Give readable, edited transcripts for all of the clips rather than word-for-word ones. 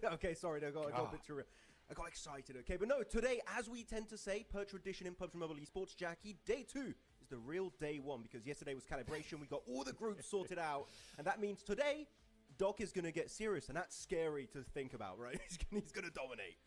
Okay, sorry, I got a bit too real. I got excited, okay? But no, today, as we tend to say, per tradition in PUBG Mobile Esports, Jackie, day 2 is the real day 1, because yesterday was calibration, we got all the groups sorted out, and that means today, Doc is going to get serious, and that's scary to think about, right? He's going to dominate.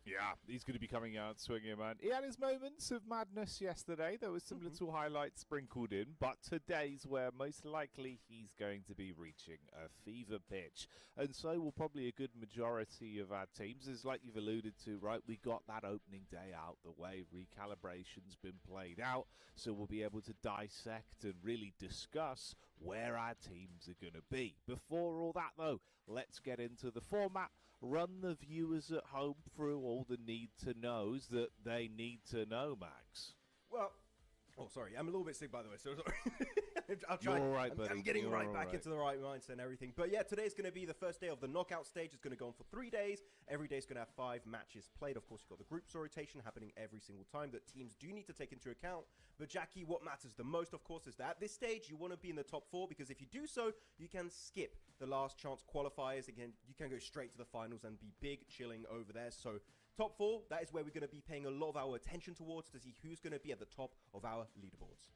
Yeah, he's going to be coming out swinging, man. He had his moments of madness yesterday. There was some little highlights sprinkled in, but today's where most likely he's going to be reaching a fever pitch. And so will probably a good majority of our teams. As like you've alluded to, right, we got that opening day out the way. Recalibration's been played out, so we'll be able to dissect and really discuss where our teams are going to be. Before all that, though, let's get into the format. Run the viewers at home through all the need-to-knows that they need to know, Max. Well, oh, sorry, I'm a little bit sick, by the way, so sorry. I'll try. You're all right, buddy. I'm getting You're back into the right mindset and everything. But yeah, today's going to be the first day of the knockout stage. It's going to go on for 3 days. Every day is going to have 5 matches played. Of course, you've got the groups rotation happening every single time that teams do need to take into account. But Jackie, what matters the most, of course, is that at this stage, you want to be in the top 4, because if you do so, you can skip the last chance qualifiers. Again, you can go straight to the finals and be big chilling over there. So top 4, that is where we're going to be paying a lot of our attention towards to see who's going to be at the top of our leaderboards.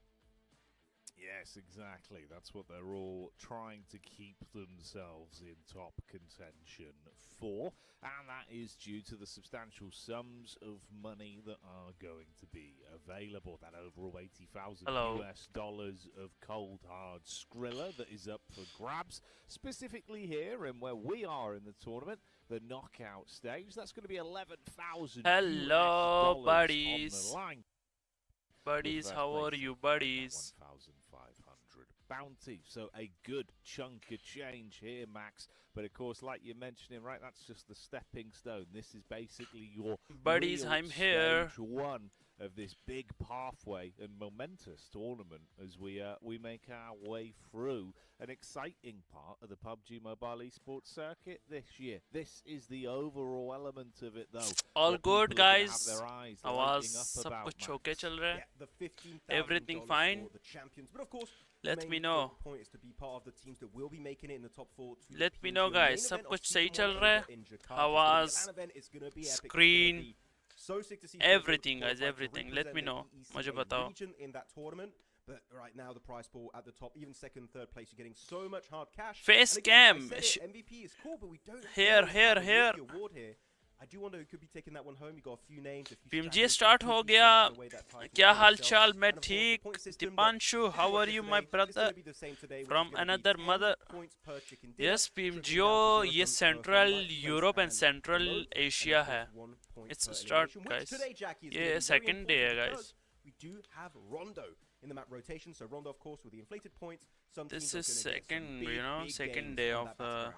Yes, exactly. That's what they're all trying to keep themselves in top contention for. And that is due to the substantial sums of money that are going to be available. That overall $80,000 US dollars of cold hard Skrilla that is up for grabs. Specifically here and where we are in the tournament, the knockout stage. That's going to be $11,000 Hello, US buddies. on the line. Buddies, how are you, buddies? 1,500 bounty, so a good chunk of change here, Max. But of course, like you're mentioning, right, that's just the stepping stone. This is basically your buddies. I'm here. Stage 1 of this big pathway and momentous tournament as we make our way through an exciting part of the PUBG Mobile Esports circuit this year. This is the overall element of it, though. All good, guys. आवाज सब कुछ okay चल रहा है? Everything fine? Let me know. Let me know, guys. सब कुछ सही चल रहा है? आवाज, screen, everything, guys, everything. Let me know. मुझे बताओ. But right now, the prize pool at the top, even second, third place, you're getting so much hard cash. Face cam. MVP is cool, but we don't here. I do wonder who could be taking that one home. You got a few names. PMGO start हो गया. क्या हालचाल? मैं ठीक. Dipanshu, how are you, my brother? From another mother. Yes, PMGO, ये Central Europe and Central Asia है. It's a start, guys. ये second day है, guys. We do have Rondo in the map rotation. So Rondo, of course, with the inflated points. This is second, you know, second day of the.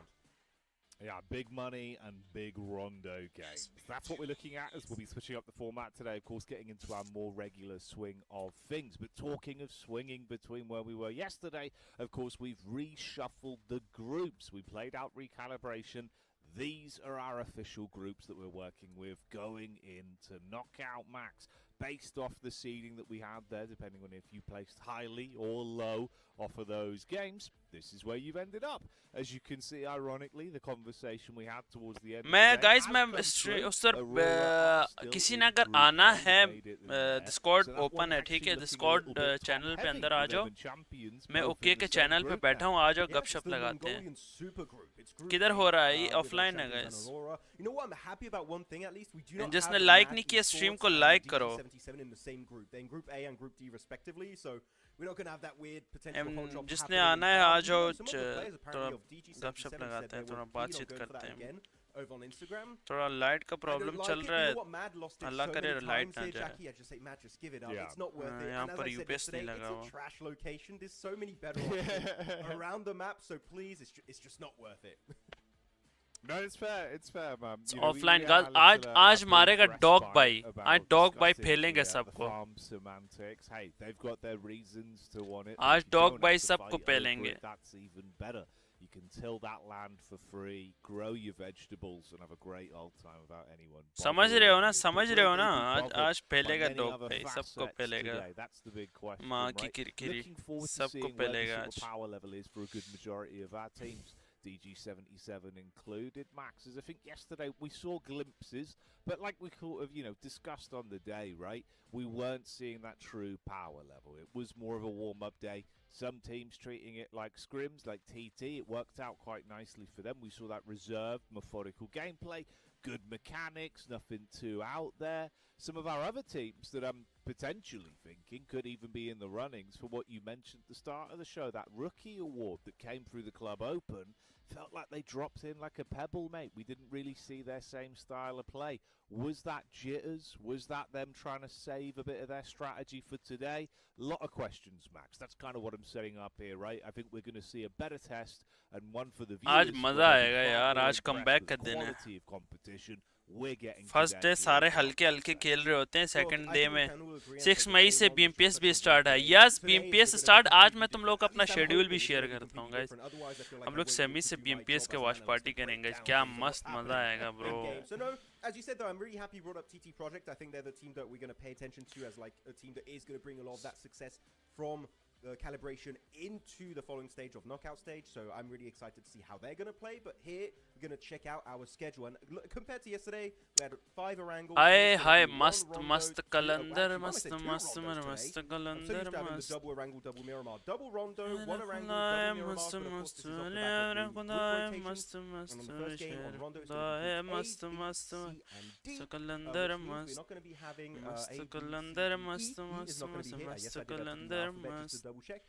Yeah, big money and big Rondo games. That's what we're looking at as we'll be switching up the format today, of course, getting into our more regular swing of things. But talking of swinging between where we were yesterday, of course, we've reshuffled the groups. We played out recalibration. These are our official groups that we're working with going into knockout, Max. Based off the seeding that we had there, depending on if you placed highly or low off of those games, this is where you've ended up. As you can see, ironically, the conversation we had towards the end of the day, guys, उस पर किसी ने अगर आना है, Discord open है, ठीक है? Discord channel पे अंदर आ जाओ. मैं OK के channel पे बैठा हूँ, आ जाओ, गपशप लगाते हैं. किधर हो रहा है? ये offline है, guys. जिसने like नहीं किया stream को like करो. in the same group. They're in Group A and Group D respectively, so we're not going to have that weird potential hold drop. जिसने आना है आ जाओ, थोड़ा गपशप लगाते हैं, थोड़ा बातचीत करते हैं. Over on Instagram. थोड़ा लाइट का प्रॉब्लम चल रहा है. अल्लाह करे लाइट ना जाए. यहाँ पर यूपीएस नहीं लगा हुआ. Trash location. There's so many better options around the map, so please, it's just not worth it. No, it's fair, man. Offline, guys. आज मारेगा dog bite. आज dog bite फेलेंगे सबको. Hey, they've got their reasons to want it. आज dog bite सबको फेलेंगे. That's even better. You can till that land for free, grow your vegetables, and have a great old time without anyone. समझ रहे हो ना? आज फेलेगा dog bite. सबको फेलेगा. That's the big question. माँ की किरकिरी. सबको फेलेगा आज. Power level is for a good majority of our teams. DG77 included, Max. As I think yesterday we saw glimpses, but like we sort of, discussed on the day, right? We weren't seeing that true power level. It was more of a warm-up day. Some teams treating it like scrims, like TT. It worked out quite nicely for them. We saw that reserved, methodical gameplay, good mechanics, nothing too out there. Some of our other teams that I'm potentially thinking could even be in the runnings for what you mentioned at the start of the show, that rookie award that came through the Club Open, felt like they dropped in like a pebble, mate. We didn't really see their same style of play. Was that jitters? Was that them trying to save a bit of their strategy for today? A lot of questions, Max. That's kind of what I'm setting up here, right? I think we're going to see a better test and one for the viewers. आज मजा आएगा यार, आज comeback कर देना है. First day सारे हल्के हल्के खेल रहे होते हैं, सेकंड डे में 6 मई से बीएमपीएस भी स्टार्ट है. Yes, BMPS start. आज मैं तुम लोग अपना शेड्यूल भी शेयर करता हूँ गाइस. हम लोग सेमी से बीएमपीएस के वॉच पार्टी करेंगे. क्या मस्त मजा आएगा bro. As you said, though, I'm really happy you brought up TT Project. I think they're the team that we're going to pay attention to as like a team that is going to bring a lot of that success from the calibration into the following stage of knockout stage. So I'm really excited to see how they're going to play. But here we're going to check out our schedule. And compared to yesterday, we had 5 Erangel. Hi, mast calendar, mast calendar, mast. Double Erangel, double Miramar, double Rondo, 1 Erangel, double Miramar. Mast calendar, mast. We're not going to be having calendar, mast calendar, mast. Double check.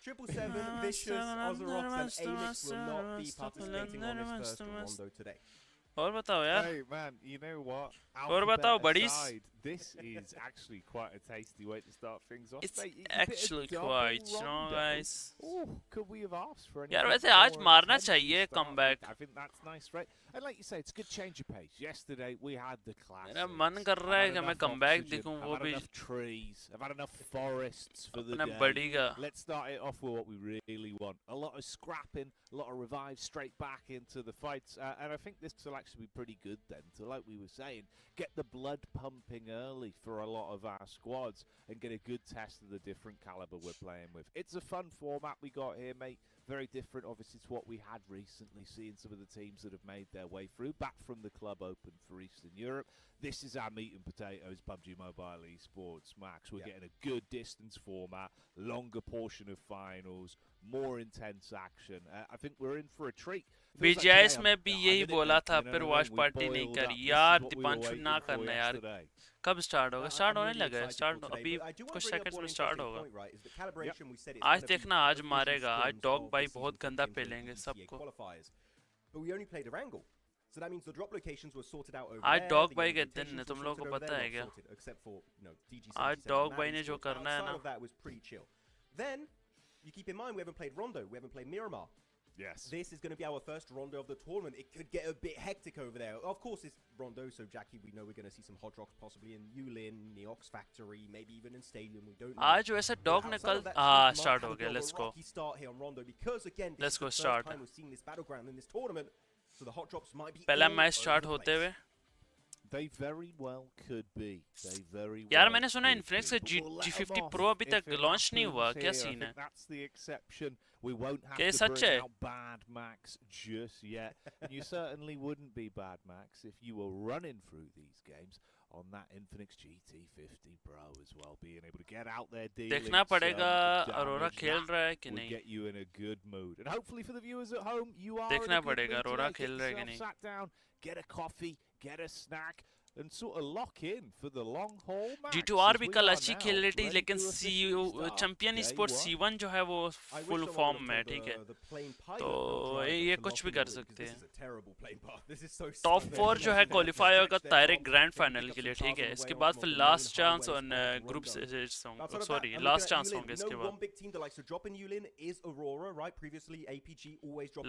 777, Vicious, Ozorox, and AMIX will not be participating on this first Rondo today. और बताओ यार. Hey man, you know what? और बताओ buddies. This is actually quite a tasty way to start things off. It's actually quite, guys. Oh, could we have asked for any? यार वैसे आज मारना चाहिए comeback. I think that's nice, right? And like you say, it's a good change of pace. Yesterday we had the class. मेरा मन कर रहा है कि मैं comeback देखूं. वो भी. I've had enough trees. I've had enough forests for the अपने buddy का. Let's start it off with what we really want. A lot of scrapping, a lot of revives straight back into the fights, and I think this will actually be pretty good then. So like we were saying, get the blood pumping early for a lot of our squads and get a good test of the different caliber we're playing with. It's a fun format we got here, mate. Very different, obviously, to what we had recently, seeing some of the teams that have made their way through, back from the Club Open for Eastern Europe. This is our meat and potatoes, PUBG Mobile Esports, Max. We're getting a good distance format, longer portion of finals, more intense action. I think we're in for a treat. BGS में भी यही बोला था, फिर watch party नहीं करी यार. दीपांशु ना करना यार. कब स्टार्ट होगा? स्टार्ट होने लगा है. स्टार्ट अभी कुछ सेकंड्स में स्टार्ट होगा. आज देखना, आज मारेगा. आज डॉग बाई बहुत गंदा पेलेंगे सबको. So that means the drop locations were sorted out over आज there. डॉग बाई के दिन है, तुम लोगों को पता है क्या? आज डॉग बाई ने जो करना है ना. That was pretty chill. Then you keep in mind we haven't played Rondo, we haven't played Miramar. Yes. This is going to be our first Rondo of the tournament. It could get a bit hectic over there. Of course, it's Rondo, so Jackie, we know we're going to see some hot rocks possibly in Yulin, Neox Factory, maybe even in Stadium. We don't know. आज वैसे dog ने कल start हो गया. Let's go. Start here on Rondo because again, let's go start. Time we're seeing this battleground in this tournament, so the hot drops might be. पहला match start होते हुए. They very well could be. They very well. यार मैंने सुना Infinix का G50 Pro अभी तक launch नहीं हुआ. क्या सीन है? That's the exception. We won't have to bring out Bad Max just yet. And you certainly wouldn't be Bad Max if you were running through these games on that Infinix GT50 Pro as well, being able to get out there dealing. देखना पड़ेगा Aurora खेल रहा है कि नहीं. Get you in a good mood. And hopefully for the viewers at home, you are देखना पड़ेगा Aurora खेल रहा है कि नहीं. Sat down, get a coffee, get a snack, and sort of lock in for the long haul match. G2R भी कल अच्छी खेल रही थी, लेकिन चैंपियन स्पोर्ट्स C1 जो है वो फुल फॉर्म में, ठीक है. तो ये कुछ भी कर सकते हैं. टॉप 4 जो है क्वालिफाई होगा डायरेक्ट ग्रैंड फाइनल के लिए, ठीक है. इसके बाद फिर लास्ट चांस और ग्रुप होंगे. सॉरी, लास्ट चांस होंगे इसके बाद.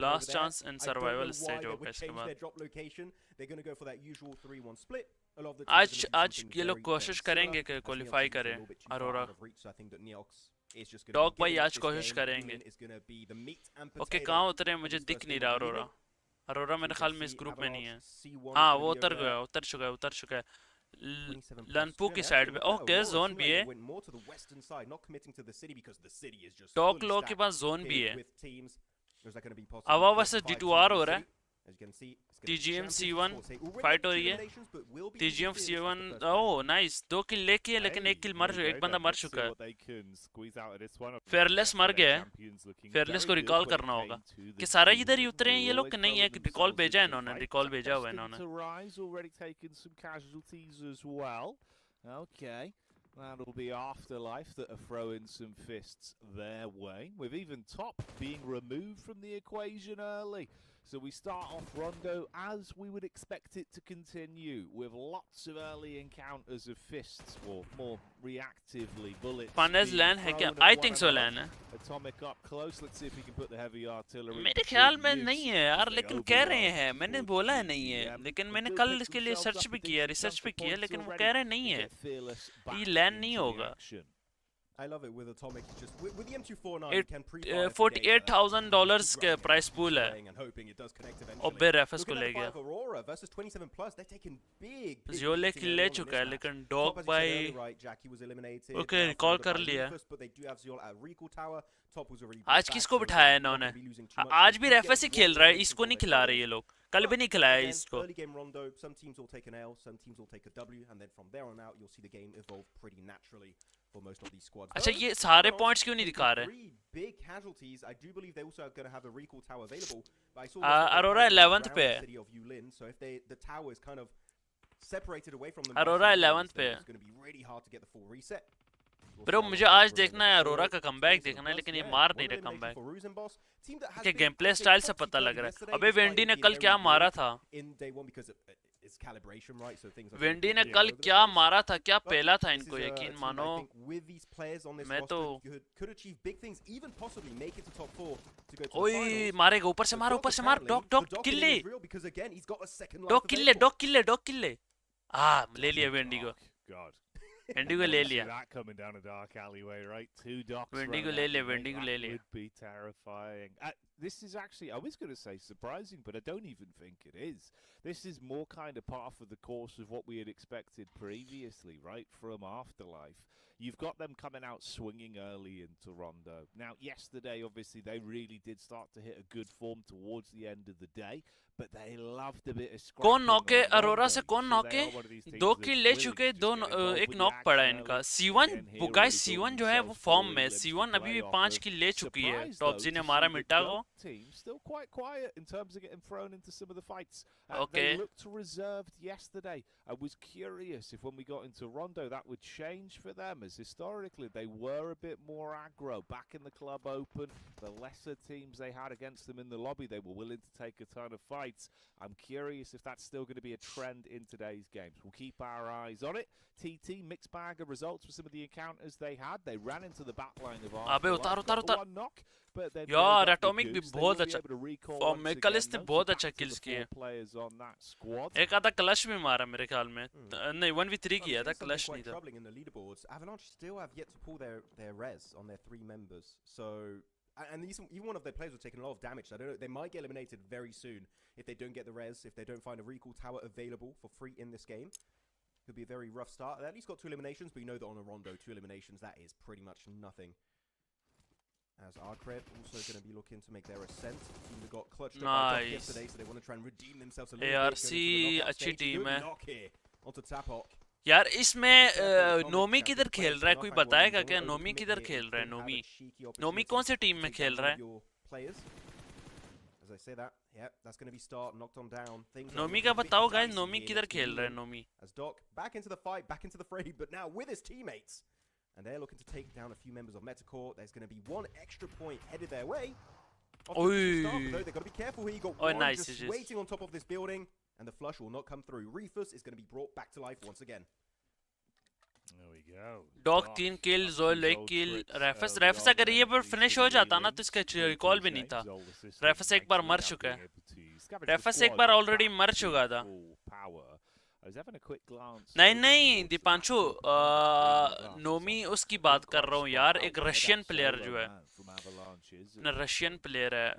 Last chance in survival stage होगा इसके बाद. They're going to go for that usual 3-1 split. आज ये लोग कोशिश करेंगे कि क्वालिफाई करें अरोरा. डॉग भाई आज कोशिश करेंगे. ओके, कहाँ उतरे? मुझे दिख नहीं रहा अरोरा. अरोरा मेरे ख्याल में इस ग्रुप में नहीं है. हाँ, वो उतर चुका है. लनपू की साइड पे. ओके, जोन भी है. डॉग लो के पास जोन भी है. Or is that going to be possible? Ava versus D2R हो रहा है. As you can see, TGM C1 fight हो रही है. TGM C1 ओह नाइस 2 किल लेके है लेकिन एक बंदा मर चुका है. फेयरलेस मर गया है. फेयरलेस को रिकॉल करना होगा. कि सारे इधर ही उतरे हैं ये लोग कि नहीं है कि रिकॉल भेजा है इन्होंने. रिकॉल भेजा हुआ है इन्होंने. Okay. That'll be Afterlife that are throwing some fists their way, with even Top being removed from the equation early. So we start off Rondo as we would expect it to continue, with lots of early encounters of fists, or more reactively bullets. Panez LAN है क्या? I think so LAN है. Atomic up close. Let's see if we can put the heavy artillery. मेरे ख्याल में नहीं है यार, लेकिन कह रहे हैं. मैंने बोला है नहीं है, लेकिन मैंने कल इसके लिए सर्च भी किया, रिसर्च भी किया, लेकिन वो कह रहे नहीं है. ये LAN नहीं होगा. I love it with Atomic. Just with the M249, you can $48,000 के प्राइस पूल है. और BRFS को ले गया. Aurora versus 27 plus. They're taking big. Ziole किल ले चुका है, लेकिन डॉग भाई. Okay, रिकॉल कर लिया. आज किसको बिठाया है इन्होंने? आज भी RFS ही खेल रहा है. इसको नहीं खिला रहे ये लोग. कल भी नहीं खिलाया इसको. Early game Rondo, some teams will take an L, some teams will take a W, and then from there on out, you'll see the game evolve pretty naturally for most of these squads. अच्छा ये सारे points क्यों नहीं दिखा रहे? Big casualties. I do believe they also are going to have a recall tower available. But I saw Aurora 11th पे है. City of Yulin, so if the tower is kind of separated away from them, Aurora 11th पे है. It's going to be really hard to get the full reset. Bro मुझे आज देखना है अरोरा का comeback देखना है, लेकिन ये मार नहीं रहा कमबैक. के गेम प्ले स्टाइल से पता लग रहा है. अबे वेंडी ने कल क्या मारा था? वेंडी ने कल क्या मारा था? क्या पहला था इनको, यकीन मानो. मैं तो ओए मारेगा. ऊपर से मार, ऊपर से मार. डॉग डॉग किल्ले, डॉग किल्ले, डॉग किल्ले, डॉग किल्ले. ले लिया वेंडी को. वेंडी को ले लिया. वेंडी को ले लिया, वेंडी को ले लिया. This is actually, I was going to say surprising, but I don't even think it is. This is more kind of part of the course of what we had expected previously, right, from Afterlife. You've got them coming out swinging early into Rondo. Now, yesterday, obviously, they really did start to hit a good form towards the end of the day, but they loved a bit of scrapping. कौन नॉके? अरोरा से कौन नॉके? 2 किल ले चुके, एक knock पड़ा है इनका. C1 वो गाइस, C1 जो है वो फॉर्म में. C1 अभी भी 5 किल ले चुकी है. टॉप जी ने मारा मिटा को. Still quite quiet in terms of getting thrown into some of the fights. Okay. They looked reserved yesterday. I was curious if when we got into Rondo that would change for them, as historically they were a bit more aggro. Back in the club open, the lesser teams they had against them in the lobby, they were willing to take a ton of fights. I'm curious if that's still going to be a trend in today's games. We'll keep our eyes on it. TT, mixed bag of results for some of the encounters they had. They ran into the back line of उतार. यार atomic भी बहुत अच्छा form में. कल इसने बहुत अच्छा किल्स किए. एक आधा क्लच भी मारा मेरे ख्याल में. नहीं 1v3 किया था, क्लच नहीं था. Avalanche still have yet to pull their res on their 3 members. So and even one of their players was taking a lot of damage. I don't know, they might get eliminated very soon if they don't get the res, if they don't find a recall tower available for free in this game. Could be a very rough start. They at least got 2 eliminations, but you know that on a Rondo, 2 eliminations, that is pretty much nothing. As ARCRED also going to be looking to make their ascent. Team that got clutched up yesterday, so they want to try and redeem themselves a little ARC अच्छी team है. Onto Tapok. यार इसमें नोमी किधर खेल रहा है? कोई बताएगा क्या नोमी किधर खेल रहा है? नोमी कौन सी टीम में खेल रहा है? As I say that, yeah, that's going to be start knocked on down. Nomi का बताओ गाइस, नोमी किधर खेल रहा है? Nomi as Doc back into the fight, back into the fray, but now with his teammates, and they're looking to take down a few members of METACORE. There's going to be 1 extra point headed their way. Though they've got to be careful here. You got one nice, just waiting on top of this building, and the flush will not come through. Rufus is going to be brought back to life once again. There we go. Doc 3 किल, जोल 1 किल. रेफस अगर ये पर finish हो जाता ना तो इसका recall भी नहीं था. रेफस एक बार मर चुका है. रेफस एक बार ऑलरेडी मर चुका था. I was having a quick glance. नहीं नहीं दीपांशु नोमी उसकी बात कर रहा हूँ यार एक रशियन प्लेयर जो है ना रशियन प्लेयर है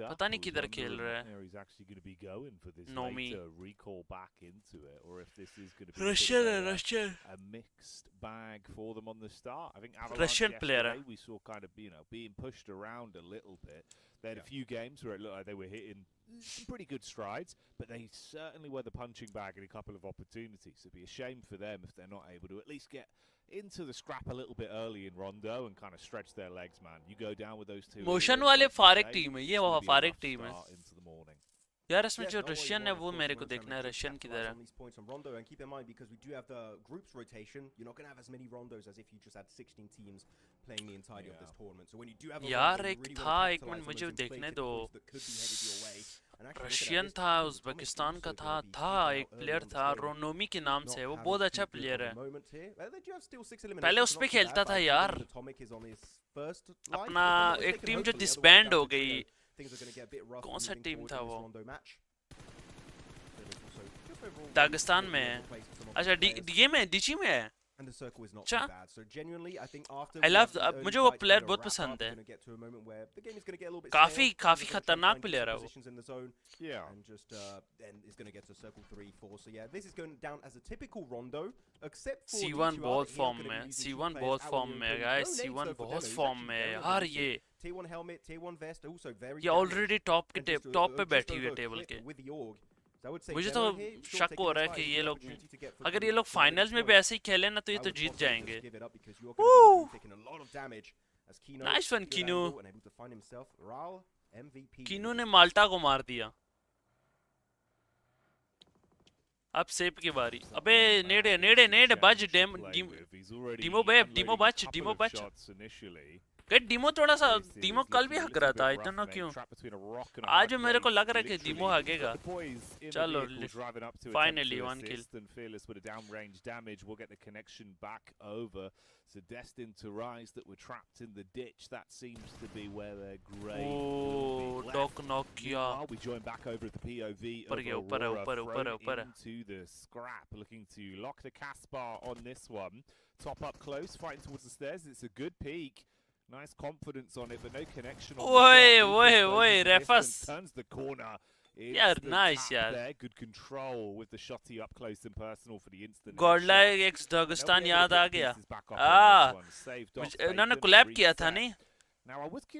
पता नहीं किधर खेल रहा है नोमी रशियन है Russian a mixed bag for them on the start. I think Russian Avalanche player. yesterday, we saw kind of, you know, being pushed around a little bit. They had a few games where it looked like they were hitting some pretty good strides, but they certainly were the punching bag in a couple of opportunities. It'd be a shame for them if they're not able to at least get into the scrap a little bit early in Rondo and kind of stretch their legs, man. You go down with those two. Motion वाले फारिक team है ये वो फारिक team है into the morning. यार इसमें जो Russian है वो मेरे को देखना है रशियन किधर है And keep in mind because we do have the groups rotation, you're not going to have as many rondos as if you just had 16 teams playing the entirety of this tournament. So when you do have a यार एक था एक minute मुझे देखने दो Russian था Uzbekistan का था एक प्लेयर था रोनोमी के नाम से वो बहुत अच्छा प्लेयर है पहले उस पे खेलता था यार अपना एक टीम जो डिसबैंड हो गई कौन सा टीम था वो दागिस्तान में है अच्छा डीए में डीजी में है And the circle is not Cha? too bad. So genuinely, I think after I love मुझे वो player बहुत wrap पसंद up, है. we're going to get to a moment where the game is going to get a little bit काफी stale. काफी They're gonna try खतरनाक and get player some है वो. positions in the zone. Yeah. And just then it's going to get to circle 3, 4. So yeah, this is going down as a typical rondo, except for C1 D2R बहुत that form here में are gonna be using C1 two बहुत players, form Aurora में Gaming. guys No names C1 though for बहुत them, he's form actually में very यार aggressive. ये Tier 1 helmet, Tier 1 vest, also very ये damaged. Already top And just पे just बैठी हुई है over टेबल clip के with the org. So I would say मुझे तो generally here, still शक taking हो this रहा है fight कि is ये an लोग opportunity to get for अगर the ये लोग bonus फाइनल्स में भी points. ऐसे ही खेले ना तो ये I तो would जीत possibly जाएंगे just give it up because you're going to be taking a lot of damage as Kino Nice one, good Kino. angle and able to find himself Raul MVP. किनू ने माल्टा को मार दिया अब सेप की बारी अबे नेड़े नेड़े नेड़े बच डीमो बच डीमो थोड़ा सा डीमो कल भी हक रहा था आई डोंट नो क्यों आज मेरे को लग रहा है कि डीमो हगेगा चलो finally one kill So destined to rise that were trapped in the ditch. That seems to be where their grave Oh, Doc knock किया. We join back over at the POV ऊपर गया, of Aurora, ऊपर. thrown into the scrap, looking to lock the Caspar on this one. Top up close, fighting towards the stairs. It's a good peek. Nice confidence on it, but no connection on the shot. Oi, refas. Turns the corner. Yeah, nice, yeah. There. Good control with the shotty up close and personal for the instant. Godlike ex Dagestan याद आ गया उन्होंने collab किया था नहीं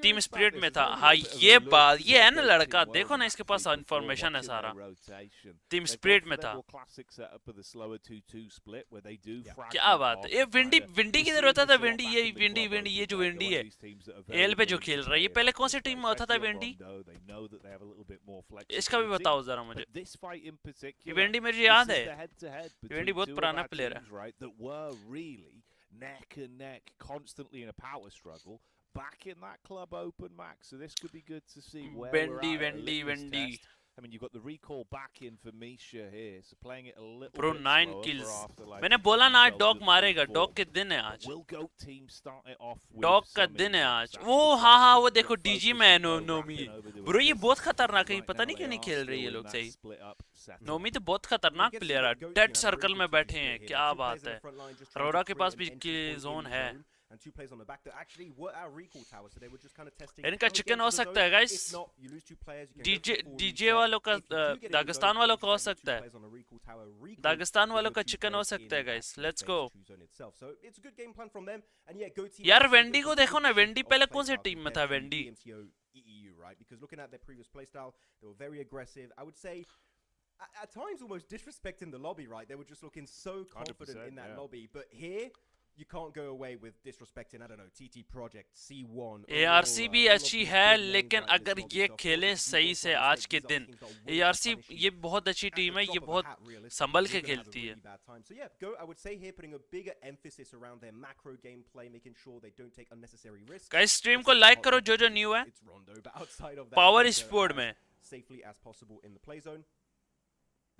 team spirit में था हाँ ये बात ये है ना लड़का देखो ना इसके पास इंफॉर्मेशन है सारा टीम स्पिरिट में था क्या बात है ये विंडी किधर होता था विंडी ये जो विंडी है एल पे जो खेल रहा है ये पहले कौन सी टीम में होता था विंडी इसका भी बताओ जरा मुझे ये विंडी मुझे याद है विंडी बहुत पुराना प्लेयर है neck and neck constantly in a power struggle back in that club open max, so this could be good to see where Wendy. I mean, you've got the recall back in for Misha here, so playing it a little Bro, bit 9 slower kills. like मैंने बोला ना आज dog मारेगा dog के दिन है आज dog का दिन है आज वो हाँ वो देखो डीजी मैन नोमी ब्रो ये बहुत खतरनाक है पता नहीं क्यों नहीं खेल रही ये लोग सही नोमी तो बहुत खतरनाक प्लेयर है डेड सर्कल में बैठे हैं क्या बात है अरोरा के पास भी जोन है and 2 players on the back that actually were our recall tower, so they were just kind of testing. इनका चिकन हो सकता है guys. If not, you lose 2 players. You can DJ वालों का दागिस्तान वालों का हो सकता है. दागिस्तान वालों का चिकन हो सकता है guys. Let's go. So it's a good game plan from them. And yeah, go team. यार वेंडी को देखो ना वेंडी पहले कौन सी टीम में था Wendy? PMGO EEU, right? Because looking at their previous playstyle, they were very aggressive. I would say at times almost disrespecting the lobby, right? They were just looking so confident in that lobby, but here you can't go away with disrespecting, I don't know, TT Project, C1. ARC भी अच्छी है लेकिन अगर ये खेले सही से आज के दिन ARC ये बहुत अच्छी टीम है ये बहुत संभल के खेलती है. So yeah, go I would say here putting a bigger emphasis around their macro gameplay, making sure they don't take unnecessary risks. Guys stream को लाइक करो जो न्यू है. It's Rondo, but outside of that, power sport में safely as possible in the play zone.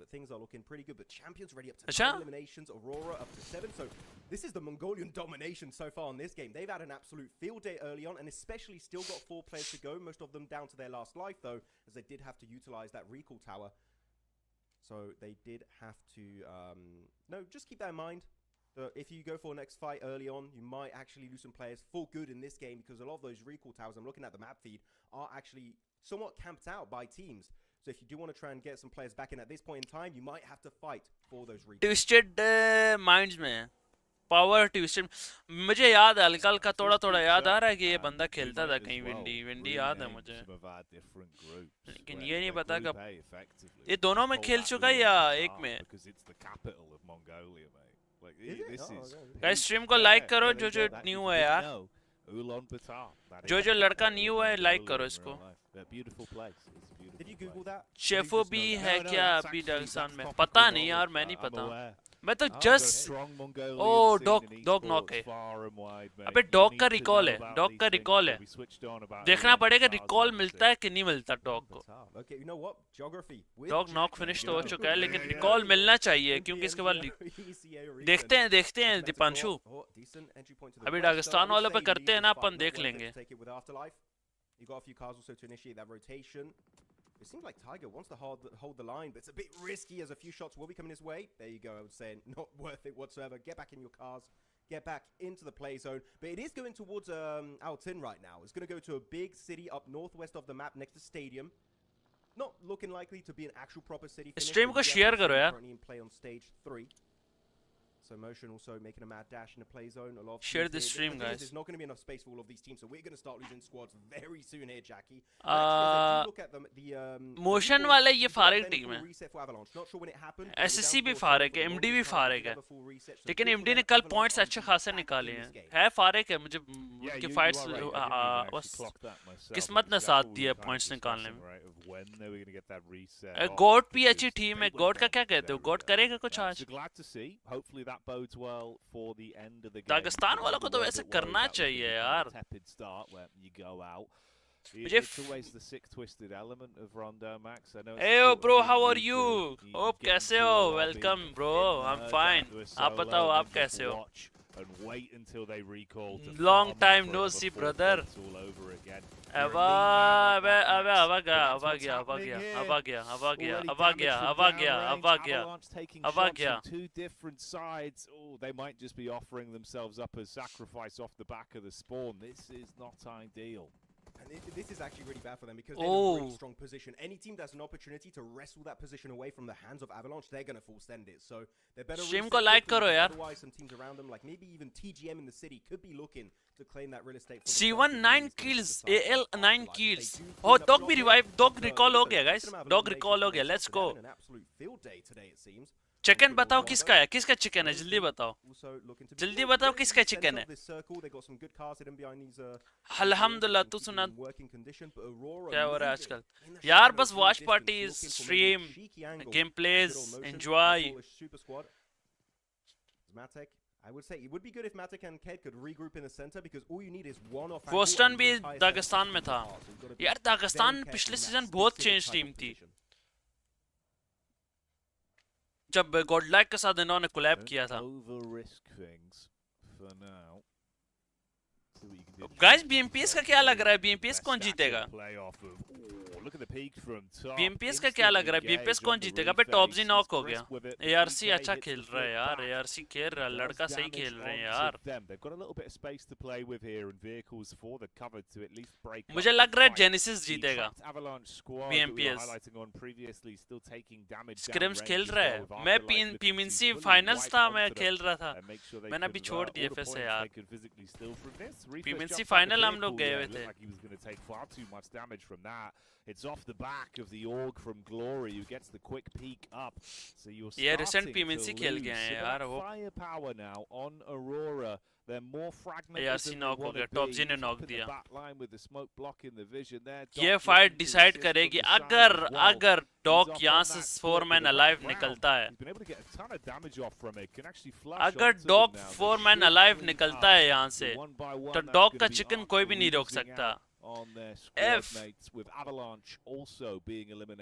But things are looking pretty good. But champions ready up to 9 eliminations. Aurora up to 7. So this is the Mongolian domination so far in this game. They've had an absolute field day early on, and especially still got 4 players to go. Most of them down to their last life, though, as they did have to utilize that recall tower. So they did have to, no, just keep that in mind. If you go for a next fight early on, you might actually lose some players for good in this game because a lot of those recall towers, I'm looking at the map feed, are actually somewhat camped out by teams. So if you do want to try and get some players back in at this point in time, you might have to fight for those recalls. Twisted minds में power twisted. मुझे याद है हल्का हल्का थोड़ा थोड़ा याद आ रहा है कि ये बंदा खेलता था कहीं विंडी याद है मुझे, लेकिन ये नहीं पता कब ये दोनों में खेल चुका है या एक में. गाइस स्ट्रीम को लाइक करो जो न्यू है यार, जो लड़का न्यू है लाइक करो इसको. शेफो भी है क्या अभी दागिस्तान में? पता नहीं यार, मैं नहीं पता. मैं तो जस्ट ओ डॉग नॉक है. अबे डॉग का रिकॉल है, डॉग का रिकॉल है. देखना पड़ेगा रिकॉल मिलता है कि नहीं मिलता डॉग को. डॉग नॉक फिनिश तो हो चुका है लेकिन रिकॉल मिलना चाहिए क्योंकि इसके बाद देखते हैं दीपांशु. अभी दागिस्तान वालों पे करते हैं ना, अपन देख लेंगे. It seems like Tiger wants to hold the line, but it's a bit risky as a few shots will be coming his way. There you go, I would say, not worth it whatsoever. Get back in your cars, get back into the play zone. But it is going towards Altin right now. It's going to go to a big city up northwest of the map next to Stadium. Not looking likely to be an actual proper city finish. Stream ko share karo yaar. Currently in play on stage 3. So Motion also making a mad dash in the play zone. A lot of share the stream, guys. There's not going to be enough space for all of these teams, so we're going to start losing squads very soon here, Jackie. Look at the Motion वाले ये फारिग team है. SSC भी फारिग है, MD भी फारिग है. लेकिन MD ने कल पॉइंट्स अच्छे खासे निकाले हैं. है फारिग है, मुझे उनकी फाइट्स बस किस्मत ने साथ दिया पॉइंट्स निकालने में. गॉड भी अच्छी टीम है. गॉड का क्या कहते हो? गॉड करेगा कुछ आज? दागिस्तान वालों को तो वैसे करना चाहिए यार. Hey bro, how are you? Hope कैसे हो? Welcome bro, I'm fine. आप बताओ आप कैसे हो? Long time no see brother. अब आ गया. Two different sides. Oh, they might just be offering themselves up as sacrifice off the back of the spawn. This is not ideal. And this is actually really bad for them because they're in a really strong position. Any team that's an opportunity to wrestle that position away from the hands of Avalanche, they're going to full send it. So they're better. Stream ko like karo yaar. Otherwise, some teams around them, like maybe even TGM in the city, could be looking to claim that real estate. C1 9 kills, AL 9 kills. Oh, dog bhi revive, dog recall ho gaya guys. Dog recall ho gaya. Let's go. An absolute field day today, it seems. Chicken बताओ किसका है? किसका chicken है? जल्दी बताओ. जल्दी बताओ किसका चिकन है? अल्हम्दुलिल्लाह. तू सुना क्या हो रहा है आजकल? यार बस watch parties, stream, game pledge, enjoy. I would say it would be good if Matic and Ked could regroup in the center because all you need is one off. Boston भी दागिस्तान में था. यार Dagestan पिछले season बहुत change team थी. जब गॉडलैक के साथ इन्होंने कोलैब किया था. गाइस बीएमपीएस का क्या लग रहा है? बीएमपीएस कौन जीतेगा? बीएमपीएस का क्या लग रहा है? बीएमपीएस कौन जीतेगा? पे टॉपजी नॉक हो गया. एआरसी अच्छा खेल रहा है यार. एआरसी खेल रहा है, लड़का सही खेल रहे हैं यार. मुझे लग रहा है जेनेसिस जीतेगा. बीएमपीएस स्क्रिम्स खेल रहा है. मैं पीएमसी फाइनल्स था, मैं खेल रहा था. मैंने अभी छोड़ दिया फिर से यार. पीएमसी फाइनल हम लोग गए हुए थे. It's off the back of the org from Glory who gets the quick peek up. So you're recent PMGO खेल गए हैं यार वो. Firepower now on Aurora. They're more fragmented. ARC knock हो गया. टॉपजी ने knock दिया. With the smoke blocking the vision there. ये फाइट डिसाइड करेगी अगर डॉग यहाँ से 4 मैन अलाइव निकलता है. अगर डॉग 4 मैन अलाइव निकलता है यहाँ से तो डॉग का चिकन कोई भी नहीं रोक सकता.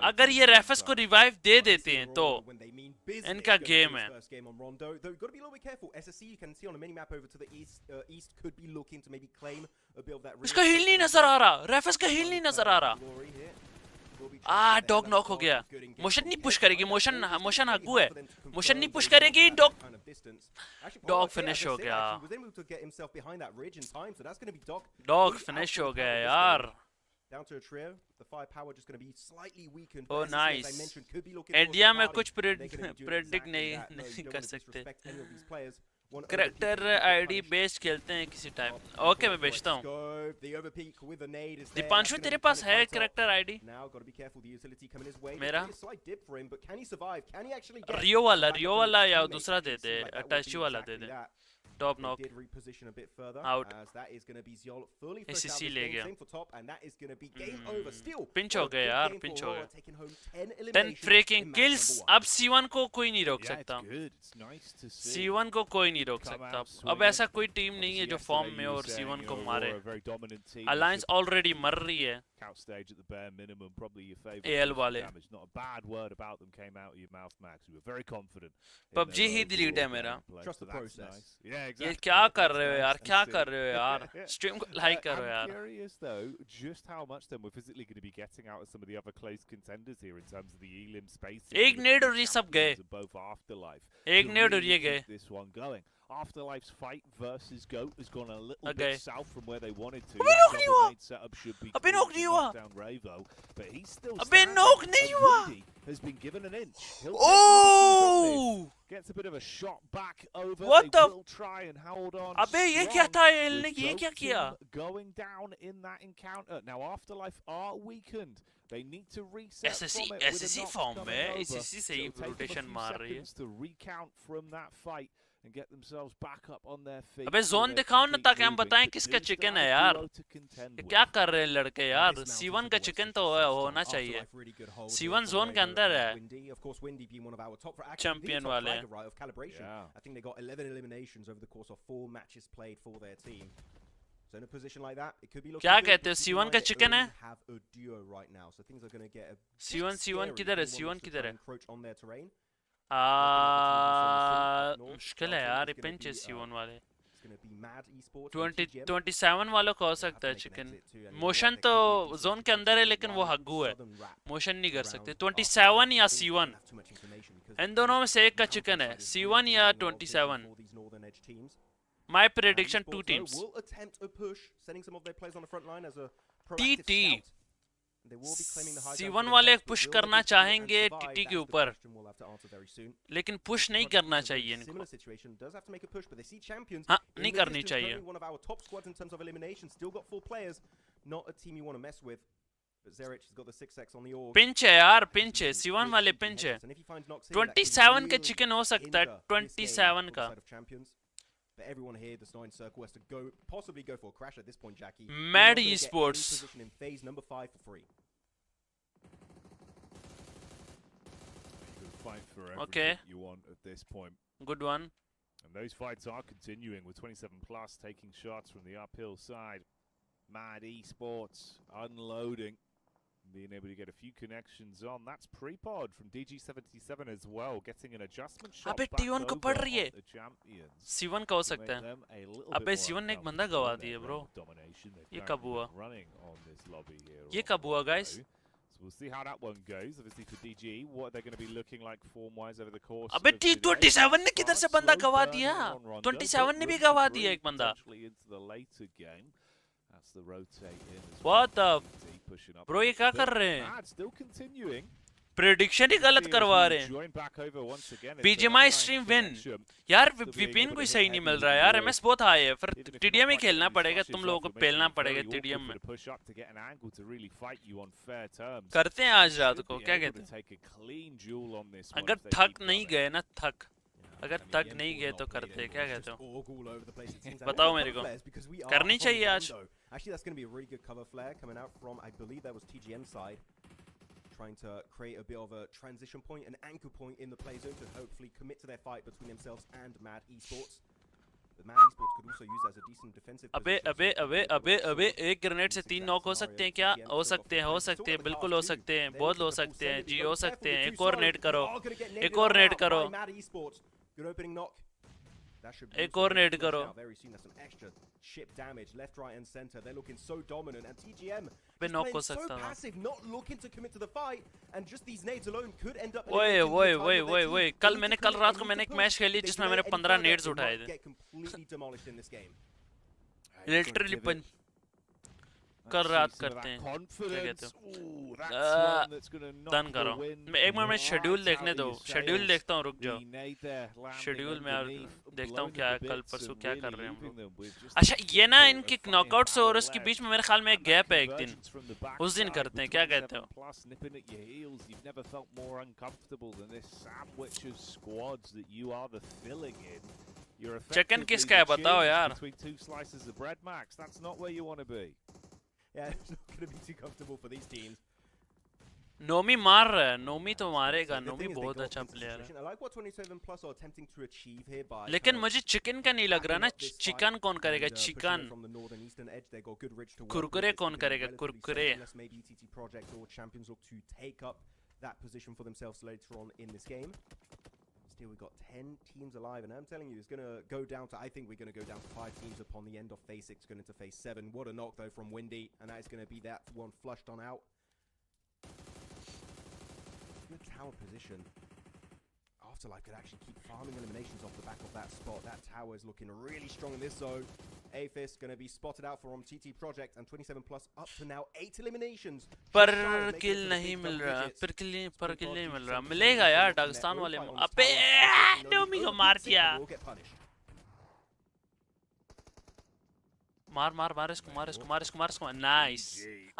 अगर ये रेफर्स को रिवाइव दे देते हैं तो इनका गेम है. इसका हील नहीं नजर आ रहा. रेफर्स का हील नहीं नजर आ रहा. डॉग नॉक हो गया मोशन नहीं पुश करेगी मोशन हगू है मोशन नहीं पुश करेगी डॉग फिनिश हो गया डॉग फिनिश हो गया यार Down to a trio. The firepower just going to be slightly weakened. Oh, nice. India में कुछ प्रेडिक्ट नहीं कर सकते करेक्टर आईडी बेस्ड खेलते हैं किसी टाइम ओके मैं बेचता हूँ दीपांशु तेरे पास है करेक्टर आईडी मेरा रियो वाला या दूसरा दे दे अटैची वाला दे दे टॉप नॉक आउट एसीसी ले गया पिंच हो गया यार पिंच हो गया 10 फ्रीकिंग किल्स अब C1 को कोई नहीं रोक सकता C1 को कोई नहीं रोक सकता अब ऐसा कोई टीम नहीं है जो फॉर्म में और C1 को मारे अलायंस ऑलरेडी मर रही है AL वाले PUBG ही डिलीट है मेरा ये क्या कर रहे हो यार क्या कर रहे हो यार स्ट्रीम को लाइक करो यार curious though just how much then we're physically going to be getting out of some of the other close contenders here in terms of the elim space एक नेड और ये सब गए एक नेड और ये गए this one going Afterlife's fight versus GOAT has gone a little bit south from where they wanted to. Setup should be down Ravo, but he's still has been given an inch. Oh! Gets a bit of a shot back over. What they the? will try and hold on. अबे ये क्या था ये क्या किया? Going down in that encounter. Now Afterlife are weakened. They need to reset from it. SSC form में SSC से ही rotation मार रही है. To recount from that fight. And get themselves back up on their feet. अबे zone दिखाओ ना ताकि हम बताएं किसका चिकन है यार क्या कर रहे हैं लड़के यार C1 का चिकन तो होना चाहिए C1 जोन के अंदर है चैंपियन वाले I think they got 11 eliminations over the course of 4 matches played for their team. So in a position like that, it could be looking क्या कहते हो C1 का चिकन है have a duo right now. So things are going to get a C1 किधर है C1 किधर है encroach on their terrain. मुश्किल है यार पिंच है C1 वाले It's going to be mad esports 27 वालों को हो सकता है चिकन मोशन तो जोन के अंदर है लेकिन वो हग्गू है मोशन नहीं कर सकते 27 या C1 इन दोनों में से एक का चिकन है C1 या 27 My prediction 2 teams TT C1 वाले पुश करना चाहेंगे TT के ऊपर लेकिन पुश नहीं करना चाहिए इनको हाँ नहीं करनी चाहिए पिंच है यार पिंच है C1 वाले पिंच है 27 का चिकन हो सकता है 27 का But everyone here, the Destine circle has to possibly go for a crash at this point, Jackie. Mad Esports. Position in phase number 5 for free. Fight for everything you want at this point. Good one. And those fights are continuing with 27 plus taking shots from the uphill side. Mad Esports unloading. Being able to get a few connections on. That's pre-pod from DG77 as well, getting an adjustment shot अबे T1 को पड़ रही है C1 का हो सकता है अबे C1 ने एक बंदा गवा दिया ब्रो ये कब हुआ ये कब हुआ guys So we'll see how that one goes. Obviously for DG, what they're going to be looking like form-wise over the course. अबे T27 ने किधर से बंदा गवा दिया 27 ने भी गवा दिया एक बंदा into the later game. That's the rotate in. What the Bro ये क्या कर रहे हैं Still continuing. प्रेडिक्शन ही गलत करवा रहे हैं BGMI स्ट्रीम विन यार VPN कोई सही नहीं मिल रहा है यार MS बहुत हाई है फिर TDM ही खेलना पड़ेगा तुम लोगों को पेलना पड़ेगा TDM में करते हैं आज रात को क्या कहते हैं अगर थक नहीं गए ना अगर थक नहीं गए तो करते क्या कहते हो बताओ मेरे को करनी चाहिए आज Actually, that's going to be a really good cover flare coming out from, I believe that was TGM side. Trying to create a bit of a transition point, an anchor point in the play zone to hopefully commit to their fight between themselves and Mad Esports. But Mad Esports could also use as a decent defensive position. अबे एक grenade से 3 knock हो सकते हैं क्या हो सकते हैं बिल्कुल हो सकते हैं बहुत हो सकते हैं जी हो सकते हैं एक और नेट करो Good opening knock. एक और नेट करो very soon. That's some extra ship damage left, right, and center. They're looking so dominant, and TGM पे नॉक हो so सकता था passive, not looking to commit to the fight, and just these nades alone could end up. वही कल रात को मैंने एक मैच खेली जिसमें मैंने 15 नेड्स उठाए थे लिटरली कल रात करते हैं क्या कहते हो डन करो मैं एक मिनट में शेड्यूल देखने दो शेड्यूल देखता हूँ रुक जाओ शेड्यूल में देखता हूँ क्या कल परसों क्या कर रहे हैं हम लोग अच्छा ये ना इनके नॉकआउट्स और उसके बीच में मेरे ख्याल में एक गैप है एक दिन उस दिन करते हैं क्या कहते हो चिकन किसका है बताओ यार Yeah, it's not going to be too comfortable for these teams. Nomi मार रहा है नोमी तो मारेगा नोमी बहुत अच्छा प्लेयर है लेकिन मुझे चिकन का नहीं लग रहा ना चिकन कौन करेगा चिकन कुरकुरे कौन करेगा Kurkure Still, we've got 10 teams alive, and I'm telling you, it's going to go down to, I think we're going to go down to 5 teams upon the end of phase 6, going into phase 7. What a knock, though, from Windy, and that is going to be that one flushed on out. Good tower position. Afterlife could actually keep farming eliminations off the back of that spot. That tower is looking really strong in this zone. Aphis going to be spotted out from TT Project, and 27 plus up to now 8 eliminations. पर किल नहीं मिल रहा पर किल नहीं मिल रहा मिलेगा यार Dagestan वाले अबे नोमी को मार दिया मार इसको नाइस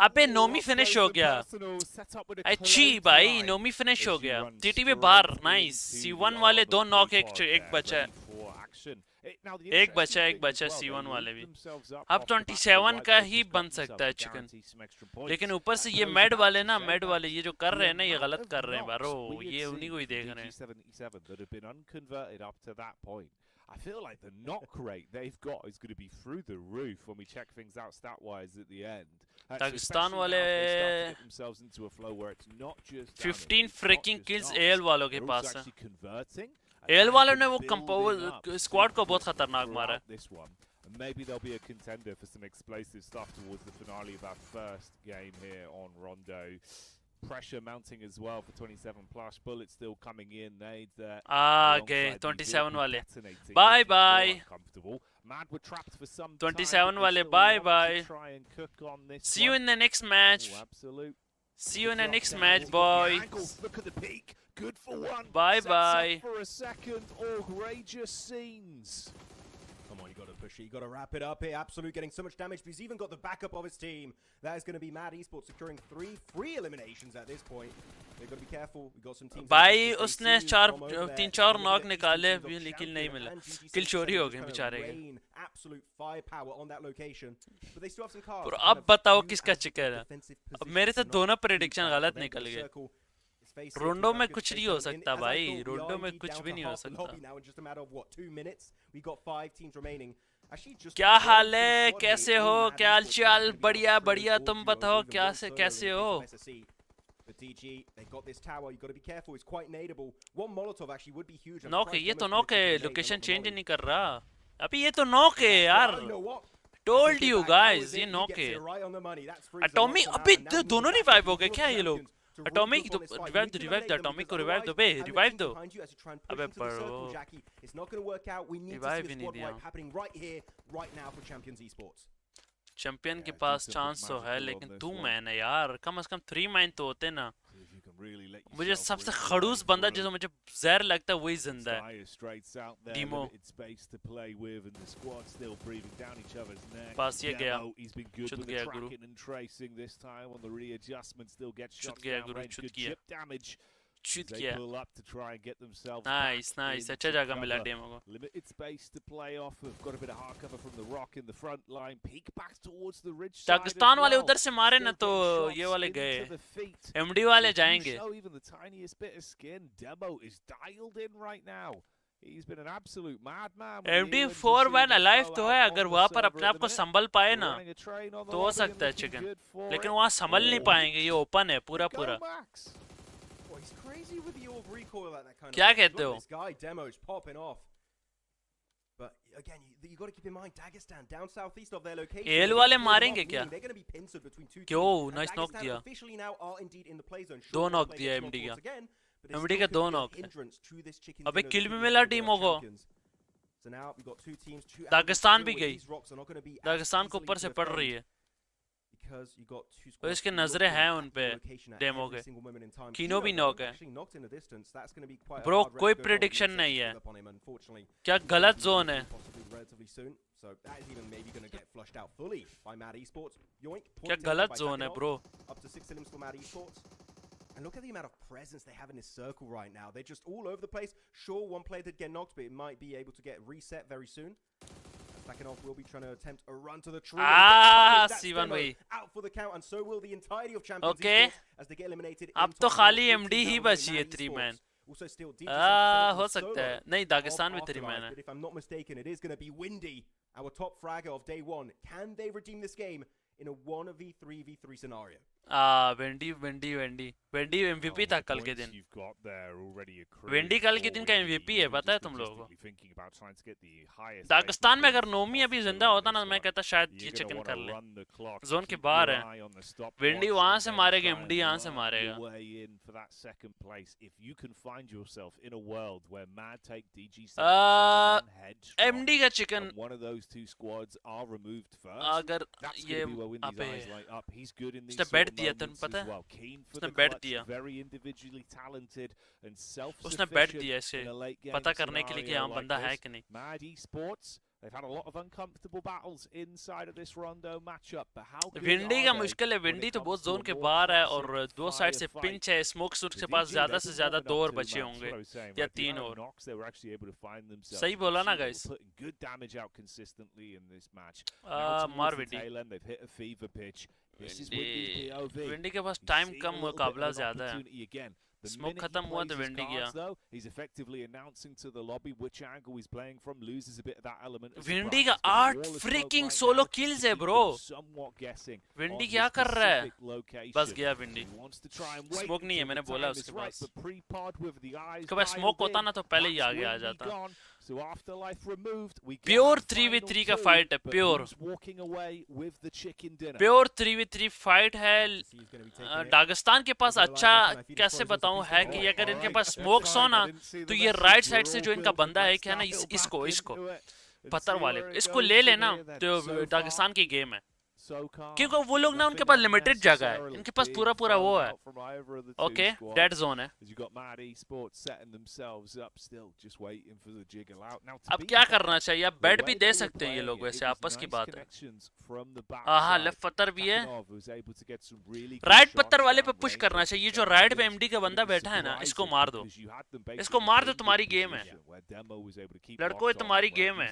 अबे नोमी फिनिश हो गया अच्छी भाई नोमी फिनिश हो गया टीटी पे बाहर नाइस C1 वाले दो नॉक एक बचा C1 वाले भी अब 27 का ही बन सकता है चिकन लेकिन ऊपर से ये मेड वाले ये जो कर रहे हैं ना ये गलत कर रहे हैं बारो ये उन्हीं को ही देख रहे हैं I feel like the knock rate they've got is going to be through the roof when we check things out stat-wise at the end. Pakistan wale themselves into a flow where it's not just 15 freaking kills AL वालों के पास है. AL वालों ने वो squad को बहुत खतरनाक मारा है. And maybe they'll be a contender for some explosive stuff towards the finale of our first game here on Rondo. Pressure mounting as well for 27 plus. Bullets still coming in. Nades there. Okay, 27 wale. Bye bye. Mad were trapped for some 27 wale. Bye bye. See you in the next match. Oh, absolute. See you in the next match, boys. Look at the peak. Good for one. Bye bye. For a second, outrageous scenes. Come on, you got to push it. You got to wrap it up here. Absolute getting so much damage, but he's even got the backup of his team. That is going to be Mad Esports securing 3 free eliminations at this point. They've got to be careful. We've got some teams. भाई उसने 3-4 knock निकाले लेकिन नहीं मिला. किल चोरी हो गए बेचारे के. Absolute firepower on that location. But they still have some cards. और अब बताओ किसका चिकन है. अब मेरे से दोनों प्रेडिक्शन गलत निकल गए. रोंडो में कुछ नहीं हो सकता भाई रोंडो में कुछ भी नहीं हो सकता क्या हाल है कैसे हो क्या हालचाल बढ़िया तुम बताओ कैसे हो नॉक है ये तो नॉक है लोकेशन चेंज नहीं कर रहा अभी ये तो नॉक है यार टोल्ड यू गाइस ये नॉक है एटॉमिक अभी दोनों रिवाइव हो गए क्या ये लोग Atomic तो revive the Atomic को revive दो बे revive दो अबे पर वो revive ही नहीं दिया चैंपियन के पास चांस तो है लेकिन 2 मैन है यार कम से कम 3 मैन तो होते ना मुझे सबसे खड़ूस बंदा जिसे मुझे जहर लगता है वही जिंदा है डीमो पास ये गया चुत गया गुरु चुत गया नाइस अच्छा जगह मिला डेमो को पाकिस्तान वाले उधर से मारे ना तो ये वाले गए एमडी वाले जाएंगे MD4-1 अलाइव तो है अगर वहाँ पर अपने आप को संभल पाए ना तो हो सकता है चिकन लेकिन वहाँ संभल नहीं पाएंगे ये ओपन है पूरा क्या कहते हो But again, you got to keep in mind Dagestan down southeast of their location. L वाले मारेंगे क्या? They're going to be pincered between two teams. क्यों? नाइस नॉक Dagestan दिया. officially now are indeed in the play zone. दो Sure, knock play दिया gets MD knocked का. once again, but it MD still का could दो be a knock है. hindrance to this chicken अबे dinner kill that भी could मिला be टीमों को. champions. So now we've got two teams. Dagestan भी गई. दागिस्तान को ऊपर से पड़ रही है. और इसके नजरें हैं उन पे डेमो के. कीनो भी नॉक है. ब्रो कोई प्रेडिक्शन नहीं है. क्या गलत जोन है. क्या गलत जोन है bro. And look at the amount of presence they have in this circle right now. They're just all over the place. Sure, one player did get knocked, but it might be able to get reset very soon. Stakhanov will be trying to attempt a run to the tree. सीवन भाई. Out for the count, and so will the entirety of Champions Okay. Esports as they get eliminated. अब तो खाली MD ही बची है 3 man. Also still हो सकता है. नहीं दागिस्तान में 3 मैन है. If I'm not mistaken, it is going to be Windy, our top fragger of day 1. Can they redeem this game in a 1v3v3 scenario? Wendy MVP था कल के दिन. वेंडी कल के दिन का एमवीपी है, पता है तुम लोगों को. दागिस्तान में अगर नोमी अभी जिंदा होता ना, मैं कहता शायद ये चिकन कर ले. जोन के बाहर है. वेंडी वहां से मारेगा, एमडी यहां से मारेगा. एमडी का चिकन अगर ये उसने बैठ दिया, तुम पता है उसने बैठ दिया. उसने बैठ दिया इसे पता करने के लिए कि यहाँ बंदा है कि नहीं. They've had a lot of uncomfortable battles inside of this Rondo matchup, but how good windy का मुश्किल है. विंडी तो बहुत जोन के बाहर है और दो साइड से पिंच है. स्मोक सूट के पास ज्यादा से ज्यादा 2 और बचे होंगे या 3 और. सही बोला ना गाइस. मार विंडी. विंडी के पास टाइम कम, मुकाबला ज्यादा है. स्मोक खत्म हुआ तो वेंडी गया. वेंडी का 8 फ्रीकिंग सोलो किल्स है ब्रो. वेंडी क्या कर रहा है. बस गया वेंडी. स्मोक नहीं है, मैंने बोला उसके पास. उसके पास स्मोक होता ना तो पहले ही आगे आ जाता. प्योर 3v3 का फाइट है. प्योर 3v3 फाइट है. दागिस्तान के पास अच्छा कैसे बताऊं है कि अगर इनके पास स्मोक्स हो ना तो ये राइट साइड से जो इनका बंदा है क्या ना, इसको पत्थर वाले इसको ले लेना तो दागिस्तान की गेम है. क्योंकि वो लोग ना उनके पास लिमिटेड जगह है, इनके पास पूरा वो है. ओके डेड जोन है. अब क्या करना चाहिए. अब बेड भी दे सकते हैं ये लोग, वैसे आपस की बात है. हाँ लेफ्ट पत्थर भी है. राइट पत्थर वाले पे पुश करना चाहिए. ये जो राइट पे एमडी का बंदा बैठा है ना, इसको मार दो. इसको मार दो, तुम्हारी गेम है लड़कों, तुम्हारी गेम है.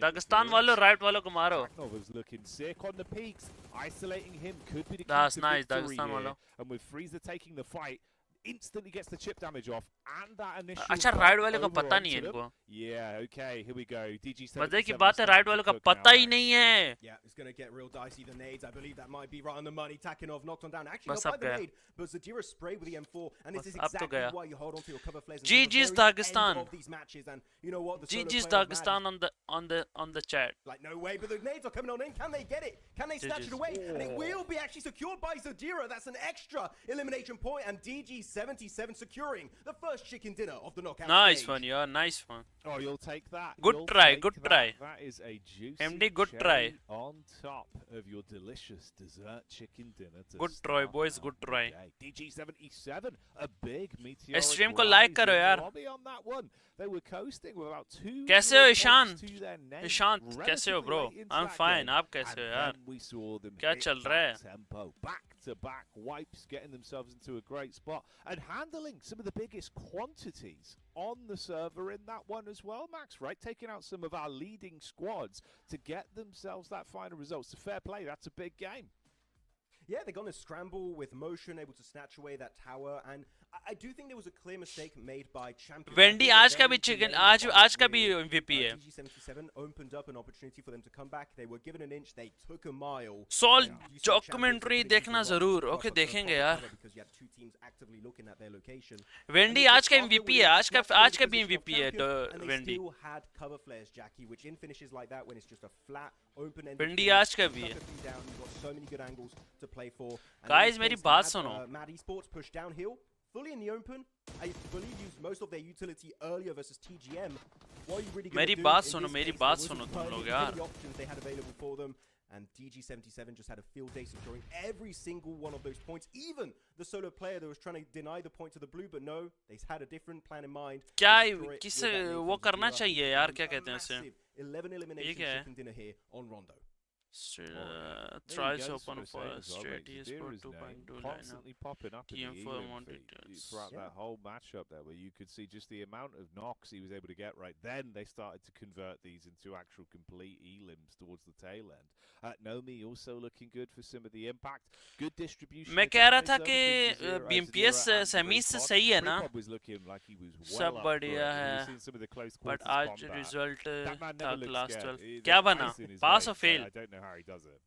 दागिस्तान वालों राइट वालों को मारो. On the peaks, isolating him could be the key That's to nice, victory Dagestan here. walo. And with Freezer taking the fight, instantly gets the chip damage off and that initial. अच्छा right वाले को पता नहीं है इनको. Yeah, okay, here we go. DG मजे की बात है, राइट वाले को पता ही नहीं है. Yeah, it's going to get real dicey. The nades, I believe that might be right on the money. Takhanov knocked on down. Actually, बस not अब by the गया. nade, but Zadira sprayed with the M4, and this is बस अब तो exactly गया. why you hold on to your cover flares. GG's Dagestan. These matches, and you know what? The solo GG's player of Dagestan Mad- on the chat. Like no way, but the nades are coming on in. Can they get it? Can they snatch it away? And it will be actually secured by Zadira. That's an extra elimination point, and DG77 securing the first chicken dinner of the knockout Nice stage. one, yeah, nice one. Oh, you'll take that. Good You'll try, take good that. try. That is a juicy MD, good cherry try. on top of your delicious dessert chicken dinner. To Good try, start boys, out good the try. day. DG77, a big meteoric stream को rise like in करो the यार. lobby on that one. They were coasting with about 2 कैसे हो points Ishan? to their name Ishan कैसे हो relatively bro? late into I'm that fine. game. आप कैसे हो And यार? then we saw them क्या hit चल that रहा है? tempo, back-to-back wipes, getting themselves into a great spot and handling some of the biggest quantities on the server in that one as well, Max, right? Taking out some of our leading squads to get themselves that final result. So fair play, that's a big game. Yeah, they're going to scramble with motion, able to snatch away that tower. And I do think there was a clear mistake made by champion. Wendy आज का भी chicken आज का भी MVP है. DG77 opened up an opportunity for them to come back. They were given an inch, they took a mile. Soul documentary देखना जरूर. Okay, देखेंगे यार. Because you had two teams actively looking at their location. Wendy आज का MVP है. आज का भी MVP है. Wendy. Still had cover flares, Jackie, which in finishes like that when it's just a flat open end. Wendy आज का भी है. So many good angles to play for. Guys, मेरी बात सुनो. Mad Esports pushed downhill. Fully in the open, I believe used most of their utility earlier versus TGM. What are you really going to do? मेरी बात सुनो तुम लोग यार. The options they had available for them, and DG77 just had a field day securing every single one of those points. Even the solo player that was trying to deny the point to the blue, but no, they had a different plan in mind. क्या किस वो करना चाहिए यार? क्या कहते हैं उसे? 11 elimination chicken dinner here on Rondo. Tries open for a straight Esports 2.2 constantly popping up in the throughout that whole matchup there, where you could see just the amount of knocks he was able to get right then. They started to convert these into actual complete elims towards the tail end. Nomi also looking good for some of the impact. Good distribution. मैं कह रहा था कि BMPS semis से सही है ना? सब बढ़िया है. But आज result था class 12. क्या बना? Pass or fail? I don't know how he does it.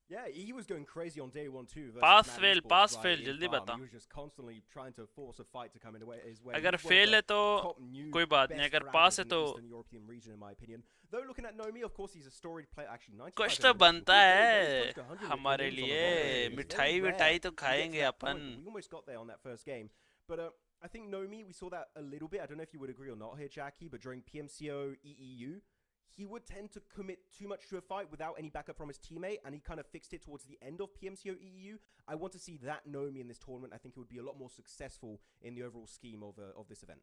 Yeah, he was going crazy on day 1 too. Pass fail, जल्दी बता. He was just constantly trying to force a fight to come in his way. अगर fail है तो कोई बात नहीं. अगर pass है तो European region, in my opinion. Though looking at Nomi, of course, he's a storied player. Actually, 95. कुछ तो बनता है हमारे लिए. मिठाई तो खाएंगे अपन. We almost got there on that first game, but I think Nomi, we saw that a little bit. I don't know if you would agree or not here, Jackie, but during PMCO EEU, he would tend to commit too much to a fight without any backup from his teammate, and he kind of fixed it towards the end of PMCO EEU. I want to see that Nomi in this tournament. I think it would be a lot more successful in the overall scheme of this event.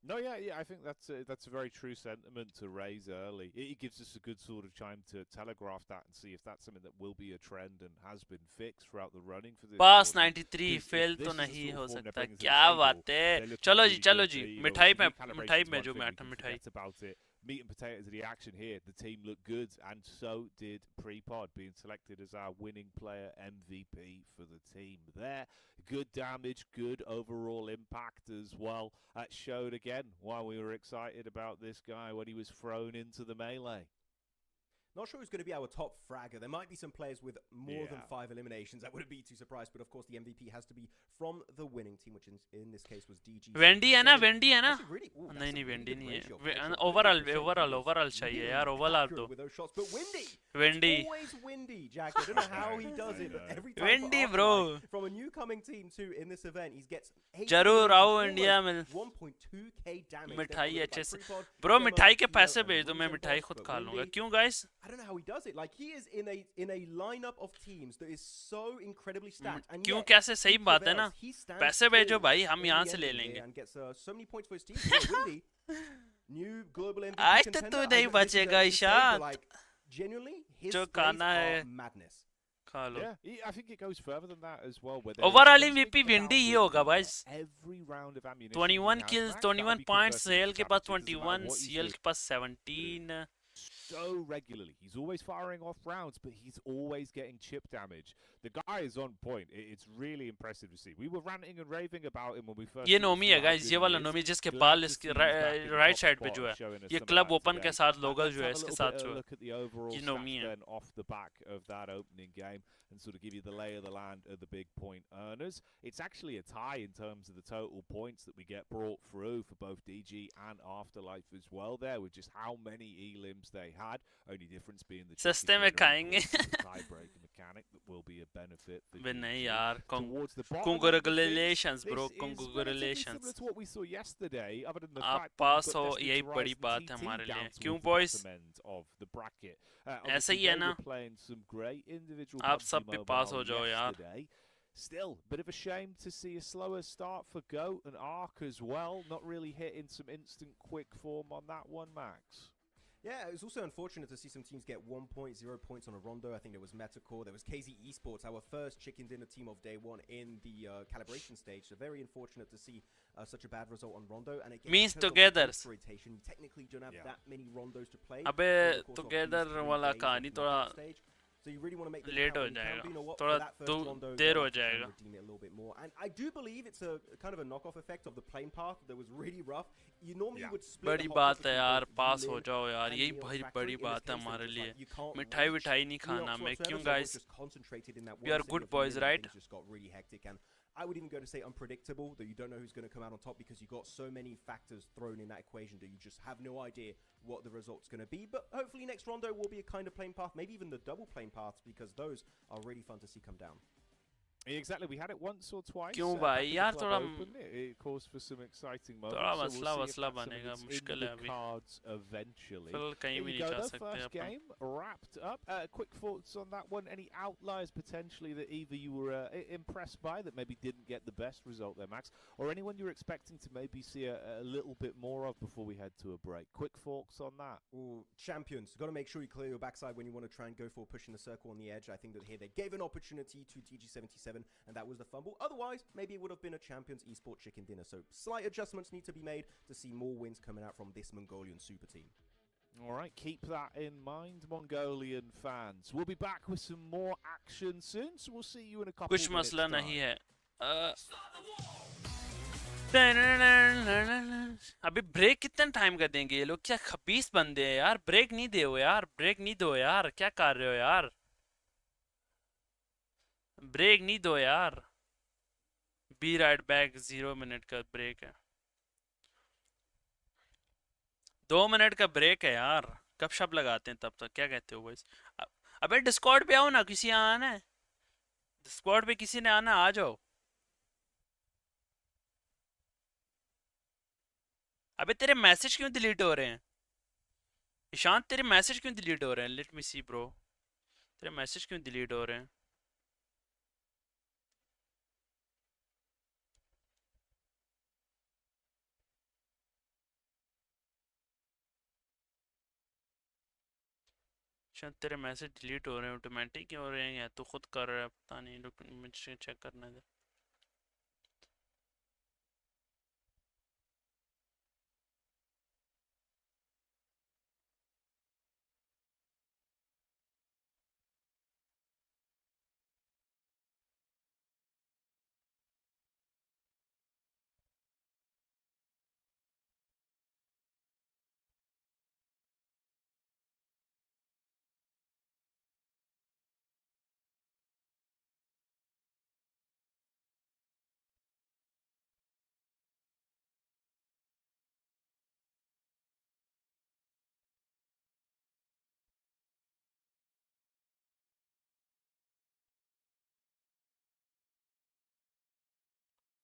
No, yeah, I think that's a very true sentiment to raise early. It gives us a good sort of time to telegraph that and see if that's something that will be a trend and has been fixed throughout the running for this. Pass 93 fail तो नहीं हो सकता. क्या बात है? चलो जी मिठाई में जो मैं मिठाई. About it. Meat and potatoes of the action here. The team looked good, and so did Prepod, being selected as our winning player MVP for the team there. Good damage, good overall impact as well. That showed again why we were excited about this guy when he was thrown into the melee. Not sure who's going to be our top fragger. There might be some players with more than 5 eliminations. I wouldn't be too surprised, but of course the MVP has to be from the winning team, which in this case was DG. Wendy है ना? नहीं Wendy नहीं है. Overall चाहिए यार. Overall दो. Wendy. Always windy, Jack. I don't know how he does it, but every time. Wendy bro. From a new coming team too in this event, he gets. जरूर आओ इंडिया में. 1.2k damage. मिठाई अच्छे से. Bro मिठाई के पैसे भेज दो, मैं मिठाई खुद खा लूँगा. क्यों guys? I don't know how he does it. Like he is in a lineup of teams that is so incredibly stacked. And क्यों कैसे सही बात है ना? पैसे भेजो भाई, हम यहाँ से ले लेंगे. And gets so many points for his team. Windy, new global MVP. आज तो तू नहीं बचेगा ईशान. Like genuinely, his जो खाना है madness. खा लो. Yeah, I think it goes further than that as well. Overall MVP Windy ही होगा guys. Every round of ammunition. 21 kills, 21 points. CL के पास 21, CL के पास 17. So regularly, he's always firing off rounds, but he's always getting chip damage. The guy is on point. It's really impressive to see. We were ranting and raving about him when we first. ये नोमी है guys, ये वाला नोमी जिसके बाल इसके right side पे जो है. ये क्लब ओपन के साथ लोगो जो है इसके साथ जो है. ये नोमी है. Off the back of that opening game and sort of give you the lay of the land of the big point earners. It's actually a tie in terms of the total points that we get brought through for both DG and Afterlife as well. There with just how many elims they had. Only difference being the सस्ते में खाएंगे. Tiebreak mechanic that will be a benefit for you. नहीं यार. Towards the bottom. Congratulations bro. Congratulations. Similar to what we saw yesterday. Other than the आप fact पास हो यही बड़ी बात है हमारे लिए. क्यों boys? Of the bracket. ऐसा ही है ना. आप सब भी पास हो जाओ यार. Still, bit of a shame to see a slower start for GOAT and ARC as well. Not really hitting some instant quick form on that one, Max. Yeah, it was also unfortunate to see some teams get 1.0 points on a Rondo. I think there was METACORE, there was KZ Esports, our first chicken dinner team of day 1 in the calibration stage. So very unfortunate to see such a bad result on Rondo. And again, means together. Rotation, you technically don't have that many Rondos to play. अबे together वाला कहानी थोड़ा So you really want to make the late हो count when you can. जाएगा But you know what? थोड़ा For that first rondo, there you'll हो have to try and जाएगा redeem it a little bit more. And I do believe it's a kind of a knockoff effect of the plane path that was really rough. You normally would split बड़ी the hot बात pot है between यार both पास हो Yulin जाओ यार and यही Neox बड़ी factory. बड़ी In this बात है case, हमारे just लिए like you can't मिठाई reach विठाई नहीं खाना Neox मैं whatsoever, क्यों so everyone's guys just concentrated in that we one are city good of boys Yulin, and right things just got really hectic. And I would even go to say unpredictable, that you don't know who's going to come out on top because you've got so many factors thrown in that equation that you just have no idea what the result's going to be. But hopefully next rondo will be a kind of plane path, maybe even the double plane paths, because those are really fun to see come down. Exactly, we had it once or twice. क्यों Back भाई at the यार Club थोड़ा Open. It calls for some exciting moments. थोड़ा So मसला we'll see if मसला that's something बनेगा that's मुश्किल in है the अभी cards eventually. फिलहाल कहीं There भी you नहीं go, जा though. सकते First upon game wrapped up. Quick thoughts on that one. Any outliers potentially that either you were impressed by that maybe didn't get the best result there, Max, or anyone you're expecting to maybe see a little bit more of before we head to a break? Quick thoughts on that. Ooh, champions. Got to make sure you clear your backside when you want to try and go for pushing the circle on the edge. I think that here they gave an opportunity to TG77, and that was the fumble. Otherwise, maybe it would have been a champions esports chicken dinner. So slight adjustments need to be made to see more wins coming out from this Mongolian super team. All right, keep that in mind, Mongolian fans. We'll be back with some more action soon, so we'll see you in a couple कुछ of minutes' मसला time. नहीं है अभी break कितना time का देंगे ये लोग क्या 20 बंदे हैं यार ब्रेक नहीं दो यार ब्रेक नहीं दो यार क्या कर रहे हो यार ब्रेक नहीं दो यार बी राइट बैक 0 मिनट का ब्रेक है 2 मिनट का ब्रेक है यार कब शब लगाते हैं तब तक क्या कहते हो बॉयज अबे डिस्कॉर्ड पे आओ ना किसी आना है डिस्कॉर्ड पे किसी ने आना आ जाओ अबे तेरे मैसेज क्यों डिलीट हो रहे हैं ईशांत तेरे मैसेज क्यों डिलीट हो रहे हैं लेट मी सी ब्रो तेरे मैसेज क्यों डिलीट हो रहे हैं शायद तेरे मैसेज डिलीट हो रहे हैं ऑटोमेटिक क्यों हो रहे हैं या तो खुद कर रहा है पता नहीं मुझे चेक करने दे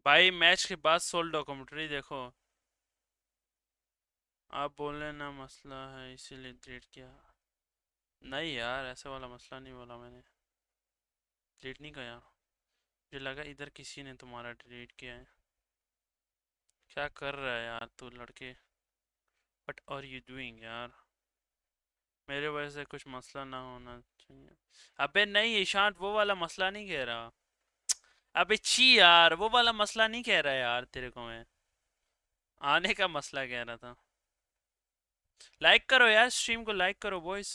भाई मैच के बाद सोल डॉक्यूमेंट्री देखो आप बोल रहे ना मसला है इसीलिए डिलीट किया नहीं यार ऐसा वाला मसला नहीं बोला मैंने डिलीट नहीं किया मुझे लगा इधर किसी ने तुम्हारा डिलीट किया है क्या कर रहा है यार तू लड़के व्हाट आर यू डूइंग यार मेरे वजह से कुछ मसला ना होना चाहिए अबे नहीं ईशांत वो वाला मसला नहीं कह रहा अबे छी यार वो वाला मसला नहीं कह रहा यार तेरे को मैं आने का मसला कह रहा था लाइक करो यार स्ट्रीम को लाइक करो बॉयज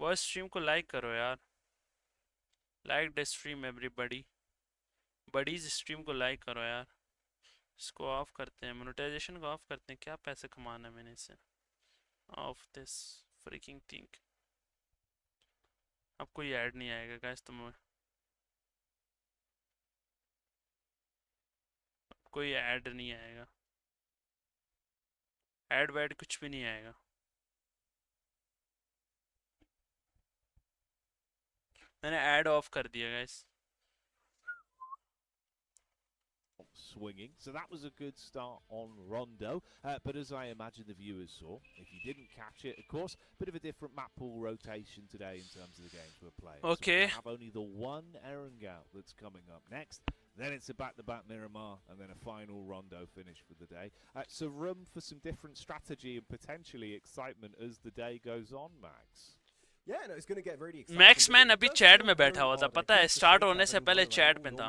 बॉयज स्ट्रीम को लाइक करो यार like the stream everybody buddies stream को लाइक करो यार इसको ऑफ करते हैं मोनेटाइजेशन को ऑफ करते हैं क्या पैसे कमाना है मैंने इससे ऑफ दिस फ्रीकिंग थिंग अब कोई ऐड नहीं आएगा गाइस तुम्हें कोई ऐड नहीं आएगा ऐड वैड कुछ भी नहीं आएगा मैंने ऐड ऑफ कर दिया guys Swinging, so that was a good start on Rondo, but as I imagine the viewers saw, if you didn't catch it, of course, bit of a different map pool rotation today in terms of the games we're playing. Okay. So we have only the one Erangel that's coming up next, then it's a back-to-back Miramar, and then a final Rondo finish for the day. So room for some different strategy and potentially excitement as the day goes on, Max. Yeah, no, it's going to get really exciting. मैक्समैन अभी chat में बैठा हुआ था, पता है start होने से पहले चैट में था.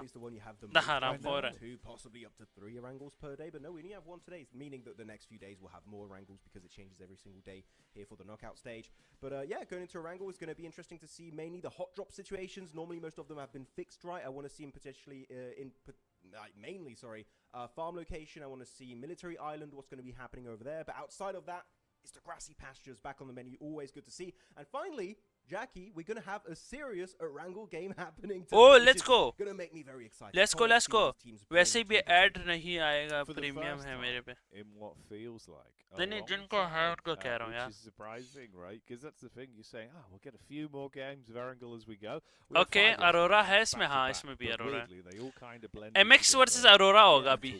The haram for it. Two, possibly up to 3 Erangels per day, but no, we only have 1 today, meaning that the next few days we'll have more Erangels because it changes every single day here for the knockout stage. But yeah, going into Erangel is going to be interesting to see mainly the hot drop situations. Normally, most of them have been fixed right. I want to see them potentially mainly, farm location. I want to see military island, what's going to be happening over there. But outside of that, it's the grassy pastures back on the menu. Always good to see. And finally, Jackie, we're going to have a serious Erangel game happening today. Oh, let's go. Going to make me very excited. Let's go. वैसे भी add नहीं आएगा, premium है मेरे पे. In what feels like. नहीं जिनको है उनको कह रहा हूँ यार. Which is surprising, right? Because that's the thing. You're saying, we'll get a few more games of Erangel as we go. Okay, Aurora है इसमें, हाँ इसमें भी Aurora है. They all kind of blend. MX versus Aurora होगा अभी.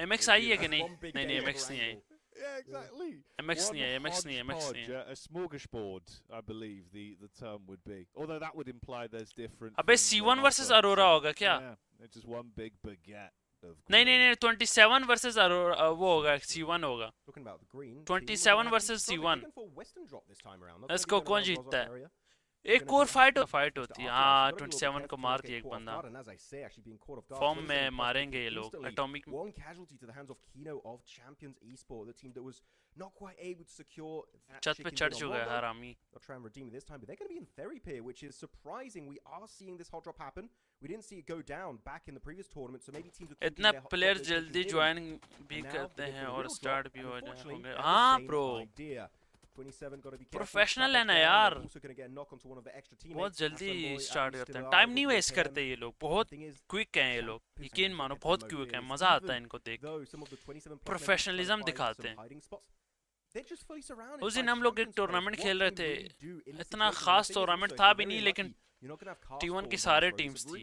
MX आई है कि नहीं? नहीं MX नहीं आई. Yeah, exactly. MX नहीं है. A smorgasbord, I believe the term would be. Although that would imply there's different. अबे C1 versus Aurora होगा क्या? Yeah, it's just one big baguette of. नहीं 27 versus Aurora वो होगा, C1 होगा. Talking about the green. 27 versus C1. Let's go, कौन जीतता है? एक और फाइट होती है. हाँ 27 को मार दिया एक बंदा. फॉर्म में मारेंगे ये लोग. Atomic one casualty to the hands of Kino of Champions Esports, the team that was not quite able to secure that छत पे चढ़ चुका है हरामी. They'll try and redeem it this time, but they're going to be in Therapy, which is surprising. We are seeing this hot drop happen. We didn't see it go down back in the previous tournament, so maybe teams will इतना player जल्दी join भी करते हैं और start भी हो जाएंगे. हाँ bro, 27 got to be professional है ना यार. बहुत जल्दी स्टार्ट करते हैं, टाइम नहीं वेस्ट करते ये लोग. बहुत क्विक हैं ये लोग, यकीन मानो बहुत क्विक हैं. मजा आता है इनको देख. प्रोफेशनलिज्म दिखाते हैं. उस दिन हम लोग एक टूर्नामेंट खेल रहे थे. इतना खास टूर्नामेंट था भी नहीं, लेकिन T1 की सारे टीम्स थी.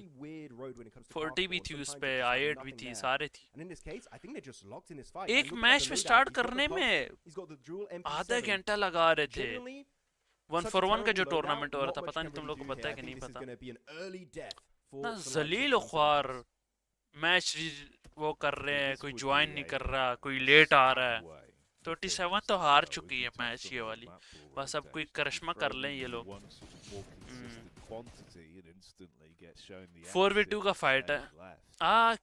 40 भी थी उस पे, I8 भी थी, सारे थी. एक मैच में स्टार्ट करने में आधा घंटा लगा रहे थे. 1-for-1 का जो टूर्नामेंट हो रहा था, पता नहीं तुम लोग को पता है कि नहीं पता. ना जलील ख्वार मैच वो कर रहे हैं, कोई ज्वाइन नहीं कर रहा, कोई लेट आ रहा है. 27 तो हार चुकी है मैच ये वाली. बस अब कोई करिश्मा कर लें ये लोग. 4v2 का फाइट है.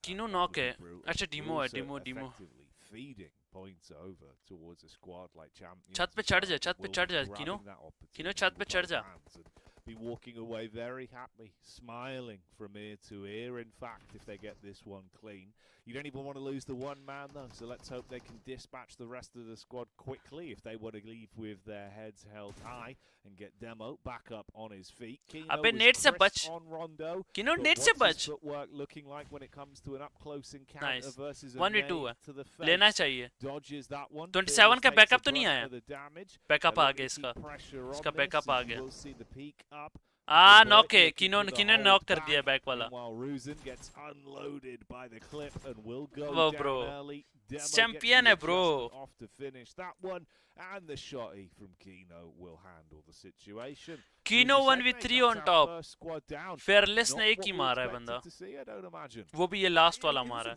किनो नॉक है. अच्छा डीमो है, डीमो. छत पे चढ़ जा किनो छत पे चढ़ जा. Be walking away very happily, smiling from ear to ear. In fact, if they get this one clean, you don't even want to lose the one man though. So let's hope they can dispatch the rest of the squad quickly if they want to leave with their heads held high and get Demo back up on his feet. अबे net से बच. किनो net से बच. Work looking like when it comes to an up close encounter versus 1v2 है, लेना चाहिए. Dodges that one. 27 का बैकअप तो नहीं आया. बैकअप आ गया इसका बैकअप आ गया. नॉक है. किनो ने नॉक कर दिया बैक वाला. वो ब्रो चैंपियन है bro. Kino 1v3 on top. Fearless ने एक ही मारा है बंदा. वो भी ये लास्ट वाला मारा है.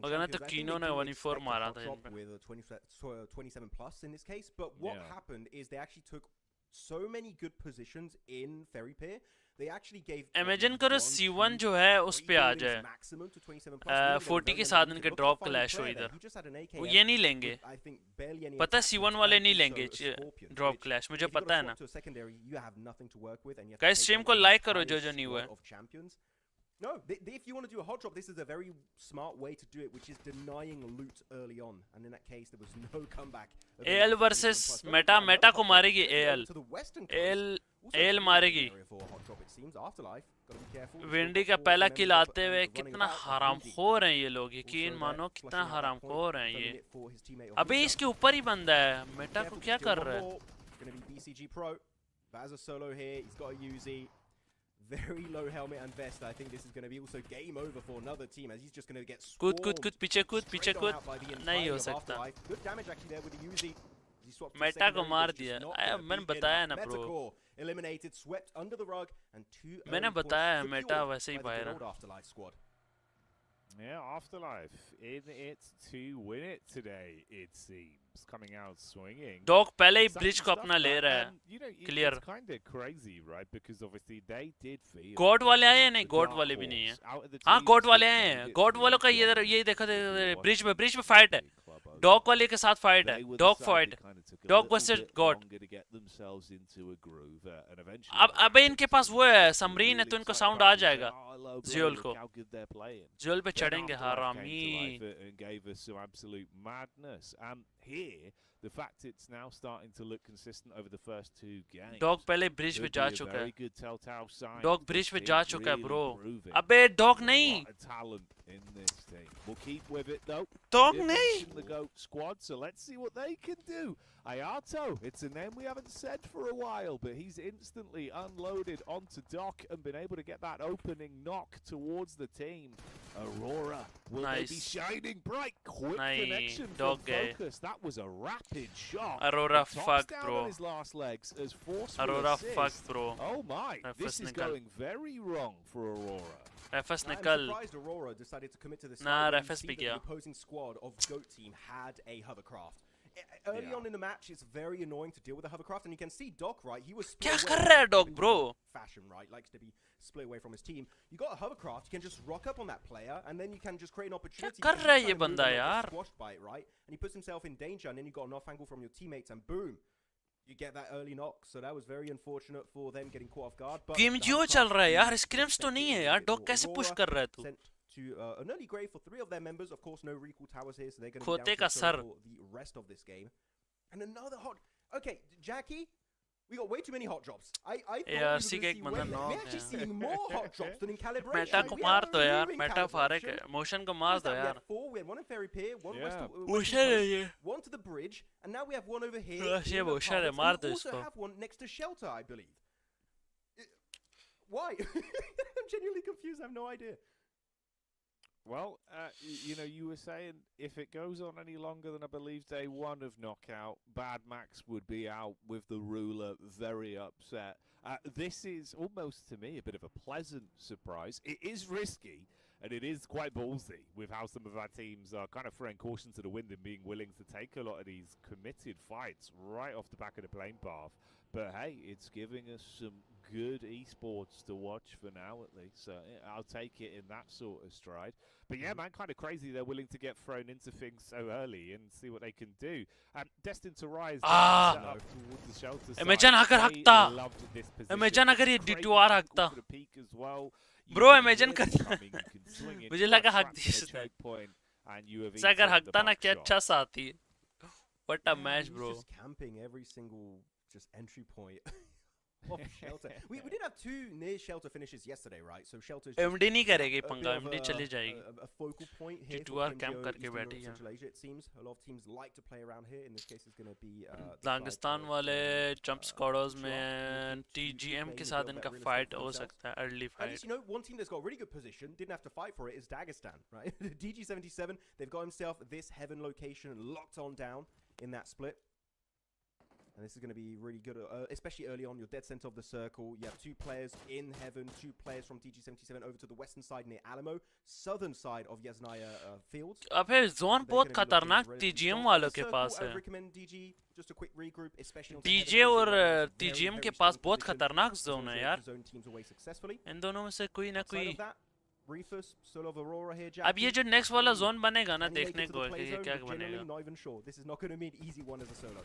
अगर ना तो Kino ने 1v4 मारा था. 27 plus in this case, but what happened is they actually took so many good positions in Ferry Pier. They actually gave. Imagine करो C1 जो है उस पे आ जाए. 40 के साथ इनके ड्रॉप क्लैश हो इधर. वो ये नहीं लेंगे. पता C1 वाले नहीं लेंगे ड्रॉप क्लैश, मुझे पता है ना. गाइस स्ट्रीम को लाइक करो जो नहीं हुआ है. No, if you want to do a hot drop, this is a very smart way to do it, which is denying loot early on. And in that case, there was no comeback. AL versus Meta को मारेगी AL. AL मारेगी. Windy का पहला किल आते हुए कितना हरामखोर हैं ये लोग. यकीन मानो कितना हरामखोर हैं ये. अबे इसके ऊपर ही बंदा है. मेटा को क्या कर रहा है? BCG Pro. Baz a solo here. He's got a Uzi. Very low helmet and vest. I think this is going to be also game over for another team as he's just going to get कूद पीछे कूद नहीं हो सकता. Good damage actually there with the Uzi. Meta को मार दिया. मैंने बताया ना bro. Eliminated, swept under the rug and 2. मैंने बताया मेटा वैसे ही बाहर. Yeah, Afterlife in it to win it today, it seems. Coming out swinging. Dog पहले ही Exciting ब्रिज को stuff, अपना ले man. रहा है You know, Clear. it's kind of crazy, right? Because obviously they did feel God वाले आए हैं the नहीं गॉड dark वाले भी नहीं है horse out of the हाँ teams गॉड वाले that आए made हैं it गॉड through वालों का ये from ये देखो the ब्रिज में फाइट है Club overall. डॉग वाले के साथ फाइट है They were the dog side fight that kinda took a Dog little versus bit God. longer to get themselves into a groove, and eventually अब got अबे back इनके into पास some वो है really Samreen है तो इनको exciting साउंड आ practice. जाएगा Oh, hello, bro, Ziol look को how good they're playing. जोल पे Then चढ़ेंगे Afterlife came to हरामी life and gave us some absolute madness. Here, the fact it's now starting to look consistent over the first two games. Dog पहले bridge पे could जा be a चुका है very good telltale sign. Dog This bridge पे team जा चुका है really bro proving अबे डॉग a नहीं lot of talent in this team. We'll keep with it though. Dog Did नहीं mention the GOAT squad, so let's see what they can do. Ayato, it's a name we haven't said for a while, but he's instantly unloaded onto Doc and been able to get that opening knock towards the team. Aurora, will they be Nice. shining bright? Quick Nice. connection Dog from gay. Focus. That was a rapid shot. Aurora He tops fuck down bro on his last legs as forceful Aurora assist. fuck bro Oh my, FS this is निकल going very wrong for Aurora. FS I'm निकल surprised Aurora decided to commit to this. Nah, fight when you FS see भी that गया. the opposing squad of GOAT team had a hovercraft. Early Yeah. on in the match, it's very annoying to deal with a hovercraft, and you can see Doc, right? He was split क्या away कर रहा है in dog typical bro fashion, right? Likes to be split away from his team. You got a hovercraft, you can just rock up on that player, and then you can just create an opportunity. कर because रहा है he's ये trying to move बंदा and not get यार? squashed by it, right? And he puts himself in danger, and then you got an off angle from your teammates, and boom. You get that early knock, so that was very unfortunate for them getting caught off guard. But PMGO चल रहा है यार scrims तो नहीं है यार dog कैसे push कर रहा है तू sent to an early grave for 3 of their members. Of course, no recall towers here, so they're going to खोते be का down to sir for the rest of this game. And another hot. Okay, Jackie, we got way too many hot drops. I thought we were ARC going का to एक see बंदा way. knock We're actually है। seeing more hot drops than in calibration. Meta को We मार had दो यार two in Meta फारक है calibration. Motion को What मार was दो that? We यार had 4. We had one in Ferry Pier, one Yeah. Western motion है Coast, ये one to the bridge, and now we have one over here. बस ये in the motion है apartments, मार and दो we also इसको have one next to shelter, I believe. Why? I'm genuinely confused. I have no idea. Well, you know, you were saying if it goes on any longer than I believe day one of knockout, Bad Max would be out with the ruler very upset. This is almost to me a bit of a pleasant surprise. It is risky and it is quite ballsy with how some of our teams are kind of throwing caution to the wind and being willing to take a lot of these committed fights right off the back of the plane path. But hey, it's giving us some good esports to watch for now at least. So I'll take it in that sort of stride. But yeah, man, kind of crazy they're willing to get thrown into things so early and see what they can do. Destined to rise Ah. up towards the shelter side. Imagine अगर They हकता loved this position. Imagine अगर ये Great D2R angle हकता for the peak as well. You Bro, can imagine hear them करता coming, you can swing it, मुझे you लगा can हक trap the the उसने choke point, and you have से अगर eaten the हकता ना क्या buckshot. अच्छा सा आती What a Yeah, match he's bro just camping every single just entry point of shelter. We did have 2 near shelter finishes yesterday, right? So shelter's just MD नहीं करेगी a bit पंगा of MD चली जाएगी a focal point here for D2R camp PMGO करके Eastern Europe, बैठी है Central Asia, it seems. A lot of teams like to play around here. In this case, it's going to be Dagestan वाले jump स्क्वाडर्स में TGM के साथ इनका fight हो सकता है early At fight least, you know, one team that's got a really good position, didn't have to fight for it, is Dagestan, right? DG77, they've got himself this heaven location locked on down in that split. And this is going to be really good, especially early on. You're dead center of the circle. You have 2 players in heaven, 2 players from DG77 over to the western side near Alamo, southern side of Yasnaya Fields. अबे zone They're बहुत gonna be looking खतरनाक relatively TGM strong. वालों The के circle, pass I है would recommend DG, just a quick regroup, especially on DJ और TGM के पास बहुत खतरनाक जोन है यार zone teams away successfully. इन दोनों में से कोई ना Outside कोई of that, Reefus, solo of Aurora here, अब ये Jackie. जो नेक्स्ट वाला जोन बनेगा ना Can he make देखने it to the को play कि ये zone? क्या We're genuinely बनेगा not even sure. This is not going to be an easy one as a solo.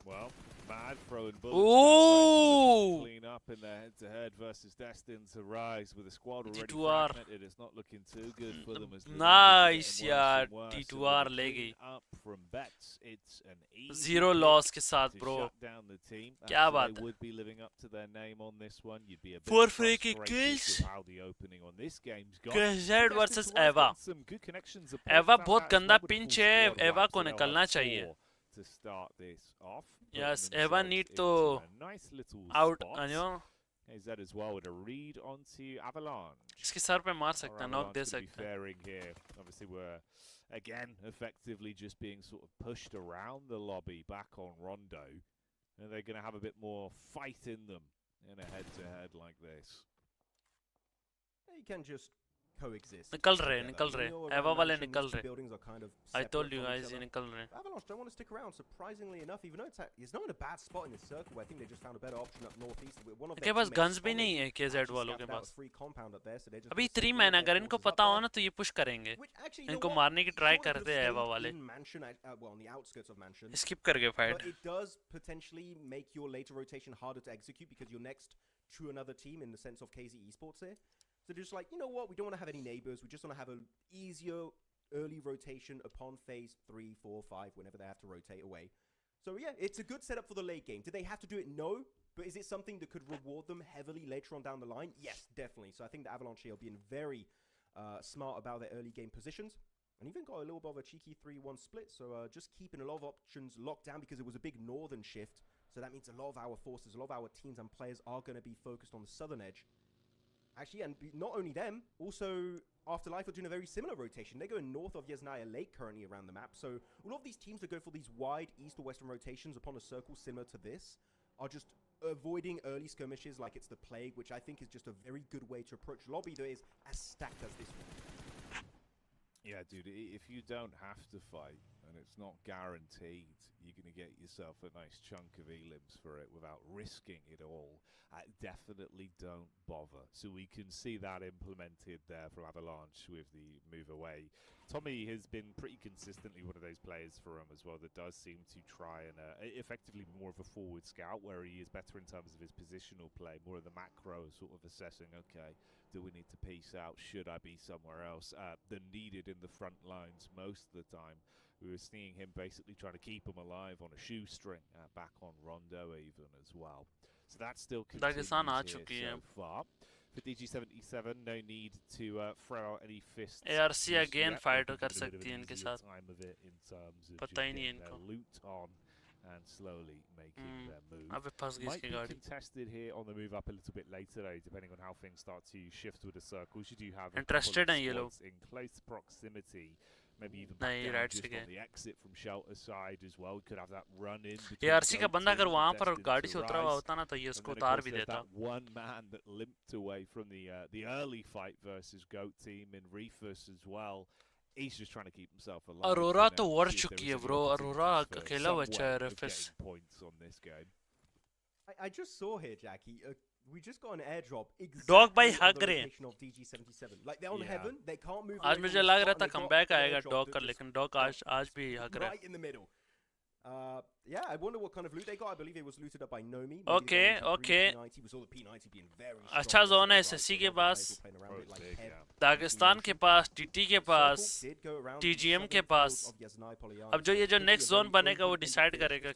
Well, Mad throwing bullets. Ooh! Clean up in their head-to-head versus Destined to rise with a squad already D2R. fragmented. It's not looking too good for them as the Nice getting worse यार and worse, and with D2R a ले clean गई up from bets. It's an easy zero pick loss के साथ to bro shut down the team. क्या So बात they है would be living up to their name on this one. You'd be a bit 4 free kick frustrated kills. with how the opening on this game's gone. Gazette Destined versus to rise Eva got some good connections of Eva points बहुत out as गंदा well with a pinch full है squad Eva wrapped, को so they'll निकलना have चाहिए 4 to start this off. Yes, putting Eva themselves need into to a nice little out spot. अन्यो AZ as well with a read onto Avalanche. इसके sir पे मार Our सकता है knock Avalanche they gonna be सकता है faring here. Obviously, we're again effectively just being sort of pushed around the lobby back on Rondo, and they're going to have a bit more fight in them in a head-to-head like this. you can just coexist. निकल रहे एवा वाले mansion, निकल these two रहे buildings are kind of I separate told you from each guys ये other. निकल रहे Avalanche don't want to stick around, surprisingly enough, even though it's not in a bad spot in this circle. I think they just found a better option up northeast. One of इनके पास guns भी नहीं है KZ वालों के पास अभी 3 man अगर इनको पता हो ना तो ये पुश करेंगे इनको मारने की ट्राई करते हैं एवा वाले स्किप करके fight But it does potentially make your later rotation harder to execute because you're next to another team in the sense of KZ Esports here. So just like, you know what, we don't want to have any neighbors. We just want to have an easier early rotation upon phase 3, 4, 5, whenever they have to rotate away. So yeah, it's a good setup for the late game. Did they have to do it? No. But is it something that could reward them heavily later on down the line? Yes, definitely. So I think the Avalanche here are being very smart about their early game positions. And even got a little bit of a cheeky 3-1 split. So just keeping a lot of options locked down because it was a big northern shift. So that means a lot of our forces, a lot of our teams and players are going to be focused on the southern edge. Actually, and not only them, also Afterlife are doing a very similar rotation. They're going north of Yasnaya Lake currently around the map. So a lot of these teams that go for these wide east or western rotations upon a circle similar to this are just avoiding early skirmishes like it's the plague, which I think is just a very good way to approach lobby that is as stacked as this one. Yeah, dude, if you don't have to fight, and it's not guaranteed you're going to get yourself a nice chunk of elims for it without risking it all, definitely don't bother. So we can see that implemented there from Avalanche with the move away. Tommy has been pretty consistently one of those players for him as well that does seem to try and effectively be more of a forward scout where he is better in terms of his positional play, more of the macro sort of assessing, okay, do we need to piece out? Should I be somewhere else? Than needed in the front lines most of the time. We were seeing him basically trying to keep him alive on a shoestring back on Rondo even as well. So that still continues here so far. For DG77, no need to throw out any fists. ARC again fight कर सकती है इनके साथ पता ही नहीं है इनको loot on and slowly making their move. अबे फंस गई इसकी गाड़ी Contested here on the move up a little bit later though, depending on how things start to shift with the circles. You do have interested हैं ये लोग in close proximity. Maybe even back down just on the exit from shelter side as well. Could have that run in. ARC का बंदा अगर वहाँ पर गाड़ी से उतरा हुआ होता ना तो ये उसको उतार भी देता. One man that limped away from the early fight versus GOAT team and Reefus as well. He's just trying to keep himself alive. Aurora तो war चुकी है bro. Aurora अकेला बचा है Reefus. Points on this game. I just saw here, Jackie. We just got an airdrop. Dog by hug रहे हैं. Of DG77. Like they're on heaven, they can't move. आज मुझे लग रहा था comeback आएगा dog का, लेकिन dog आज भी हग रहा है. Right in the middle. Yeah, I wonder what kind of loot they got. I believe it was looted up by Nomi. Okay. We saw the P90 being very strong. अच्छा zone है SSC के पास, Dagestan के पास, TT के पास, TGM के पास. अब जो ये जो next zone बनेगा वो decide करेगा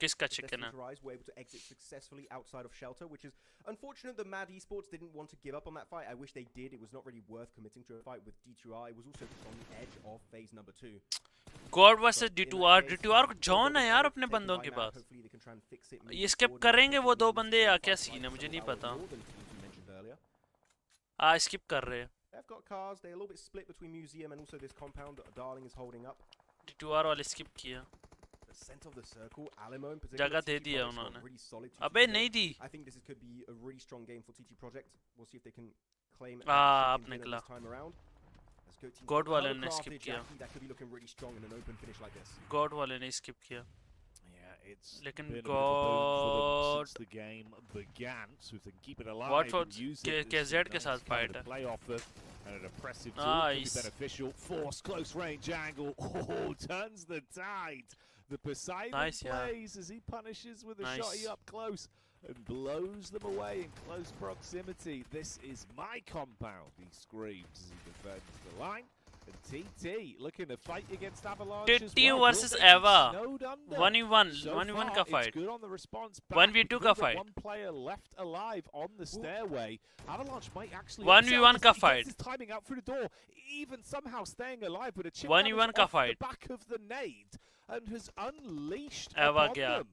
किसका chicken है. Were able to exit successfully outside of shelter, which is unfortunate that Mad Esports didn't want to give up on that fight. I wish they did. It was not really worth committing to a fight with D2R. It was also on the edge of phase number 2. God versus D2R. D2R को John है यार अपने बंदों के पास. ये skip करेंगे वो दो बंदे या क्या सीन है मुझे नहीं पता. स्किप कर रहे हैं. They've got cars. They're a little bit split between museum and also this compound that Darling is holding up. D2R वाले skip किया. The center of the circle, Alamo in particular. जगह दे दिया उन्होंने. Really solid. अबे नहीं दी. I think this could be a really strong game for TT Project. We'll see if they can claim. अब निकला. Time around. God वाले ने skip किया. That could be looking really strong in an open finish like this. God वाले ने skip किया. It's लेकिन been God since the game began, so if they can keep it alive, what for KZ के साथ fight है. Play off of and an oppressive tool could be beneficial. Force close range angle. Oh, turns the tide. The Poseidon plays as he punishes with a shotty up close and blows them away in close proximity. This is my compound, he screams as he defends the line. And TT looking to fight against Avalanche as TT well. versus Eva. 1v1 का fight. 1v2 का fight. One player left alive on the stairway. Avalanche might actually 1v1 का fight. Timing out through the door, even somehow staying alive with a chip 1v1 का fight. the back of the nade and has unleashed Eva upon गया. them.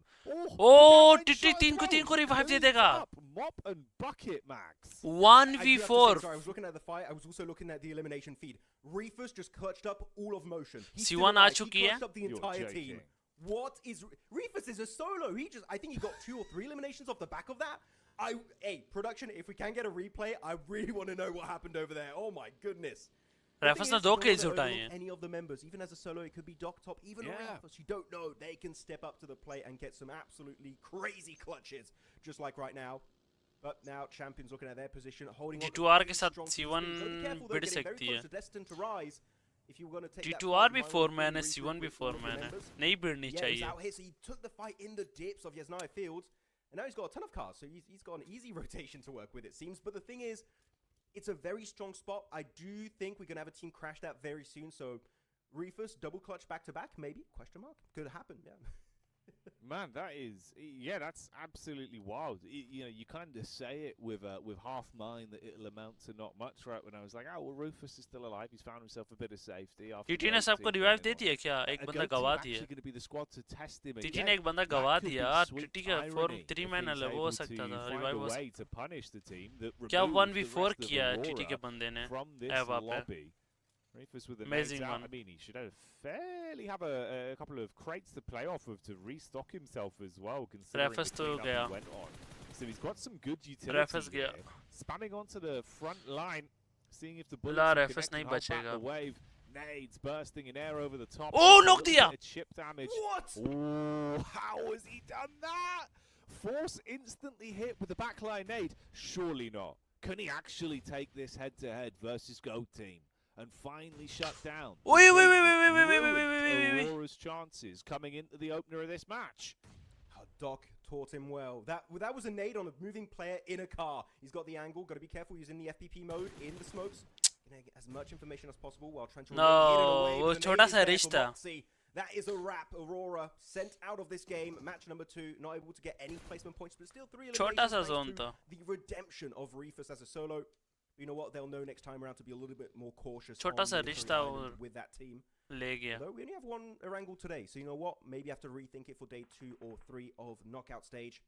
Oh, TT 3 को revive दे देगा. Mop and bucket, Max. 1v4. Sorry, I was looking at the fight. I was also looking at the elimination feed. Reefus just clutched up all of motion. C1 आ चुकी है. He clutched up the entire team. What is Reefus is a solo. I think he got 2 or 3 eliminations off the back of that. Hey, production, if we can get a replay, I really want to know what happened over there. Oh my goodness. Refers ने 2 kills उठाए हैं. Any of the members, even as a solo, it could be Doc Top, even Reefus, you don't know. They can step up to the plate and get some absolutely crazy clutches, just like right now. But now Champions looking at their position, holding on. G2R के साथ C1 बिड़ सकती है. If you were going to take G2R भी 4 man है, C1 भी 4 man है. नहीं बिड़नी चाहिए. He's out here, so he took the fight in the dips of Yasnaya Fields, and now he's got a ton of cars, so he's got an easy rotation to work with, it seems. But the thing is, it's a very strong spot. I do think we're going to have a team crash that very soon, so Reefus, double clutch back-to-back, maybe? Question mark. Could happen, yeah. Man, that is, yeah, that's absolutely wild. You know, you kind of say it with half mind that it'll amount to not much, right? When I was like, oh, well, Rufus is still alive. He's found himself a bit of safety. TT ने सबको revive दे दिया क्या? एक बंदा गवा दिया. TT ने एक बंदा गवा दिया. TT का 4-3 man अलग हो सकता था. Revive हो सकता. क्या 1v4 किया TT के बंदे ने? एवा पे. Reefus with amazing one. I mean, he should have a couple of crates to play off of to restock himself as well, considering the cleanup he went on. So he's got some good utility here. Spamming onto the front line, seeing if the bullets can hold back the wave. Nades bursting in air over the top. Oh, knocked diya! Chip damage. What? Oh, how has he done that? Force instantly hit with the backline nade. Surely not. Can he actually take this head-to-head versus Go Team? And finally shut down. Wait. Aurora's chances coming into the opener of this match. Doc taught him well. That was a nade on a moving player in a car. He's got the angle. Got to be careful using the FPP mode in the smokes. Gonna get as much information as possible while trying to वो छोटा सा रिश्ता. That is a wrap. Aurora sent out of this game. Match number 2, not able to get any placement points, but still 3 eliminations thanks to the redemption of Reefus as a solo. You know what? They'll know next time around to be a little bit more cautious with that team. Though we only have 1 Erangel today, so you know what? Maybe have to rethink it for day 2 or 3 of knockout stage.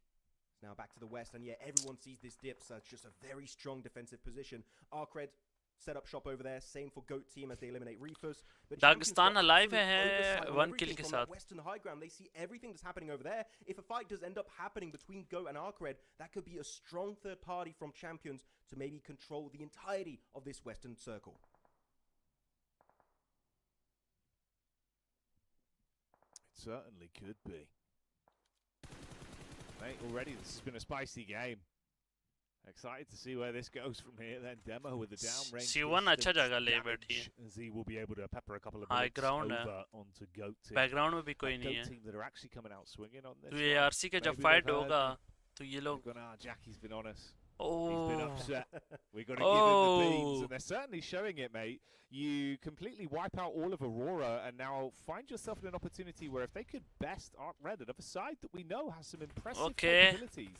Now back to the west, and yeah, everyone sees this dip, so it's just a very strong defensive position. ARCRED set up shop over there. Same for Goat Team as they eliminate Reefus. Dagestan alive है 1 kill के साथ. Western high ground, they see everything that's happening over there. If a fight does end up happening between Goat and ARCRED, that could be a strong third party from Champions to maybe control the entirety of this Western circle. It certainly could be. Mate, already this has been a spicy game. Excited to see where this goes from here. Then Demo with the downrange. C1 अच्छा जगह ले बैठी है. As he will be able to pepper a couple of high ground over onto Goat Team. Background में भी कोई नहीं है. Goat Team that are actually coming out swinging on this. तो ये ARC का जब fight होगा तो ये लोग. Jackie's been honest. Oh. He's been upset. We got to give him the beans, and they're certainly showing it, mate. You completely wipe out all of Aurora, and now find yourself in an opportunity where if they could best ARCRED, another side that we know has some impressive capabilities,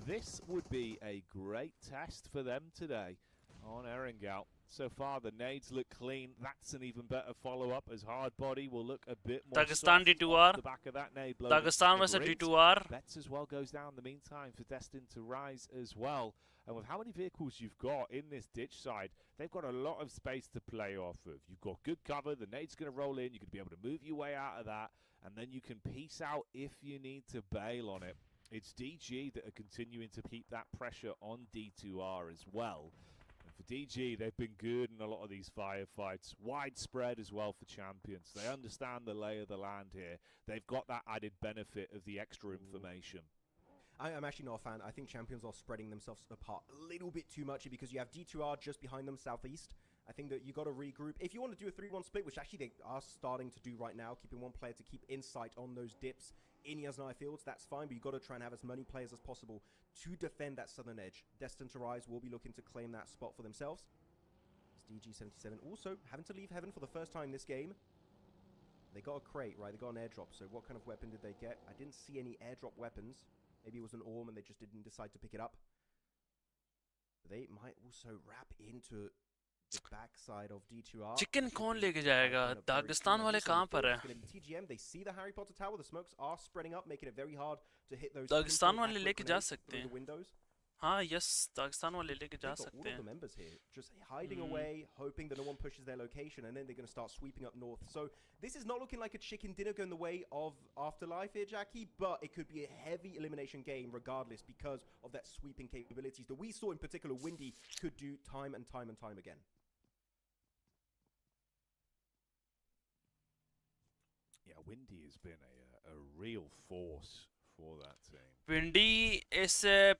this would be a great test for them today on Erangel. So far, the nades look clean. That's an even better follow-up as Hard Body will look a bit more Dagestan D2R. The back of that nade blow. Dagestan versus D2R. Bets as well goes down in the meantime for Destine to rise as well. And with how many vehicles you've got in this ditch side, they've got a lot of space to play off of. You've got good cover. The nade's going to roll in. You're going to be able to move your way out of that. And then you can piece out if you need to bail on it. It's DG that are continuing to keep that pressure on D2R as well. And for DG, they've been good in a lot of these firefights. Widespread as well for Champions. They understand the lay of the land here. They've got that added benefit of the extra information. I'm actually not a fan. I think Champions are spreading themselves apart a little bit too much because you have D2R just behind them southeast. I think that you got to regroup. If you want to do a 3-1 split, which actually they are starting to do right now, keeping one player to keep insight on those dips in Yasnaya Fields, that's fine, but you got to try and have as many players as possible to defend that southern edge. Destined to Rise will be looking to claim that spot for themselves. It's DG77 also having to leave Heaven for the first time this game. They got a crate, right? They got an airdrop, so what kind of weapon did they get? I didn't see any airdrop weapons. Maybe it was an Orm and they just didn't decide to pick it up. They might also wrap into the backside of D2R. Chicken कौन लेके जाएगा? Dagestan वाले कहाँ पर है? TGM, they see the Harry Potter tower. The smokes are spreading up, making it very hard to hit those. Dagestan वाले लेके जा सकते हैं. हाँ यस पाकिस्तान वाले लेके जा They've got सकते all of the हैं members here just hiding away, hoping that no one pushes their location, and then they're going to start sweeping up north. So this is not looking like a chicken dinner going the way of Afterlife here, Jackie, but it could be a heavy elimination game regardless because of that sweeping capabilities that we saw in particular Windy could do time and time and time again. Yeah, Windy has been a real force for that team. Windy इस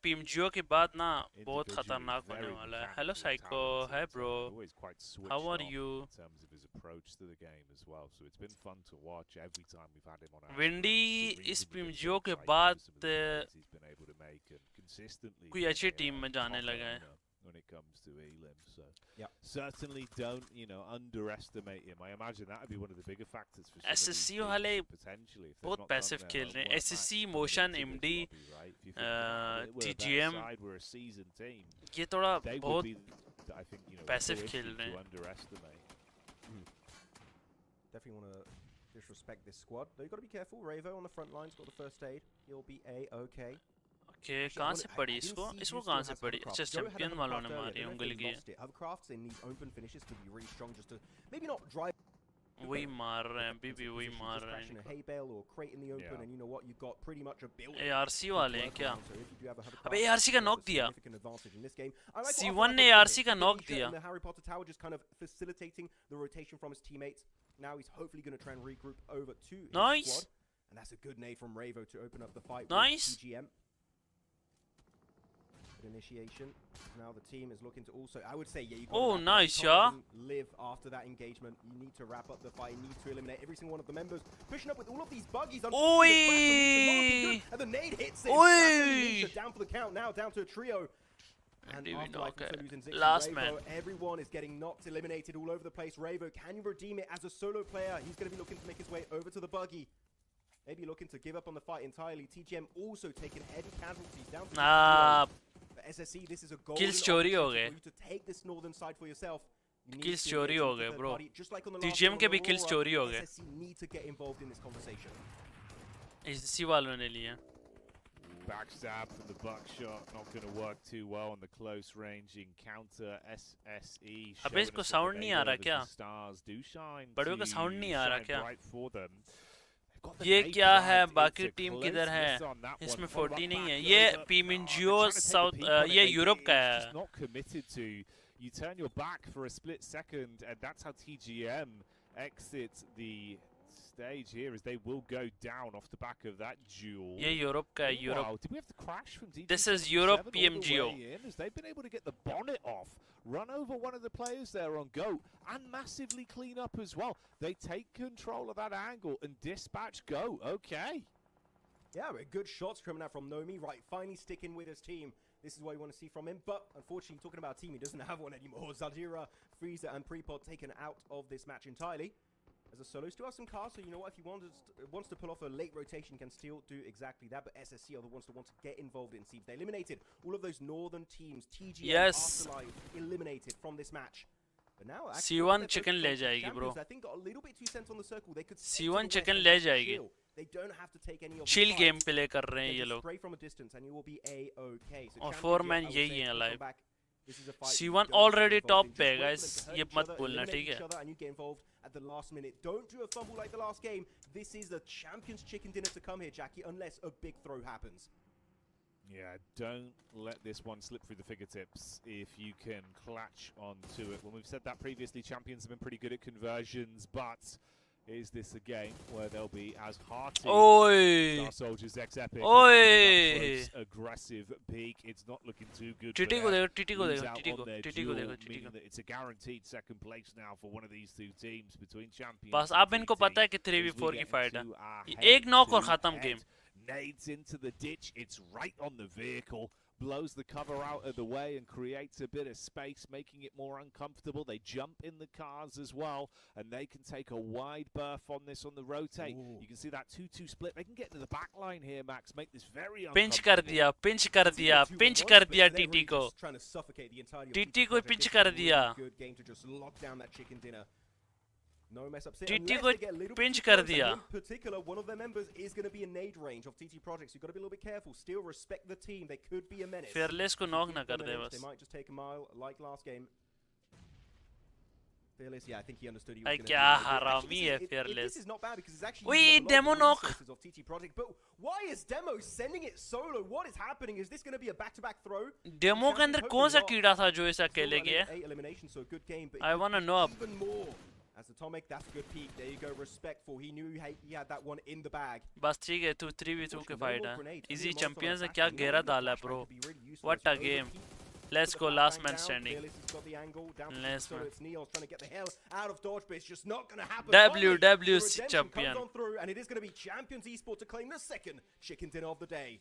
PMGO के बाद ना बहुत खतरनाक होने वाला है hello psycho hi bro how are you in terms of his approach to the game as well, so it's been fun to watch every time we've had him on our windy screen. इस Reasonably PMGO good के sight बाद for some of the plays he's been able to make and consistently कोई अच्छी been a team में जाने top लगा है earner when it comes to Elim, so Yeah. certainly don't underestimate him. I imagine that would be one of the bigger factors for some of these SSC teams वाले potentially if they've बहुत not done passive their खेल रहे हैं homework. SSC Max, motion into this MD lobby, right? If you think about it, we're a better TGM side, we're a seasoned team. ये थोड़ा They would बहुत be, I think, the passive issue खेल रहे to हैं underestimate. Definitely want to disrespect this squad. Though you've got to be careful. Ravo on the front lines got the first aid. He'll be A-okay. Okay कहाँ से पड़ी इसको कहाँ से पड़ी अच्छा चैंपियन वालों ने मारी उंगली की Hovercrafts in these open finishes could be really strong just to maybe not drive वही मार रहे हैं बीबी वही मार रहे in a हैं hay bale or crate in the open, Yeah. and you know what, you've got pretty much a building. ARC वाले हैं क्या So if you do have a hovercraft, अबे ARC का you have knock a दिया significant advantage in this game. I like what C1 Afterlife ने are ARC doing. का knock Denisha दिया in the Harry Potter tower just kind of facilitating the rotation from his teammates. Now he's hopefully going to try and regroup over to his Nice. squad. And that's a good nade from Ravo to open up the fight Nice. with TGM. Good initiation. Now the team is looking to also, I would say, yeah, you got Oh, nice, yeah. live after that engagement. You need to wrap up the fight. You need to eliminate every single one of the members. Pushing up with all of these buggies. Oi! And the nade hits him. Oi! That's down for the count now, down to a trio. And do we Afterlife knock also it? losing Zix Last and man. Ravo. Everyone is getting knocked, eliminated all over the place. Ravo, can you redeem it as a solo player? He's going to be looking to make his way over to the buggy. Maybe looking to give up on the fight entirely. TGM also taking heavy casualties down to For SSC, this is a golden Kills चोरी हो opportunity गए for you to take this northern side for yourself. You need Kills to चोरी engage हो with the गए third bro party. Just like on the last TGM one के on भी kills Aurora, चोरी हो गए SSC need to get involved in this conversation. SSC वालों ने लिया Backstab from the buckshot, not going to work too well on the close range encounter. SSE अबे इसको sound नहीं आ रहा क्या stars do shine बड़ों का sound नहीं आ रहा क्या right for them. ये क्या है बाकी टीम किधर है इसमें 40 नहीं है ये PMGO साउथ ये यूरोप का है not committed to. You turn your back for a split second, and that's how TGM exits the stage here, as they will go down off the back of that duel. ये Europe का है Europe Wow, did we have to crash from DG? This is Europe PMGO. As they've been able to get the bonnet off, run over one of the players there on GOAT, and massively clean up as well. They take control of that angle and dispatch GOAT. Okay. Yeah, good shots coming out from Nomi. Right, finally sticking with his team. This is what you want to see from him. But unfortunately, talking about a team, he doesn't have one anymore. Zajira, Freezer, and Prepod taken out of this match entirely. As a solo, still has some cars, so you know what, if he wants to pull off a late rotation, can still do exactly that. But SSC are the ones that want to get involved in. See if they eliminated all of those northern teams. TGM, Afterlife eliminated from this match. But now, C1 chicken ले जाएगी bro. I think got a little bit too sent on the circle. They could C1 chicken ले जाएगी. They don't have to take any of chill game play कर रहे हैं ये लोग. Spray from a distance and you will be A-okay. So और 4 man यही हैं live. This is a fight C1 already top पे है guys. ये मत भूलना ठीक है. And you get involved at the last minute. Don't do a fumble like the last game. This is the champion's chicken dinner to come here, Jackie, unless a big throw happens. Yeah, don't let this one slip through the fingertips if you can clutch onto it. Well, we've said that previously, champions have been pretty good at conversions, but is this a game where they'll be as hearty? Oi! Star Soldiers X Epic. Oi! Close, aggressive peak. It's not looking too good. TT को देखो, TT को Lose देखो, out TT on को, their TT को duel, देखो, TT meaning को. that it's a guaranteed second place now for one of these two teams between champions. बस अब इनको पता है कि 3v4 की फाइट है. एक Head नॉक और to खत्म head. Game. Nades into the ditch. It's right on the vehicle. Blows the cover out of the way and creates a bit of space, making it more uncomfortable. They jump in the cars as well, and they can take a wide berth on this on the rotate. Ooh. You can see that 2-2 split. They can get to the back line here, Max. Make this very pinch uncomfortable. कर दिया, pinch कर दिया, pinch कर दिया TT को. Trying to suffocate the entirety of TT को project. Pinch It's a कर really दिया. Good game to just lock down that chicken dinner. No mess ups here. TT Unless को they get a little pinch bit कर close, and दिया. in particular, one of their members is going to be in nade range of TT Projects. You've got to be a little bit careful. Still respect the team. They could be a menace. Fearless को knock ना कर दे बस. They might just take a mile like last game. Fearless, yeah, I think he understood he was going to क्या हरामी है Fearless. This is not bad because it's actually Wait, Demo knock. of TT Project. But why is Demo sending it solo? What is happening? Is this going to be a back-to-back throw? Demo के अंदर कौन सा कीड़ा था जो इसे अकेले गया? 8 eliminations, so a good game. But I wanna know. Even more. As Atomic, that's a good peak. There you go, respectful. He knew he had that one in the bag. बस ठीक है, 3v2 के fight है. Easy champions ने क्या घेरा डाला bro. What a game. Let's go, last man standing. Let's man. WWC champion. And it is going to be Champions Esports to claim the second chicken dinner of the day.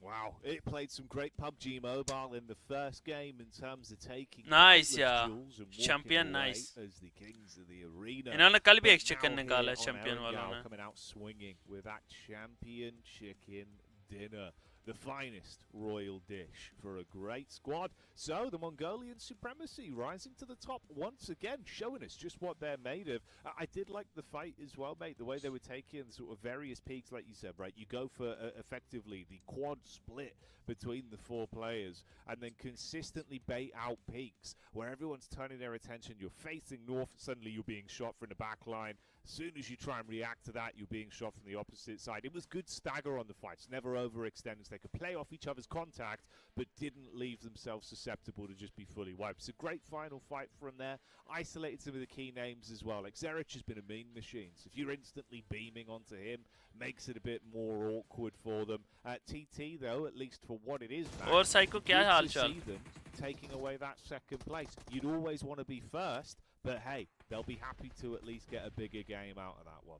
Wow, it played some great PUBG Mobile in the first game in terms of taking nice, yeah. Champion nice. As the kings of the arena. इन्होंने कल भी एक chicken निकाला champion वालों ने. Coming out swinging with that champion chicken dinner. The finest royal dish for a great squad. So the Mongolian supremacy rising to the top once again, showing us just what they're made of. I did like the fight as well, mate. The way they were taking sort of various peaks, like you said, right? You go for effectively the quad split between the 4 players and then consistently bait out peaks where everyone's turning their attention. You're facing north, suddenly you're being shot from the back line. As soon as you try and react to that, you're being shot from the opposite side. It was good stagger on the fights, never overextended. They could play off each other's contact, but didn't leave themselves susceptible to just be fully wiped. It's a great final fight from there. Isolated some of the key names as well. Like Zerich has been a mean machine, so if you're instantly beaming onto him, makes it a bit more awkward for them. TT, though, at least for what it is, man, और Psycho क्या हाल चाल? see them taking away that second place. You'd always want to be first, but hey, they'll be happy to at least get a bigger game out of that one.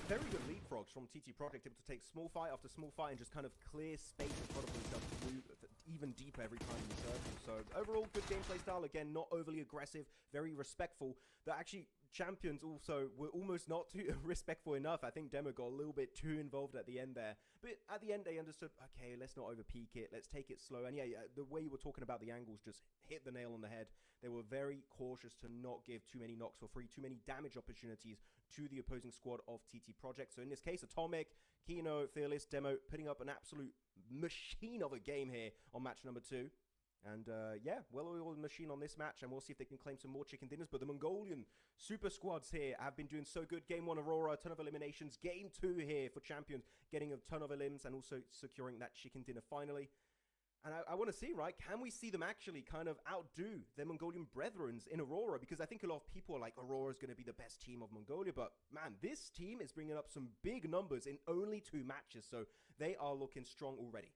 Very good leapfrogs from TT Project, able to take small fight after small fight and just kind of clear space in front of themselves to move even deeper every time in the circle. So overall, good gameplay style. Again, not overly aggressive, very respectful. But actually, champions also were almost not too respectful enough. I think Demo got a little bit too involved at the end there. But at the end, they understood, okay, let's not overpeak it. Let's take it slow. And yeah, the way you were talking about the angles just hit the nail on the head. They were very cautious to not give too many knocks for free, too many damage opportunities to the opposing squad of TT Project. So in this case, Atomic, Kino, Fearless, Demo putting up an absolute machine of a game here on match number 2. And yeah, well-oiled machine on this match, and we'll see if they can claim some more chicken dinners. But the Mongolian super squads here have been doing so good. Game 1, Aurora, a ton of eliminations. Game 2 here for Champions, getting a ton of elims and also securing that chicken dinner finally. And I want to see, right, can we see them actually kind of outdo their Mongolian brethrens in Aurora? Because I think a lot of people are like, Aurora's going to be the best team of Mongolia. But, man, this team is bringing up some big numbers in only 2 matches. So they are looking strong already.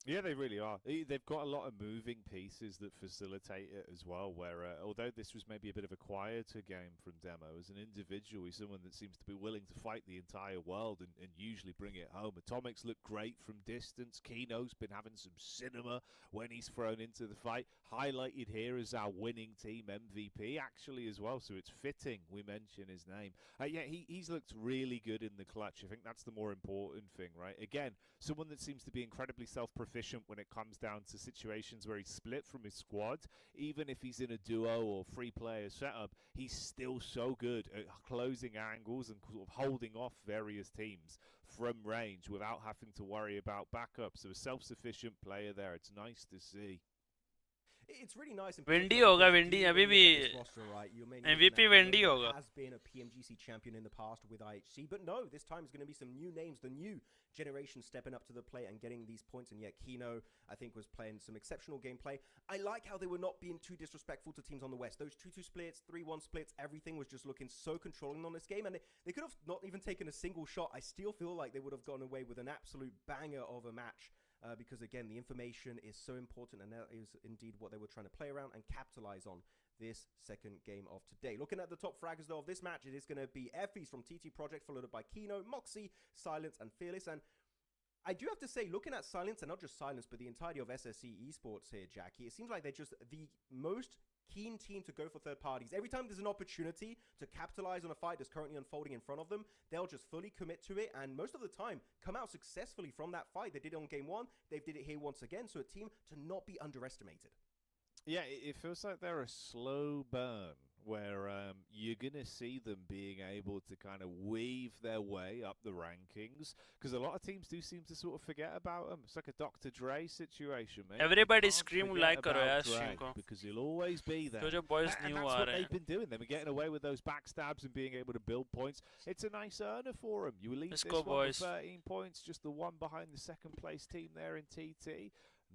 Yeah, they really are. They've got a lot of moving pieces that facilitate it as well, where although this was maybe a bit of a quieter game from Demo, as an individual, he's someone that seems to be willing to fight the entire world and usually bring it home. Atomics look great from distance. Kino's been having some cinema when he's thrown into the fight. Highlighted here as our winning team MVP, actually, as well, so it's fitting we mention his name. Yeah, he's looked really good in the clutch. I think that's the more important thing, right? Again, someone that seems to be incredibly self-proficient when it comes down to situations where he's split from his squad. Even if he's in a duo or free-player setup, he's still so good at closing angles and sort of holding off various teams from range without having to worry about backup. So a self-sufficient player there. It's nice to see. It's really nice. Windy होगा, Windy अभी भी MVP Windy होगा. Has been a PMGC champion in the past with IHC, but no, this time is going to be some new names, the new generation stepping up to the plate and getting these points. And yet Kino, I think, was playing some exceptional gameplay. I like how they were not being too disrespectful to teams on the West. Those 2-2 splits, 3-1 splits, everything was just looking so controlling on this game, and they could have not even taken a single shot. I still feel like they would have gotten away with an absolute banger of a match. Because, again, the information is so important, and that is indeed what they were trying to play around and capitalize on this second game of today. Looking at the top fraggers, though, of this match, it is going to be Effie's from TT Project, followed by Kino, Moxie, Silence, and Fearless. And I do have to say, looking at Silence, and not just Silence, but the entirety of SSE Esports here, Jackie, it seems like they're just the most keen team to go for third parties. Every time there's an opportunity to capitalize on a fight that's currently unfolding in front of them, they'll just fully commit to it, and most of the time come out successfully from that fight. They did it on game 1, they did it here once again, so a team to not be underestimated. Yeah, it feels like they're a slow burn where you're going to see them being able to kind of weave their way up the rankings, because a lot of teams do seem to sort of forget about them. It's like a Dr. Dre situation, mate. Everybody scream like करो यार stream को. Because he'll always be there. जो boys And new that's uh what रहे they've हैं. been doing. They've been getting away with those backstabs and being able to build points. It's a nice earner for them. You leave Let's this go, one with boys. 13 points, just the one behind the second place team there in TT.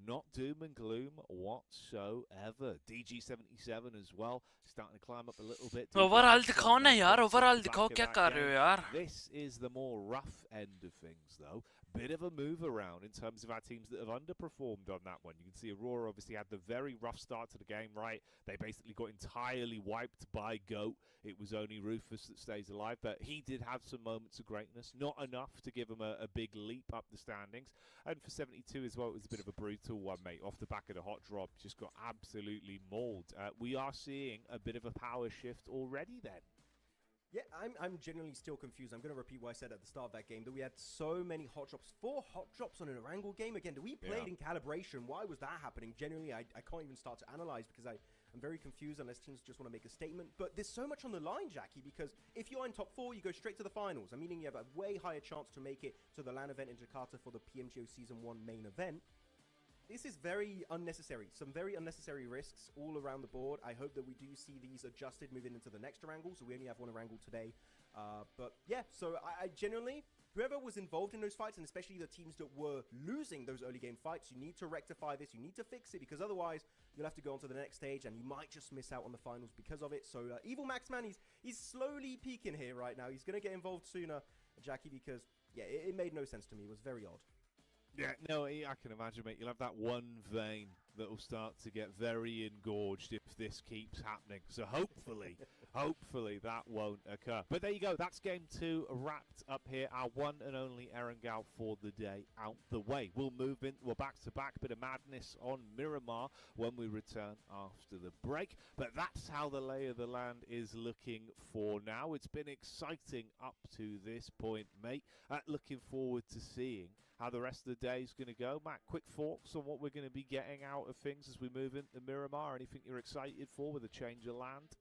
Not doom and gloom whatsoever. DG77 as well, starting to climb up a little bit. Overall दिखाओ ना यार. Overall दिखाओ क्या कर रहे हो यार. This is the more rough end of things, though. Bit of a move around in terms of our teams that have underperformed on that one. You can see Aurora obviously had the very rough start to the game, right? They basically got entirely wiped by GOAT. It was only Rufus that stays alive, but he did have some moments of greatness. Not enough to give him a big leap up the standings. And for 72 as well, it was a bit of a brutal one, mate. Off the back of the hot drop, just got absolutely mauled. We are seeing a bit of a power shift already then. Yeah, I'm genuinely still confused. I'm going to repeat what I said at the start of that game, that we had so many hot drops. 4 hot drops on an Erangel game. Again, we played in Calibration. Why was that happening? Genuinely, I can't even start to analyze, because I'm very confused unless teams just want to make a statement. But there's so much on the line, Jackie, because if you're in top 4, you go straight to the finals. I'm meaning you have a way higher chance to make it to the LAN event in Jakarta for the PMGO Season 1 main event. This is very unnecessary. Some very unnecessary risks all around the board. I hope that we do see these adjusted moving into the next Erangel. So we only have one Erangel today. But yeah, so I genuinely, whoever was involved in those fights, and especially the teams that were losing those early game fights, you need to rectify this. You need to fix it, because otherwise you'll have to go on to the next stage and you might just miss out on the finals because of it. So Evil Max, man, he's slowly peaking here right now. He's going to get involved sooner, Jackie, because yeah, it made no sense to me. It was very odd. Yeah, no, I can imagine, mate. You'll have that one vein that will start to get very engorged if this keeps happening. So hopefully that won't occur. But there you go. That's game 2 wrapped up here. Our one and only Erangel for the day out the way. We'll move in. We're back-to-back. Bit of madness on Miramar when we return after the break. But that's how the lay of the land is looking for now. It's been exciting up to this point, mate. Looking forward to seeing how the rest of the day is going to go. Matt, quick thoughts on what we're going to be getting out of things as we move into Miramar. Anything you're excited for with a change of land?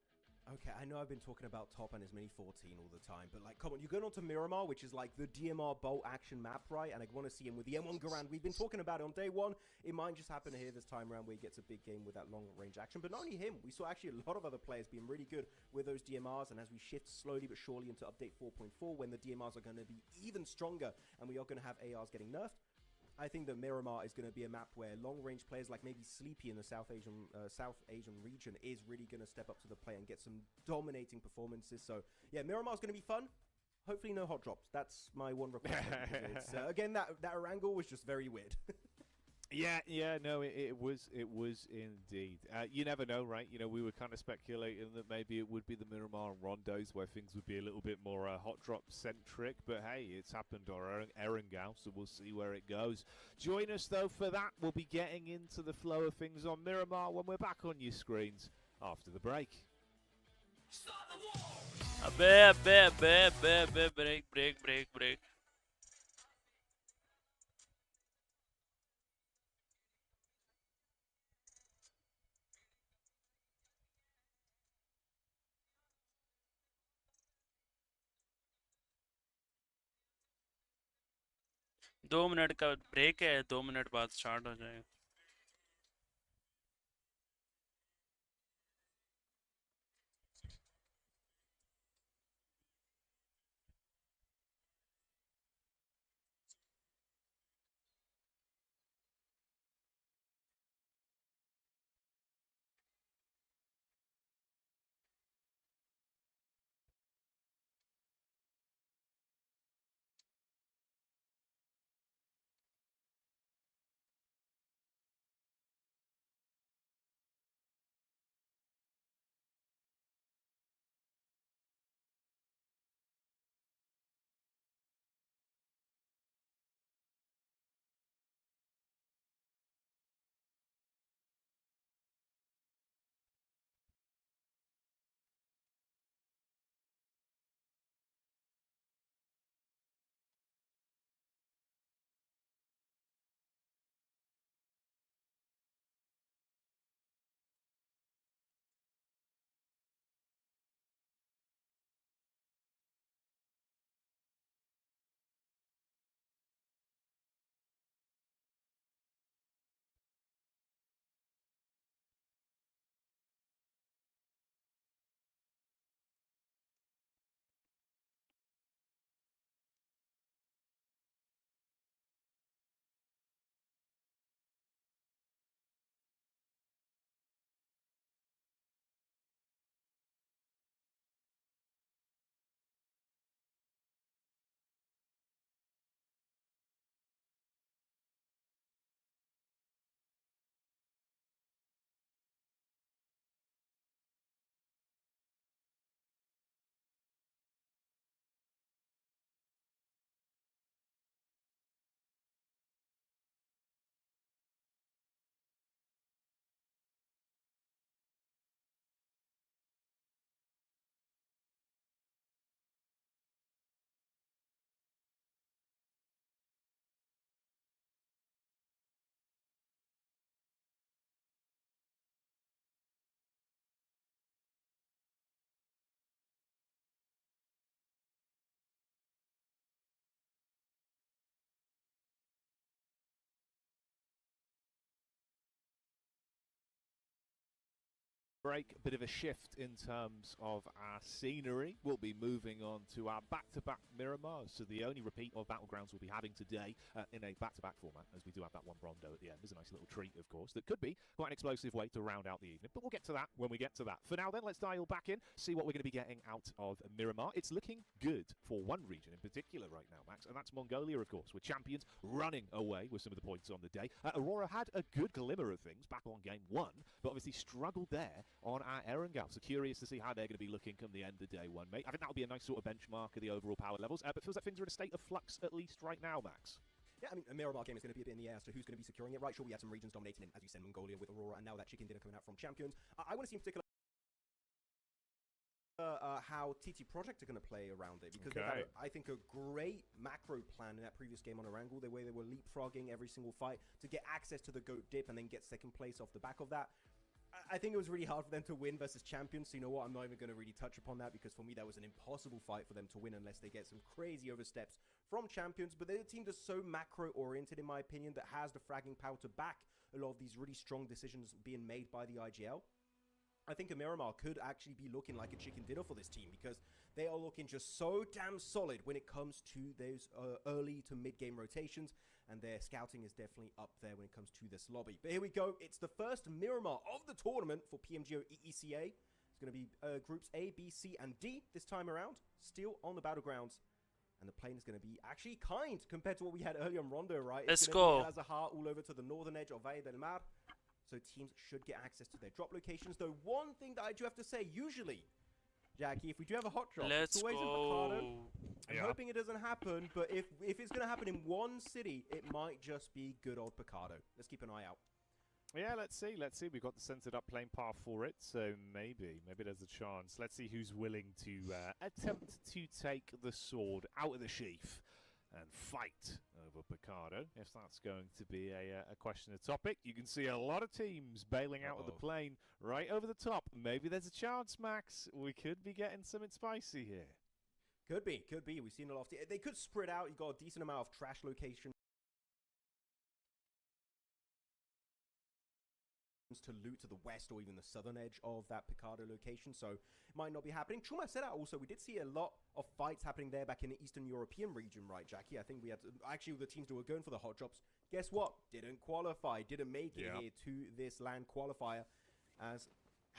Okay, I know I've been talking about top and his mini 14 all the time, but like, come on, you're going on to Miramar, which is like the DMR bolt action map, right? And I want to see him with the M1 Garand. We've been talking about it on day 1. It might just happen here this time around where he gets a big game with that long range action. But not only him, we saw actually a lot of other players being really good with those DMRs. And as we shift slowly but surely into update 4.4, when the DMRs are going to be even stronger and we are going to have ARs getting nerfed, I think that Miramar is going to be a map where long-range players like maybe Sleepy in the South Asian region is really going to step up to the plate and get some dominating performances. So, yeah, Miramar is going to be fun. Hopefully no hot drops. That's my one request. Again, that Erangel was just very weird. Yeah, no, it was indeed. You never know, right? You know, we were kind of speculating that maybe it would be the Miramar and Rondos where things would be a little bit more hot drop centric, but hey, it's happened on Erangel, so we'll see where it goes. Join us though for that. We'll be getting into the flow of things on Miramar when we're back on your screens after the break. break. दो minute का break है 2 minute बाद start हो जाएगा break, a bit of a shift in terms of our scenery. We'll be moving on to our back-to-back Miramar. So the only repeat of Battlegrounds we'll be having today in a back-to-back format, as we do have that one Rondo at the end. There's a nice little treat, of course, that could be quite an explosive way to round out the evening. But we'll get to that when we get to that. For now, then, let's dial back in, see what we're going to be getting out of Miramar. It's looking good for one region in particular right now, Max, and that's Mongolia, of course, with champions running away with some of the points on the day. Aurora had a good glimmer of things back on game one, but obviously struggled there on our Erangel. So curious to see how they're going to be looking come the end of day one, mate. I think that'll be a nice sort of benchmark of the overall power levels, but feels like things are in a state of flux at least right now, Max. Yeah, I mean, a Miramar game is going to be a bit in the air as to who's going to be securing it. Right, sure, we had some regions dominating in, as you said, Mongolia with Aurora, and now that chicken dinner coming out from champions. I want to see in particular how TT Project are going to play around it, because they had, I think, a great macro plan in that previous game on Erangel, the way they were leapfrogging every single fight to get access to the GOAT dip and then get second place off the back of that. I think it was really hard for them to win versus champions, so you know what, I'm not even going to really touch upon that, because for me that was an impossible fight for them to win unless they get some crazy oversteps from champions. But they're a team that's so macro oriented, in my opinion, that has the fragging power to back a lot of these really strong decisions being made by the IGL. I think a Miramar could actually be looking like a chicken dinner for this team, because they are looking just so damn solid when it comes to those early to mid-game rotations, and their scouting is definitely up there when it comes to this lobby. But here we go. It's the first Miramar of the tournament for PMGO EECA. It's going to be groups A, B, C, and D this time around, still on the battlegrounds. And the plane is going to be actually kind compared to what we had earlier on Rondo, right? Let's go. It has a heart all over to the northern edge of Valle del Mar. So teams should get access to their drop locations. Though one thing that I do have to say, usually, Jackie, if we do have a hot drop, it's always in Picado. I'm hoping it doesn't happen, but if it's going to happen in one city, it might just be good old Picado. Let's keep an eye out. Yeah, let's see. Let's see. We've got the centered up playing path for it, so maybe there's a chance. Let's see who's willing to attempt to take the sword out of the sheath and fight over Picado, if that's going to be a question of topic. You can see a lot of teams bailing out of the plane right over the top. Maybe there's a chance, Max. We could be getting something spicy here. Could be. We've seen a lot of they could spread out. You've got a decent amount of trash locations to loot to the west or even the southern edge of that Picado location, so it might not be happening. Chuma said that also, we did see a lot of fights happening there back in the Eastern European region, right, Jackie? I think we had, actually, the teams that were going for the hot drops, guess what? Didn't qualify, didn't make it here to this land qualifier, as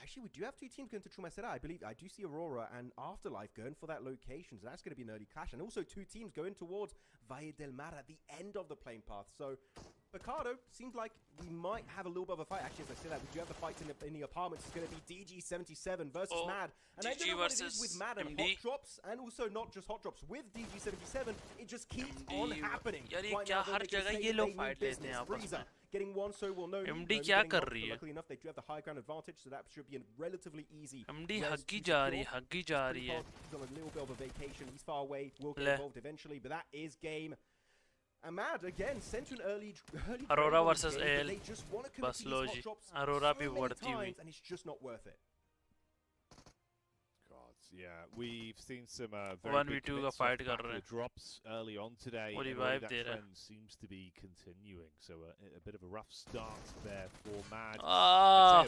actually, we do have two teams going to Chumacera. I believe I do see Aurora and Afterlife going for that location, so that's going to be an early clash. And also two teams going towards Valle del Mar at the end of the playing path. So Picado seems like we might have a little bit of a fight. Actually, as I say that, we do have the fights in the apartments. It's going to be DG77 versus Mad. And I don't know what it is with Mad and hot drops, and also not just hot drops. With DG77, it just keeps on happening. Right now, getting one, so we'll know. MD क्या कर रही है? Luckily enough, they do have the high ground advantage, so that should be a relatively easy. MD huggy जा रही है. He's on a little bit of a vacation. He's far away. Will get involved eventually, but that is game. And Mad again sent to an early Aurora versus AL. They just want to बस लो जी. drops Aurora so भी many बढ़ती हुई. times, and it's just not worth it. Yeah, we've seen some very 1v2 का fight कर रहे हैं. drops early on today. और that revive दे रहा है. trend seems to be continuing, so a bit of a rough start there for Mad.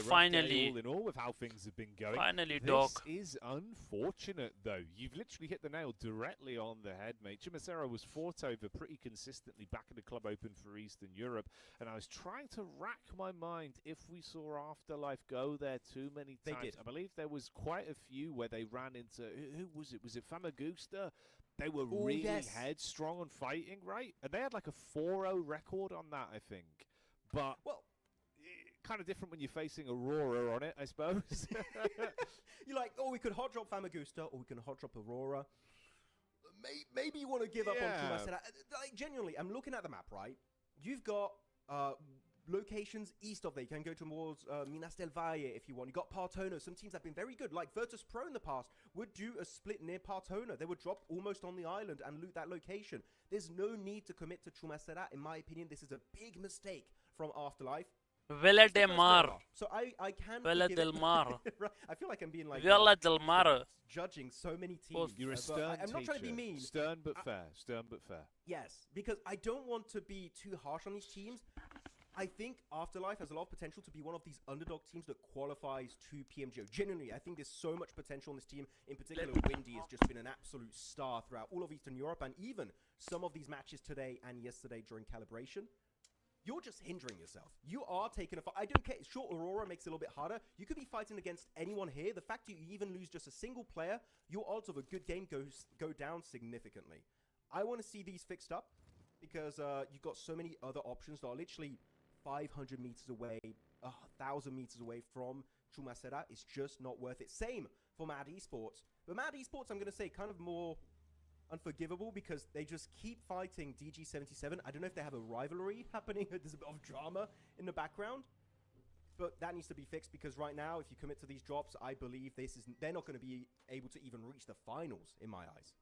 Finally. All in all, with how things have been going. Finally, dog. This is unfortunate, though. You've literally hit the nail directly on the head, mate. Chumacera was fought over pretty consistently back in the Club Open for Eastern Europe, and I was trying to rack my mind if we saw Afterlife go there too many times. They did. I believe there was quite a few where they ran into, who was it? Was it Famagusta? They were really headstrong on fighting, right? And they had like a 4-0 record on that, I think. But, well, kind of different when you're facing Aurora on it, I suppose. You're like, oh, we could hot drop Famagusta, or we can hot drop Aurora. Maybe you want to give up on Chumacera. Like, genuinely, I'm looking at the map, right? You've got locations east of there. You can go towards Minas del Valle if you want. You got Partona. Some teams have been very good, like Virtus Pro in the past would do a split near Partona. They would drop almost on the island and loot that location. There's no need to commit to Chumacera. In my opinion, this is a big mistake from Afterlife. Valle del Mar. So I can Valle del Mar. Right. I feel like I'm being like Valle del Mar. Judging so many teams. You're a stern I'm not trying to be mean. Stern but fair. Stern but fair. Yes, because I don't want to be too harsh on these teams. I think Afterlife has a lot of potential to be one of these underdog teams that qualifies to PMGO. Genuinely, I think there's so much potential on this team. In particular, Windy has just been an absolute star throughout all of Eastern Europe and even some of these matches today and yesterday during Calibration. You're just hindering yourself. You are taking a fight. I don't care. Sure, Aurora makes it a little bit harder. You could be fighting against anyone here. The fact that you even lose just a single player, your odds of a good game go down significantly. I want to see these fixed up because you've got so many other options that are literally 500 meters away, 1,000 meters away from Chumacera. It's just not worth it. Same for Mad Esports. But Mad Esports, I'm going to say, kind of more unforgivable because they just keep fighting DG77. I don't know if they have a rivalry happening. There's a bit of drama in the background. But that needs to be fixed because right now, if you commit to these drops, I believe they're not going to be able to even reach the finals in my eyes.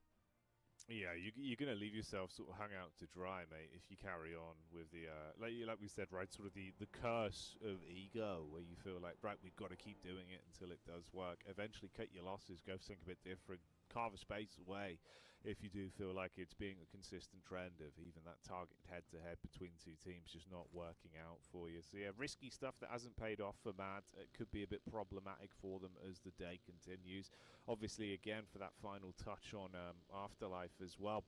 Yeah, you're going to leave yourself sort of hung out to dry, mate, if you carry on with the, like we said, right, sort of the curse of ego, where you feel like, right, we've got to keep doing it until it does work. Eventually cut your losses, go think a bit different, carve a space away if you do feel like it's being a consistent trend of even that targeted head-to-head between two teams just not working out for you. So yeah, risky stuff that hasn't paid off for Mad. It could be a bit problematic for them as the day continues. Obviously, again, for that final touch on Afterlife as well,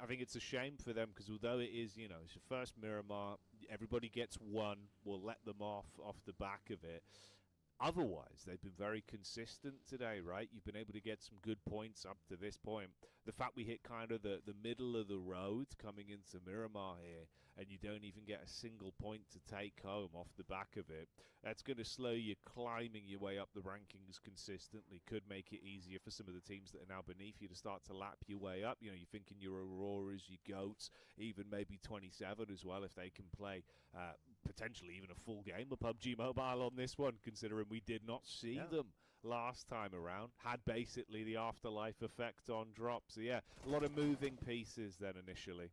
I think it's a shame for them because although it is, you know, it's your first Miramar, everybody gets one, we'll let them off the back of it. Otherwise, they've been very consistent today, right? You've been able to get some good points up to this point. The fact we hit kind of the middle of the road coming into Miramar here, and you don't even get a single point to take home off the back of it, that's going to slow you climbing your way up the rankings consistently. Could make it easier for some of the teams that are now beneath you to start to lap your way up. You know, you're thinking your Auroras, your Goats, even maybe 27 as well if they can play potentially even a full game of PUBG Mobile on this one, considering we did not see them last time around. Had basically the Afterlife effect on drop. So yeah, a lot of moving pieces then initially.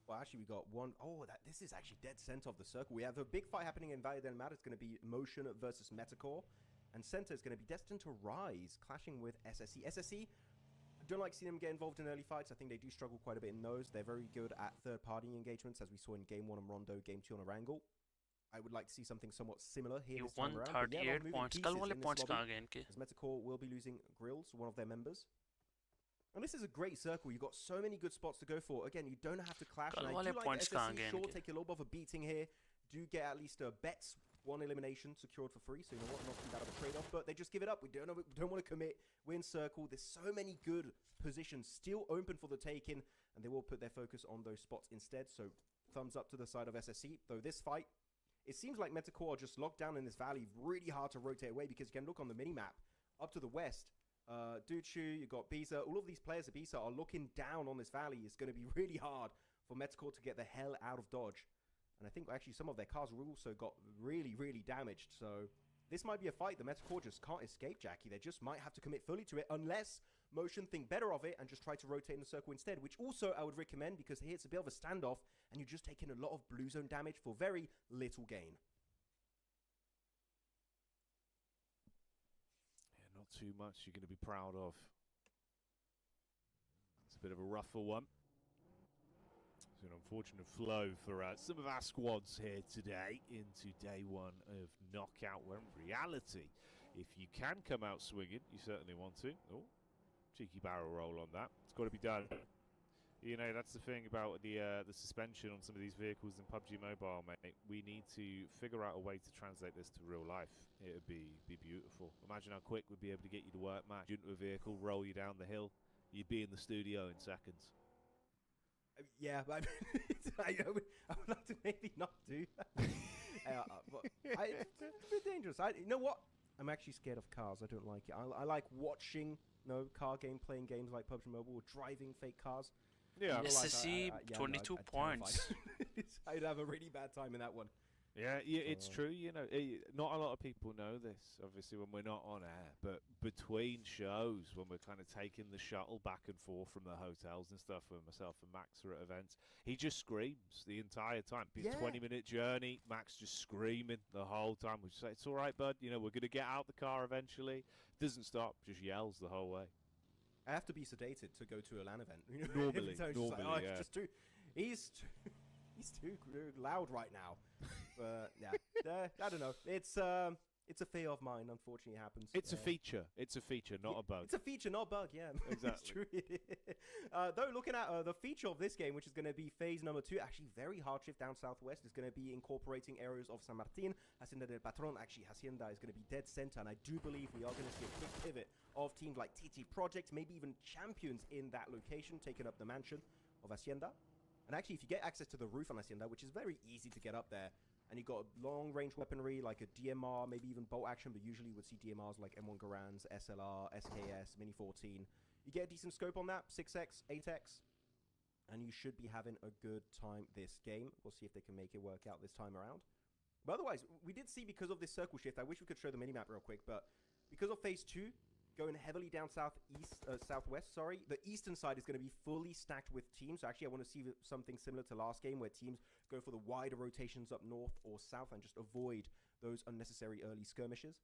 Well, actually, we got one. Oh, this is actually dead center of the circle. We have a big fight happening in Valle del Mar. It's going to be Motion versus METACORE. And center is going to be Destined to Rise, clashing with SSE. SSE, I don't like seeing them get involved in early fights. I think they do struggle quite a bit in those. They're very good at third-party engagements, as we saw in Game 1 on Rondo, Game 2 on Erangel. I would like to see something somewhat similar here this time around. 38 points. कल वाले points कहाँ गए इनके? As METACORE will be losing Grills, one of their members. And this is a great circle. You've got so many good spots to go for. Again, you don't have to clash. And I do like SSE, sure, take a little bit of a beating here. Do get at least a bets, one elimination secured for free. So you know what, not too bad of a trade-off. But they just give it up. We don't want to commit. We're in circle. There's so many good positions still open for the taking. And they will put their focus on those spots instead. So thumbs up to the side of SSE. Though this fight, it seems like METACORE are just locked down in this valley. Really hard to rotate away because you can look on the mini-map. Up to the west, Duchu, you've got Bisa. All of these players at Bisa are looking down on this valley. It's going to be really hard for METACORE to get the hell out of dodge. And I think actually some of their cars were also got really, really damaged. So this might be a fight that METACORE just can't escape, Jackie. They just might have to commit fully to it unless Motion think better of it and just try to rotate in the circle instead, which also I would recommend because here it's a bit of a standoff and you're just taking a lot of blue zone damage for very little gain. Yeah, not too much you're going to be proud of. It's a bit of a rougher one. It's an unfortunate flow for some of our squads here today into day one of Knockout, where in reality, if you can come out swinging, you certainly want to. Oh, cheeky barrel roll on that. It's got to be done. You know, that's the thing about the suspension on some of these vehicles in PUBG Mobile, mate. We need to figure out a way to translate this to real life. It would be beautiful. Imagine how quick we'd be able to get you to work, Matt. Jump into a vehicle, roll you down the hill. You'd be in the studio in seconds. Yeah, but I would like to maybe not do that. It's a bit dangerous. You know what? I'm actually scared of cars. I don't like it. I like watching car game, playing games like PUBG Mobile, or driving fake cars. Yeah. SSE, 22 points. I'd have a really bad time in that one. Yeah, it's true. You know, not a lot of people know this, obviously, when we're not on air. But between shows, when we're kind of taking the shuttle back and forth from the hotels and stuff, when myself and Max are at events, he just screams the entire time. Be a 20-minute journey, Max just screaming the whole time. We say, "It's all right, bud. You know, we're going to get out the car eventually." Doesn't stop, just yells the whole way. I have to be sedated to go to a LAN event. Normally, Like, oh, yeah. It's just too. He's too loud right now. But yeah, I don't know. It's a fear of mine. Unfortunately, it happens. It's a feature. It's a feature, not a bug. It's a feature, not a bug. Yeah, exactly. It's true. Though looking at the feature of this game, which is going to be phase number 2, actually very hard shift down southwest, is going to be incorporating areas of San Martin, Hacienda del Patron. Actually, Hacienda is going to be dead center, and I do believe we are going to see a quick pivot of teams like TT Project, maybe even Champions in that location, taking up the mansion of Hacienda. And actually, if you get access to the roof on Hacienda, which is very easy to get up there, and you've got long-range weaponry like a DMR, maybe even bolt action, but usually you would see DMRs like M1 Garands, SLR, SKS, Mini 14. You get a decent scope on that, 6x, 8x, and you should be having a good time this game. We'll see if they can make it work out this time around. But otherwise, we did see because of this circle shift, I wish we could show the minimap real quick, but because of phase 2, going heavily down southwest, the eastern side is going to be fully stacked with teams. So actually, I want to see something similar to last game where teams go for the wider rotations up north or south and just avoid those unnecessary early skirmishes.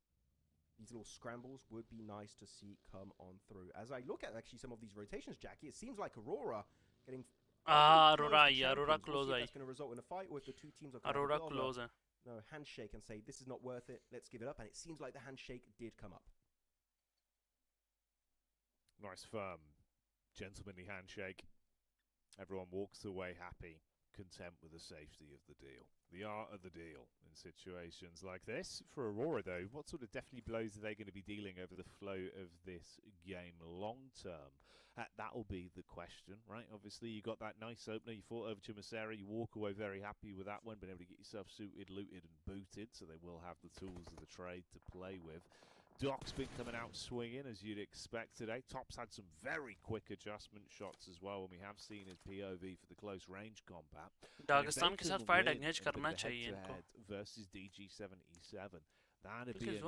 These little scrambles would be nice to see come on through. As I look at actually some of these rotations, Jackie, it seems like Aurora getting... Aurora close. We'll that's going to result in a fight, or if the two teams are Aurora close. No, handshake and say, this is not worth it, let's give it up. And it seems like the handshake did come up. Nice, firm, gentlemanly handshake. Everyone walks away happy, content with the safety of the deal. The art of the deal in situations like this. For Aurora, though, what sort of definitely blows are they going to be dealing over the flow of this game long term? That will be the question, right? Obviously, you got that nice opener. You fought over Chimicera. You walk away very happy with that one, been able to get yourself suited, looted, and booted, so they will have the tools of the trade to play with. Doc's been coming out swinging, as you'd expect today. Top's had some very quick adjustment shots as well, and we have seen his POV for the close range combat. Dagestan के साथ fight engage करना चाहिए इनको. Versus DG77. That'd be a nice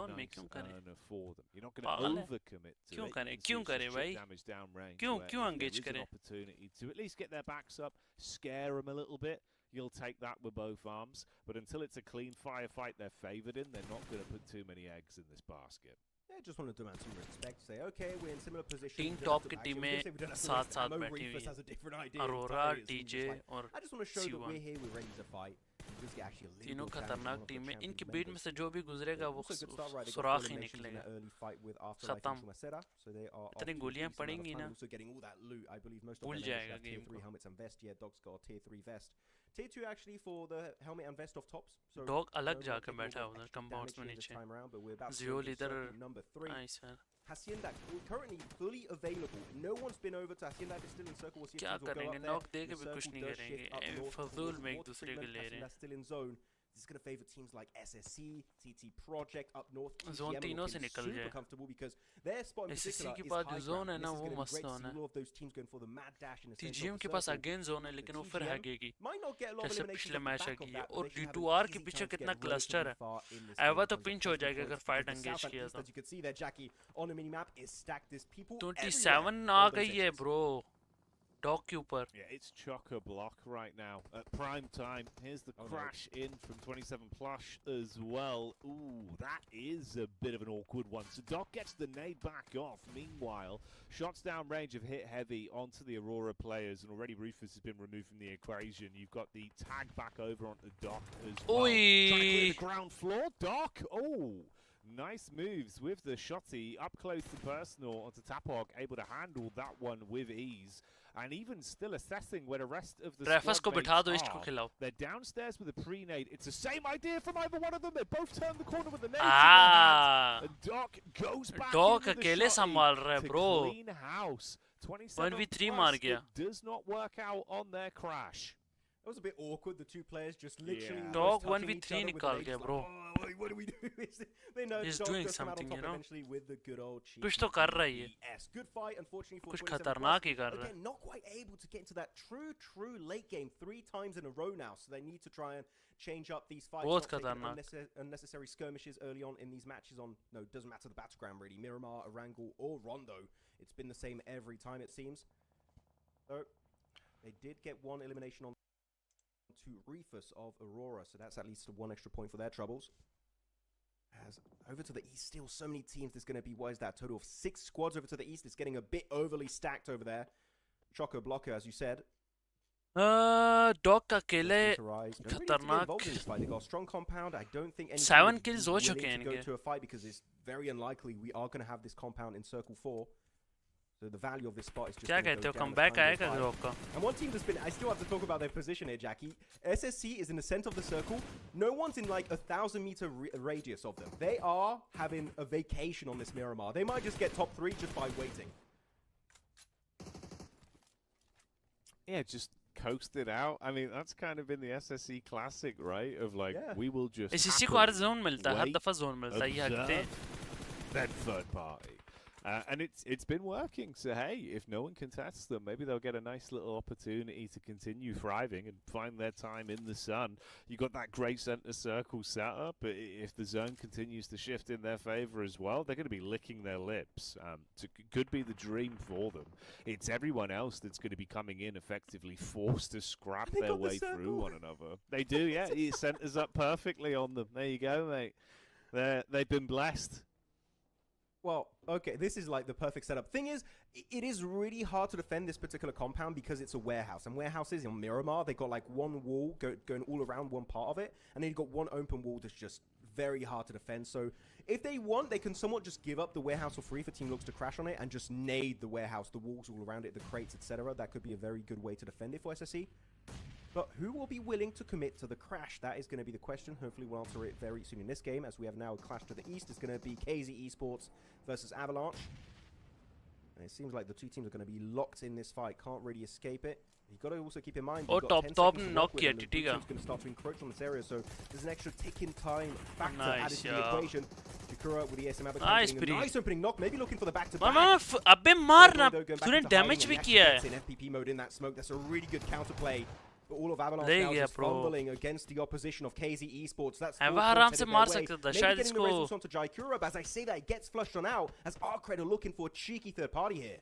earner for them. You're not going पागल to overcommit to क्यों it. करें क्यों करें भाई Damage down range. क्यों engage there is करें an opportunity to at least get their backs up, scare them a little bit. You'll take that with both arms, but until it's a clean firefight they're favoured in, they're not going to put too many eggs in this basket. Yeah, just want to demand some respect. Say, okay, we're in similar position. तीन top की टीमें साथ साथ बैठी हुई हैं. Aurora, DJ और I just want to show that we're here, we're ready to fight. तीनों खतरनाक टीमें. इनके बीच में से जो भी गुजरेगा वो सुराख ही निकलेगा. खत्म. इतनी गोलियां पड़ेंगी ना, भूल जाएगा गेम को. Tier 2 actually for the helmet and vest of tops. So Dog अलग जाकर बैठा है उधर कंपाउंड्स में नीचे. Zio इधर. Nice man. Hacienda currently fully available. No one's been over to Hacienda. They're still in circle. We'll see if क्या things will go करेंगे? up there. नॉक दे के भी कुछ नहीं करेंगे. फजूल में एक दूसरे को ले रहे हैं. Still in zone. This is going to favor teams like SSC, TT Project up north. Zone तीनों से निकल जाए. Comfortable because their spot in SSC particular के is पास high जो zone है ground. ना वो मस्त zone है. All of those teams going for the mad dash in the center TGM of the के पास circle. अगेन zone है लेकिन वो फिर हैगेगी. Might not get a lot of जैसे elimination पिछले off the match back of हैगी. that, और but they should have D2R an के easy पीछे chance to कितना get क्लस्टर है. relatively far in this एवा तो game. पिंच हो जाएगा अगर fight Because the engage south किया and तो. east, as you can see there, Jackie, on the minimap is stacked. There's people 27 आ गई है bro. Dog के ऊपर. Yeah, it's chock-a-block right now at prime time. Here's the crash in from 27 Plush as well. Ooh, that is a bit of an awkward one. So Doc gets the nade back off. Meanwhile, shots down range have hit heavy onto the Aurora players, and already Rufus has been removed from the equation. You've got the tag back over onto Doc as well. Oi! Trying to clear the ground floor. Doc, oh! Nice moves with the shotty up close to personal onto Tapog, able to handle that one with ease. And even still assessing where the rest of the squad mates are. They're downstairs with a pre-nade. It's the same idea from either one of them. They both turn the corner with the nade. And Doc goes back Doc into the अकेले संभाल रहा है bro. Clean house. 27 1v3 मार गया. It does not work out on their crash. It was a bit awkward, the two players just literally Dog 1v3 निकाल गया bro. What do we do? They know He's Dog doing does come out on something, top you know. eventually with the good old cheese. कुछ तो कर रहा है ये. Yes, good fight. Unfortunately for कुछ 27 खतरनाक ही कर रहा है. Again, not quite able to get into that true late game 3 times in a row now. So they need to try and change up these fights. बहुत not taking खतरनाक. unnecessary skirmishes early on in these matches. No, doesn't matter the battleground really. Miramar, Erangel, or Rondo. It's been the same every time it seems. So they did get one elimination on to Rufus of Aurora, so that's at least 1 extra point for their troubles. As over to the east, still so many teams. There's going to be, what is that, total of 6 squads over to the east. It's getting a bit overly stacked over there. Choco Blocker, as you said. Dog अकेले खतरनाक खतरनाक 7 kills हो चुके हैं इनके because it's very unlikely we are going to have this compound in circle 4. So the value of this spot is just क्या कहते हो कमबैक आएगा डॉग का And one team that's been, I still have to talk about their position here, Jackie. SSC is in the center of the circle. No one's in like 1,000-meter radius of them. They are having a vacation on this Miramar. They might just get top 3 just by waiting. Yeah, just coast it out. I mean, that's kind of been the SSC classic, right? Of like, we will just SSC को हर zone मिलता है, हर दफा zone मिलता है, ये हकते हैं. Then third party. And it's been working, so hey, if no one contests them, maybe they'll get a nice little opportunity to continue thriving and find their time in the sun. You got that great center circle setup, but if the zone continues to shift in their favor as well, they're going to be licking their lips. So it could be the dream for them. It's everyone else that's going to be coming in effectively forced to scrap their way through one another. They do, yeah. It centers up perfectly on them. There you go, mate. They've been blessed. Well, okay, this is like the perfect setup. Thing is, it is really hard to defend this particular compound because it's a warehouse. And warehouses in Miramar, they've got like one wall going all around one part of it. And then you've got one open wall that's just very hard to defend. So if they want, they can somewhat just give up the warehouse for free if a team looks to crash on it and just nade the warehouse, the walls all around it, the crates, etc. That could be a very good way to defend it for SSE. But who will be willing to commit to the crash? That is going to be the question. Hopefully we'll answer it very soon in this game, as we have now a clash to the east. It's going to be KZ Esports versus Avalanche. And it seems like the two teams are going to be locked in this fight. Can't really escape it. You've got to also keep in mind, top knock kiya TT ka. It's going to start to encroach on this area, so there's an extra ticking time factor added to the equation. Jakura with the ASM nice opening knock, maybe looking for the back-to-back. अबे मारना तूने damage भी किया है. In FPP mode in that smoke, that's a really good counterplay. But all of Avalanche now just fumbling against the opposition of KZ Esports. That's आराम से मार सकता था शायद इसको. Onto Jakura, but as I say that, it gets flushed on out as ARCRED are looking for a cheeky third party here.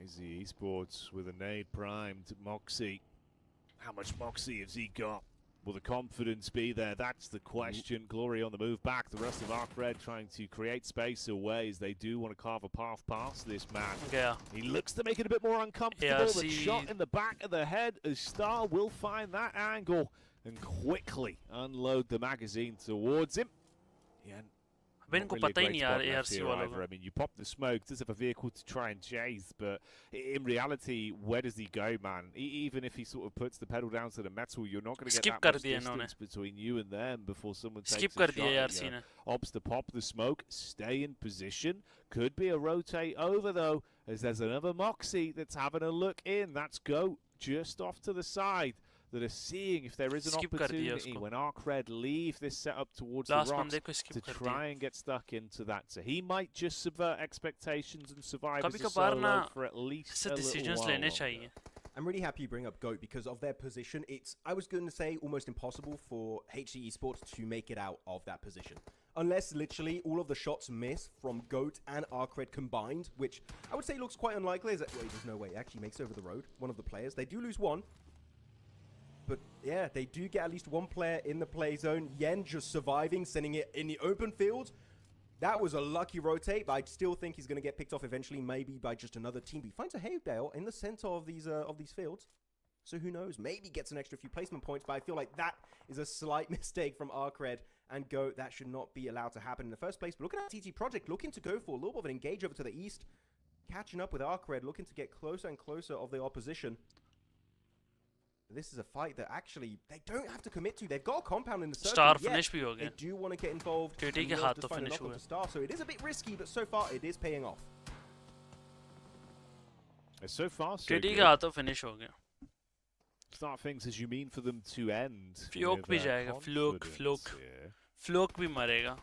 KZ Esports with a nade primed Moxie. How much Moxie has he got? Will the confidence be there? That's the question. Glory on the move back. The rest of ARCRED trying to create space away as they do want to carve a path past this man. Yeah. He looks to make it a bit more uncomfortable. The shot in the back of the head as Star will find that angle and quickly unload the magazine towards him. Yeah. इनको पता ही नहीं यार ARC वाला I mean, you pop the smoke, does have a vehicle to try and chase, but in reality, where does he go, man? Even if he sort of puts the pedal down to the metal, you're not going to get that much distance between you and them before someone takes a shot. Opts to pop the smoke, stay in position. Could be a rotate over, though, as there's another Moxie that's having a look in. That's Go just off to the side. That are seeing if there is an opportunity when ARCRED leave this setup towards the rocks to try and get stuck into that. So he might just subvert expectations and survive as a solo for at least a little while. I'm really happy you bring up GOAT because of their position. It's, I was going to say, almost impossible for HC Esports to make it out of that position. Unless literally all of the shots miss from GOAT and ARCRED combined, which I would say looks quite unlikely. Wait, there's no way. It actually makes over the road. One of the players. They do lose one. But yeah, they do get at least one player in the play zone. Yen just surviving, sending it in the open field. That was a lucky rotate, but I still think he's going to get picked off eventually, maybe by just another team. He finds a hay bale in the center of these fields. So who knows? Maybe gets an extra few placement points, but I feel like that is a slight mistake from ARCRED and Go. That should not be allowed to happen in the first place. But look at that TT Project looking to go for a little bit of an engage over to the east. Catching up with ARCRED, looking to get closer and closer of the opposition. This is a fight that actually they don't have to commit to. They've got a compound in the circle. Star finish bhi ho gaya. They do want to get involved. TT ke haath to finish hua. Star, so it is a bit risky, but so far it is paying off. So far, so TT ke haath to finish ho gaya. Start things as you mean for them to end. Floke bhi jayega. Floke bhi marega.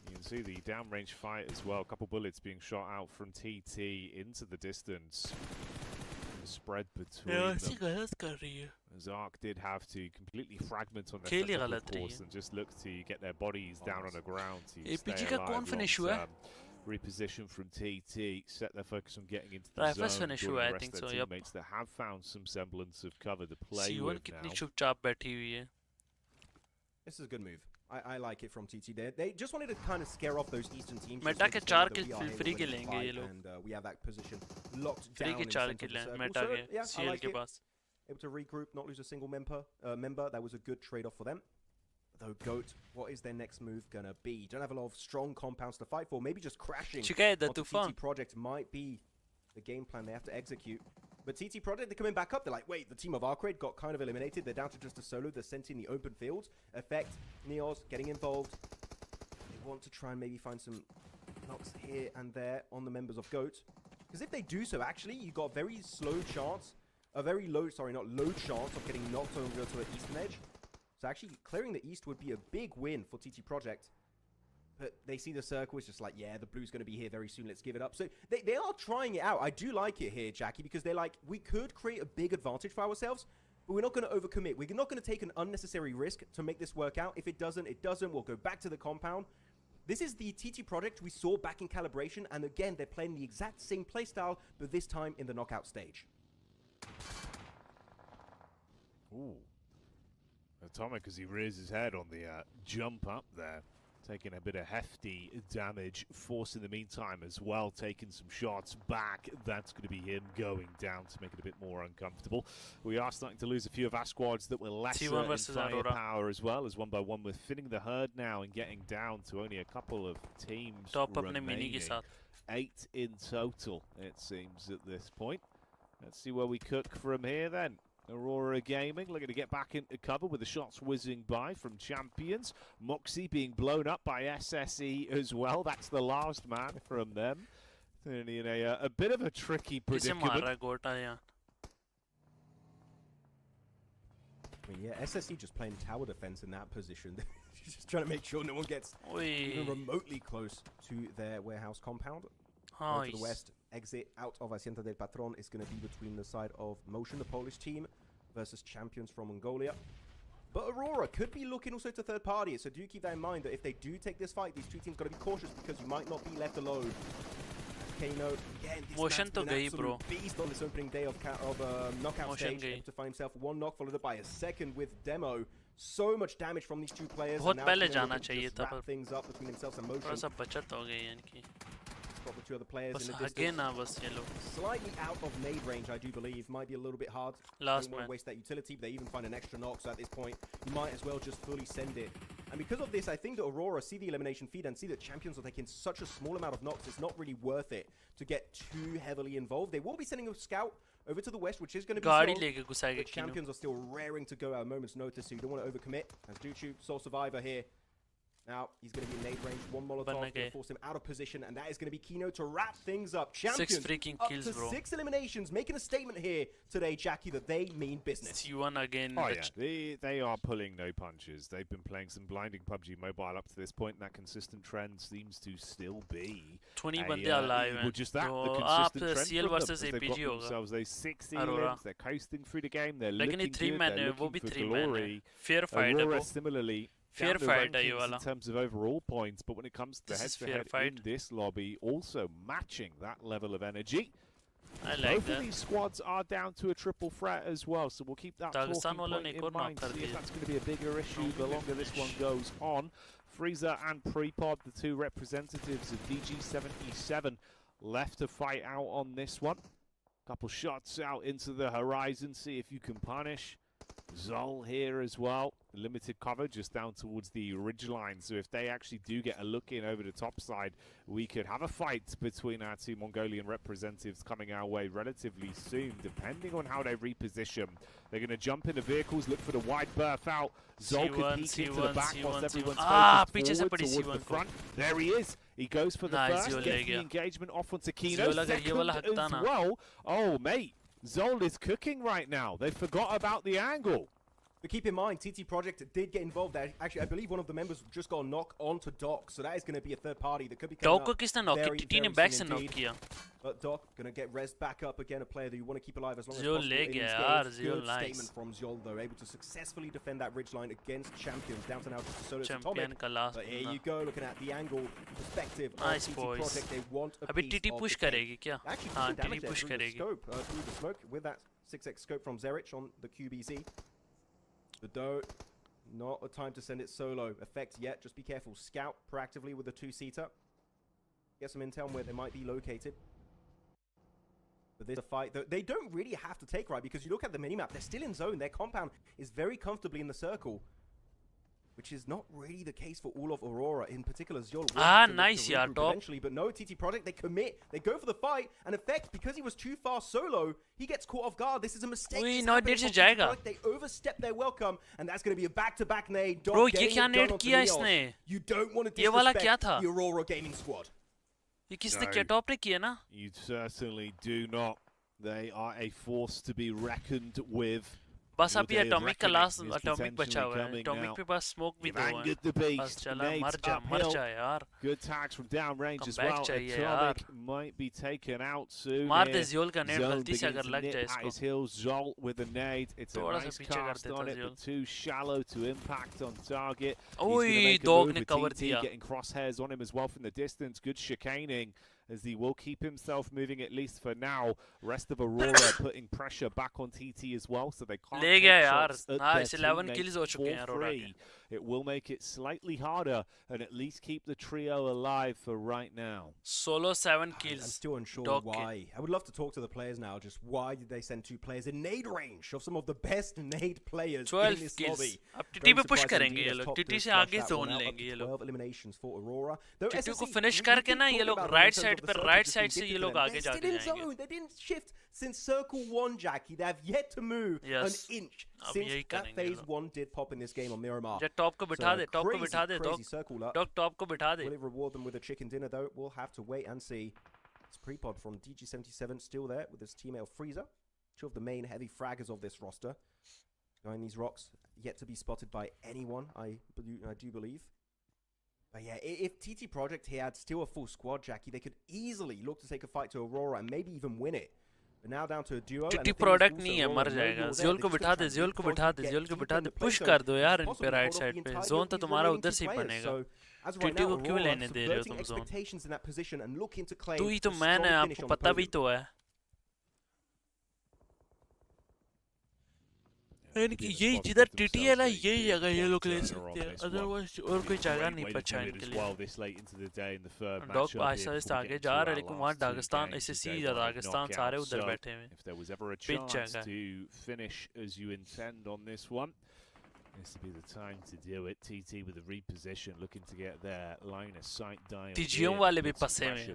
You can see the downrange fight as well. A couple bullets being shot out from TT into the distance. Spread between them. As ARC did have to completely fragment on their setup, of course, and just look to get their bodies down on the ground to stay alive. Reposition from TT, set their focus on getting into the zone. The rest of their teammates that have found some semblance of cover to play with now. This is a good move. I like it from TT there. They just wanted to kind of scare off those Eastern teams. Meta के 4 kill free के लेंगे ये लोग. And we have that position locked free down. के 4 kill हैं Meta के CL के पास. Able to regroup, not lose a single member. That was a good trade-off for them. Though GOAT, what is their next move gonna be? Don't have a lot of strong compounds to fight for. Maybe just crashing onto TT Project might be the game plan they have to execute. But TT Project, they're coming back up. They're like, wait, the team of ARCRED got kind of eliminated. They're down to just a solo. They're sent in the open field. Effect, Neos getting involved. They want to try and maybe find some knocks here and there on the members of GOAT. Because if they do so, actually, you got very slow chance, a very low, sorry, not low chance of getting knocked over to the eastern edge. So actually, clearing the east would be a big win for TT Project. But they see the circle, it's just like, yeah, the blue's going to be here very soon, let's give it up. So they are trying it out. I do like it here, Jackie, because they're like, we could create a big advantage for ourselves, but we're not going to overcommit. We're not going to take an unnecessary risk to make this work out. If it doesn't, it doesn't. We'll go back to the compound. This is the TT Project we saw back in Calibration, and again, they're playing the exact same playstyle, but this time in the knockout stage. Ooh. Atomic, as he rears his head on the jump up there, taking a bit of hefty damage. Force in the meantime as well, taking some shots back. That's going to be him going down to make it a bit more uncomfortable. We are starting to lose a few of our squads that were lesser in firepower as well, as one by one we're thinning the herd now and getting down to only a couple of teams remaining. 8 in total, it seems, at this point. Let's see where we cook from here then. Aurora Gaming looking to get back into cover with the shots whizzing by from Champions. Moxie being blown up by SSE as well. That's the last man from them. In a bit of a tricky predicament. I mean, yeah, SSE just playing tower defense in that position. Just trying to make sure no one gets even remotely close to their warehouse compound. To the west, exit out of Hacienda del Patron is going to be between the side of Motion, the Polish team, versus Champions from Mongolia. But Aurora could be looking also to third party, so do keep that in mind that if they do take this fight, these two teams got to be cautious because you might not be left alone. Kano, again, this man's been an absolute beast on this opening day of knockout stage. Able to find himself one knock followed by a second with Demo. So much damage from these two players. बहुत पहले जाना चाहिए था पर things up between themselves and Motion. थोड़ा सा बचत हो गई है इनकी. The two other players in the distance. Slightly out of nade range, I do believe. Might be a little bit hard. Last man. Waste that utility, but they even find an extra knock, so at this point, you might as well just fully send it. And because of this, I think that Aurora see the elimination feed and see that Champions are taking such a small amount of knocks, it's not really worth it to get too heavily involved. They will be sending a scout over to the west, which is going to be slow, but Champions are still raring to go at a moment's notice, so you don't want to overcommit. As Duchu, sole survivor here. Now, he's going to be in nade range. One Molotov going to force him out of position, and that is going to be Kino to wrap things up. Champions 6 freaking kills, up to 6 eliminations, making a statement here today, Jackie, that they mean business. C1 again. Oh, yeah. They are pulling no punches. They've been playing some blinding PUBG Mobile up to this point, and that consistent trend seems to still be 20 bande alive. Well, just that, the consistent trend CL versus ABCE got themselves those 6 elims. They're coasting through the game. They're looking good. They're looking for glory. Fair fight. Aurora similarly. Fair fight in terms of overall points, but when it comes to the head-to-head in this lobby, also matching that level of energy. I like Both of these squads are down to a triple threat as well, so we'll keep that talking point in mind, see if that's going to be a bigger issue the longer this one goes on. Freezer and Prepod, the two representatives of DG77, left to fight out on this one. Couple shots out into the horizon, see if you can punish. Zol here as well. Limited cover just down towards the ridgeline. So if they actually do get a look in over the top side, we could have a fight between our two Mongolian representatives coming our way relatively soon, depending on how they reposition. They're going to jump into vehicles, look for the wide berth out. Zol could peek into the back whilst everyone's focused forward towards the front. There he is. He goes for the first, gets the engagement off onto Kino. Second as well. Oh, mate. Zol is cooking right now. They forgot about the angle. But keep in mind, TT Project did get involved. Actually, I believe one of the members just got a knock onto Doc, so that is going to be a third party that could be coming up very, very soon indeed. But Doc going to get rezzed back up again, a player that you want to keep alive as long as possible. Good statement from Zol, though, able to successfully defend that ridgeline against Champions. Down to now just a solo Atomic. But here you go, looking at the angle perspective of TT Project. They want a piece of the cake. Actually, damage there through the scope, through the smoke, with that 6x scope from Zerich on the QBZ. The Not a time to send it solo. Effect yet. Just be careful. Scout proactively with a 2-seater. Get some intel on where they might be located. But this is a fight that they don't really have to take, right? Because you look at the minimap, they're still in zone. Their compound is very comfortably in the circle, which is not really the case for all of Aurora. In particular, Zol. Nice, yeah, top. Eventually, but no, TT Project, they commit. They go for the fight. And Effect, because he was too far solo, he gets caught off guard. This is a mistake. They overstep their welcome, and that's going to be a back-to-back nade. Bro, ये क्या nade किया इसने? You don't want to disrespect the Aurora Gaming squad. ये किसने किया? Top ने किया ना? You certainly do not. They are a force to be reckoned with. बस अभी एटॉमिक का लास्ट एटॉमिक बचा हुआ है. एटॉमिक पे पास स्मोक भी दो है. बस चला मर जा यार. Good tags from downrange as well. Atomic might be taken out soon. मार दे ज़ोल का नेट गलती से अगर लग जाए इसको. His heels Zol with a nade. It's a nice cast on it, but too shallow to impact on target. ओए dog ने कवर दिया. Getting crosshairs on him as well from the distance. Good chicaning. As he will keep himself moving at least for now. Rest of Aurora putting pressure back on TT as well, so they can't take shots at their 11 kills हो चुके हैं Aurora के. It will make it slightly harder and at least keep the trio alive for right now. Solo 7 kills. I'm still unsure why. I would love to talk to the players now. Just why did they send 2 players in nade range of some of the best nade players in this lobby? अब TT पे push करेंगे ये लोग. TT से आगे zone लेंगे ये लोग. 12 eliminations for Aurora. TT को finish करके ना ये लोग right side पे right side से ये लोग आगे जाके जाएंगे. They didn't shift since circle 1, Jackie. They have yet to move an inch since that phase 1 did pop in this game on Miramar. Top को बिठा दे, टॉप को बिठा दे, डॉग टॉप को बिठा दे. Will it reward them with a chicken dinner though? We'll have to wait and see. It's pre-pod from DG77 still there with his teammate Freezer. 2 of the main heavy fraggers of this roster. Behind these rocks, yet to be spotted by anyone, I do believe. But yeah, if TT Project here had still a full squad, Jackie, they could easily look to take a fight to Aurora and maybe even win it. But now down to a duo. TT Product नहीं है, मर जाएगा. ज़ोल को बिठा दे, ज़ोल को बिठा दे, ज़ोल को बिठा दे. पुश कर दो यार इन पे राइट साइड पे. जोन तो तुम्हारा उधर से ही बनेगा. TT को क्यों लेने दे रहे हो तुम जोन? तू ही तो मैन है, आपको पता भी तो है. यही जिधर TT है ना, यही जगह ये लोग ले सकते हैं. अदरवाइज और कोई जगह नहीं बचा इनके लिए. डॉग आहिस्ता आगे जा रहा है, लेकिन वहाँ दागिस्तान SSC या दागिस्तान सारे उधर बैठे हैं. पिच जगह. This would be the time to do it. TT with a reposition, looking to get their line of sight dialed. TGM वाले भी फंसे हुए.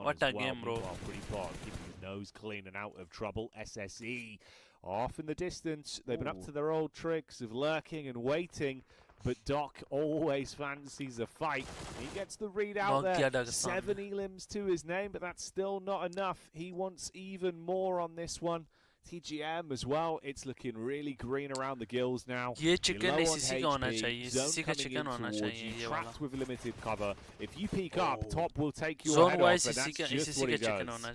What a game, bro. Keeping his nose clean and out of trouble. SSE off in the distance. They've been up to their old tricks of lurking and waiting. But Doc always fancies a fight. He gets the read out there. 7 elims to his name, but that's still not enough. He wants even more on this one. TGM as well, it's looking really green around the gills now. ये chicken ACC का होना चाहिए. ACC का chicken होना चाहिए ये वाला. Trapped with limited cover. If you peek up, top will take you ahead off, and that's just what he does.